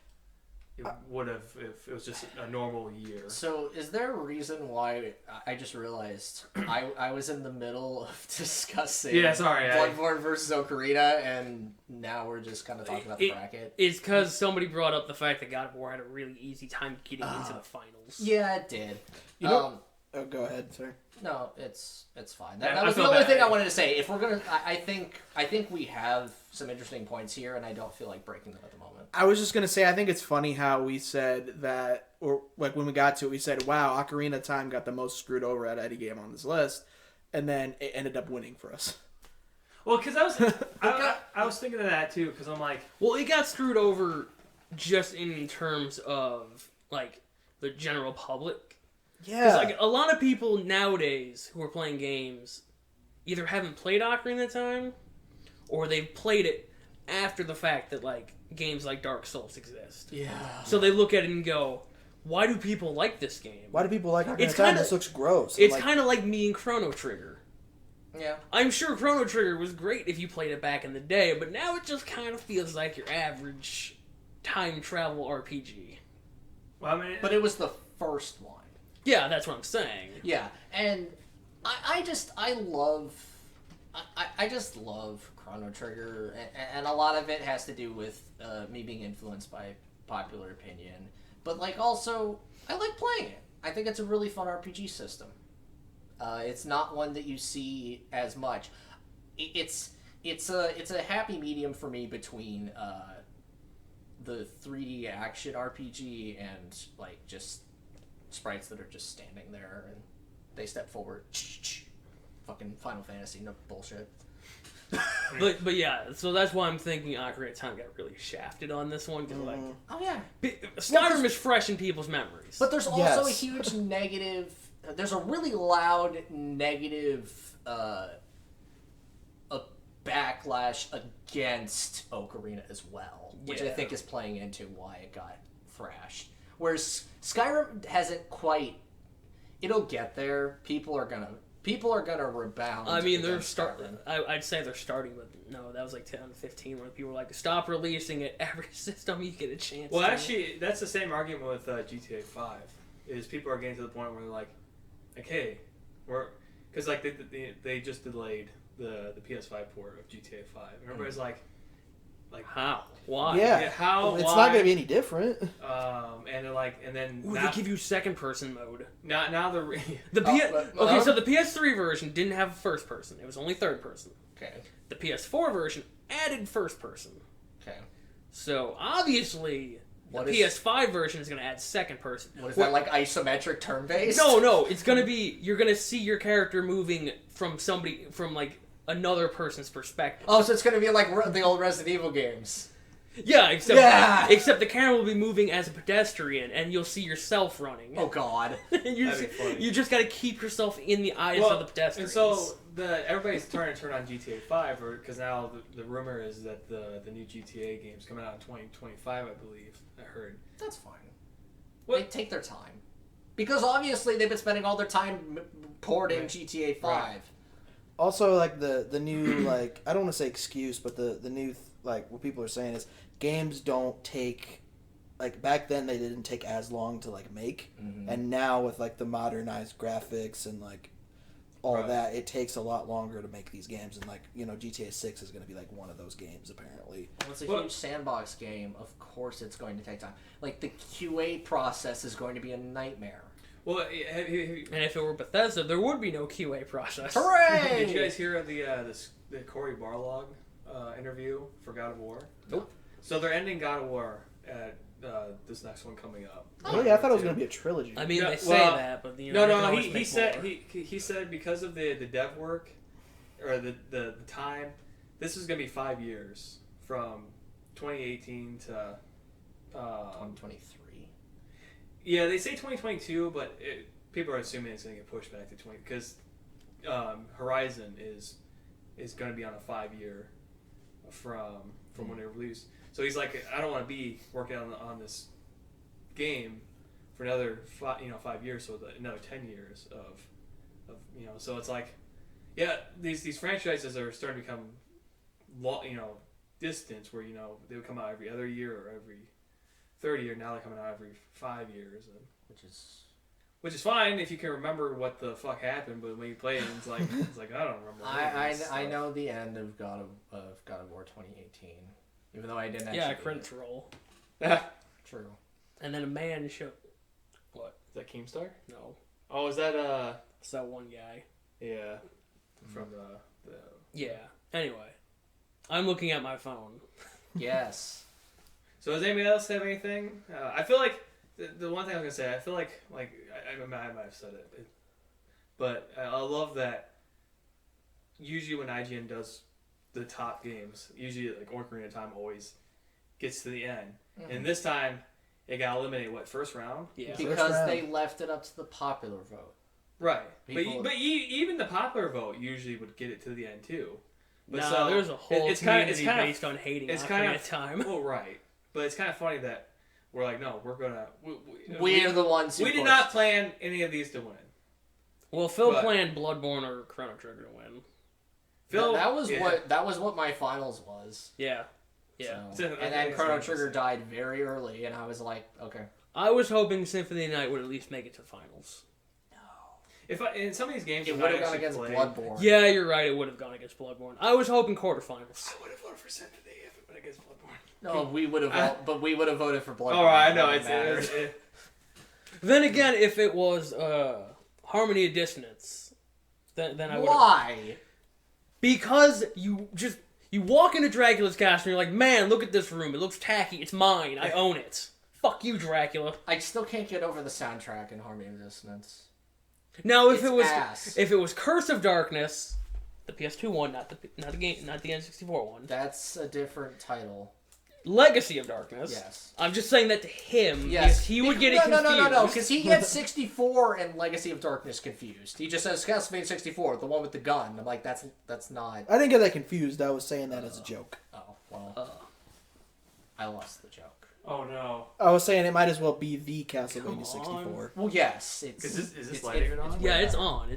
it would have if it was just a normal year. So, is there a reason why I just realized I was in the middle of discussing Bloodborne versus Ocarina, and now we're just kind of talking about the bracket? It's because somebody brought up the fact that God of War had a really easy time getting into the finals. Yeah, it did. Oh, go ahead, sir. No, it's fine. Yeah, That was the only thing I wanted to say. If we're gonna, I think we have some interesting points here, and I don't feel like breaking them at the moment. I was just gonna say, I think it's funny how we said that, or like when we got to it, we said, "Wow, Ocarina of Time got the most screwed over at any game on this list," and then it ended up winning for us. Well, because I was thinking of that too, because I'm like, well, it got screwed over just in terms of like the general public. Yeah, Because like a lot of people nowadays who are playing games either haven't played Ocarina of Time, or they've played it after the fact that like games like Dark Souls exist. Yeah. So they look at it and go, "Why do people like this game? Why do people like Ocarina It's of Time? kinda- This looks gross." It's kind of like me and Chrono Trigger. Yeah. I'm sure Chrono Trigger was great if you played it back in the day, but now it just kind of feels like your average time travel RPG. well, I mean, But it was the first one. Yeah, that's what I'm saying. Yeah, and I just love Chrono Trigger, and a lot of it has to do with me being influenced by popular opinion. But like also, I like playing it. I think it's a really fun RPG system. It's not one that you see as much. It's a happy medium for me between the 3D action RPG and like just sprites that are just standing there and they step forward. Fucking Final Fantasy, no bullshit. But yeah, so that's why I'm thinking Ocarina of Time got really shafted on this one, because like Oh yeah. Skyrim is fresh in people's memories. But there's also a Yes. huge negative. There's a really loud negative a backlash against Ocarina as well, which I Yeah. think is playing into why it got thrashed. Whereas Skyrim hasn't quite. It'll get there. People are gonna rebound. I mean, they're against starting. Skyrim. I'd say they're starting with no. That was like 2015 when people were like, "Stop releasing it every system you get a chance." Well, to." actually, that's the same argument with GTA 5. Is people are getting to the point where they're like, hey, we're because like they just delayed the PS5 port of GTA 5. And everybody's like how? Why? Yeah. how? It's why? not gonna be any different. And they're like, and then Ooh, now, they give you second person mode. now the Okay, so the PS3 version didn't have first person. It was only third person. Okay. The PS4 version added first person. Okay. So obviously, What the is- PS5 version is going to add second person. What is that, like isometric turn based? No, it's going to be you're going to see your character moving from like another person's perspective. Oh, so it's gonna be like the old Resident Evil games. Yeah, Yeah! except the camera will be moving as a pedestrian, and you'll see yourself running. Oh God. And That'd be funny. you just got to keep yourself in the eyes of the pedestrians. And so everybody's trying to turn on GTA 5 because now the rumor is that the new GTA game's coming out in 2025, I believe. I heard. That's fine. What? They take their time. Because obviously they've been spending all their time porting Right. GTA 5. Right. Also, like the new like I don't want to say excuse, but the new like what people are saying is games don't take like back then they didn't take as long to like make, and now with like the modernized graphics and like all Right. that, it takes a lot longer to make these games. And like GTA 6 is going to be like one of those games apparently. Well, it's a Well- huge sandbox game. Of course it's going to take time. Like, the QA process is going to be a nightmare. Well, have you, And if it were Bethesda, there would be no QA process. Hooray! did you guys hear of the Cory Barlog interview for God of War? Nope. So they're ending God of War at this next one coming up. Oh yeah, I thought it was going to be a trilogy. I mean, No, they say well, that, but No, they can no, always he make said more. he said because of the dev work or the time, this is gonna be 5 years from 2018 to 2023. yeah, they say 2022, but people are assuming it's gonna get pushed back to 20 because Horizon is gonna be on a 5-year from when it released. So he's like, I don't want to be working on this game for another 5 years, so another 10 years of so it's like, yeah, these franchises are starting to become distant where they would come out every other year or every third year. Now they're coming out every 5 years, which is fine if you can remember what the fuck happened. But when you play it, it's like I don't remember. I know the end of God of War 2018, even though I didn't actually. Yeah, beat credits it. roll. True. And then a man showed... What? Is that Keemstar? No. Oh, is that It's that one guy. yeah, from the Yeah. Anyway. I'm looking at my phone. Yes. So does anybody else have anything? I feel like the one thing I was gonna say, I feel like I might have said it, but I love that. Usually when IGN does the top games, usually like Ocarina of Time always gets to the end, and this time it got eliminated first round. Yeah. Because round. they left it up to the popular vote. Right, People- but even the popular vote usually would get it to the end too. But No, so there's a whole it's community kinda- based on hating it's Ocarina kind of Time. Well, right, but it's kind of funny that we're like, no, we're gonna. We're the ones who We did pushed. not plan any of these to win. Well, Phil But- planned Bloodborne or Chrono Trigger to win. Phil, that was yeah. what my finals was. Yeah. Yeah. So, I think and then it's Chrono interesting. Trigger died very early, and I was like, okay. I was hoping Symphony of the Night would at least make it to finals. In some of these games, It if would I have gone actually against played- Bloodborne. Yeah, you're right. It would have gone against Bloodborne. I was hoping quarterfinals. I would have voted for Symphony if it went against Bloodborne. No, we would have, but we would have voted for Bloodborne. All right, I know It mattered. it's Then again, if it was Harmony of Dissonance, then I would. Why? Because you walk into Dracula's castle and you're like, man, look at this room. It looks tacky. It's mine. I own it. Fuck you, Dracula. I still can't get over the soundtrack in Harmony of Dissonance. Now, It's ass. if it was Curse of Darkness, The PS2 one, not the N64 one. That's a different title. Legacy of Darkness. Yes. I'm just saying that to him, Yes. because he would get it confused. No, because he gets 64 and Legacy of Darkness confused. He just says Castlevania 64, the one with the gun. I'm like, that's not... I didn't get that confused. I was saying that as a joke. Oh, well. I lost the joke. Oh no. I was saying it might as well be the Castlevania Come on. 64. Well, yes. Is this lighting on? Yeah, it's on.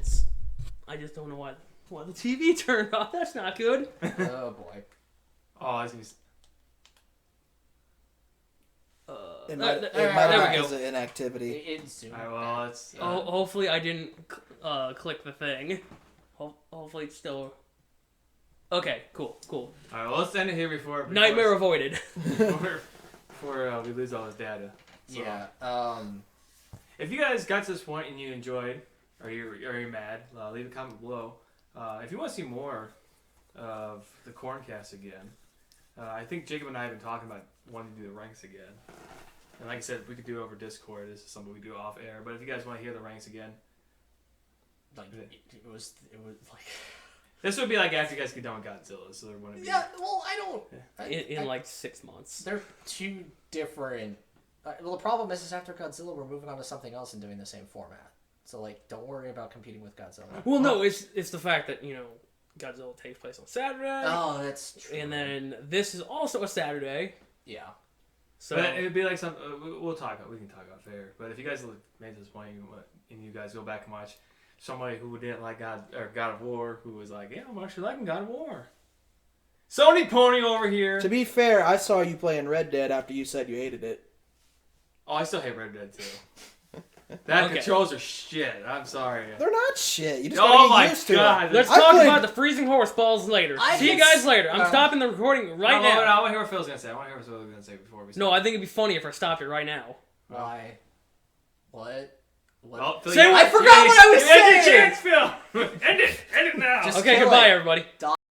I just don't know why the TV turned off. That's not good. Oh, boy. Oh, I was gonna... It might there have we been go. because of inactivity. It's zoomed Alright, well, it's... Hopefully I didn't click the thing. Hopefully it's still... Okay, cool. Alright, well, let's end it here before Nightmare avoided. before we lose all this data. So, Yeah. If you guys got to this point and you enjoyed, or you're mad, leave a comment below. If you want to see more of the Corncast again, I think Jacob and I have been talking about wanting to do the ranks again. And like I said, we could do it over Discord. This is something we do off air. But if you guys want to hear the ranks again, Like, it was like... this would be like after you guys get done with Godzilla. So there wouldn't be... Yeah, well, I don't... In like 6 months. They're two different... well, the problem is after Godzilla, we're moving on to something else and doing the same format. So, like, don't worry about competing with Godzilla. Well, no, it's the fact that, Godzilla takes place on Saturday. Oh, that's true. And then this is also a Saturday. Yeah. So But it would be like some... we can talk about fair. But if you guys made this point and you guys go back and watch somebody who didn't like God of War, who was like, yeah, I'm actually liking God of War. Sony Pony over here. To be fair, I saw you playing Red Dead after you said you hated it. Oh, I still hate Red Dead 2. That Okay. controls are shit. I'm sorry. They're not shit. You just Oh gotta my get used to God. it. let's I talk played- about the freezing horse balls later. I See you can guys later. I'm stopping the recording right No, now. I want to hear what Phil's going to say. I want to hear what Phil's going to say before we start. No, I think it'd be funny if I stopped it right now. Why? What? Well, Phil, Say you- what- I forgot what I was you had your saying! chance, Phil. End it. End it now. Just Okay, kill goodbye, it. everybody.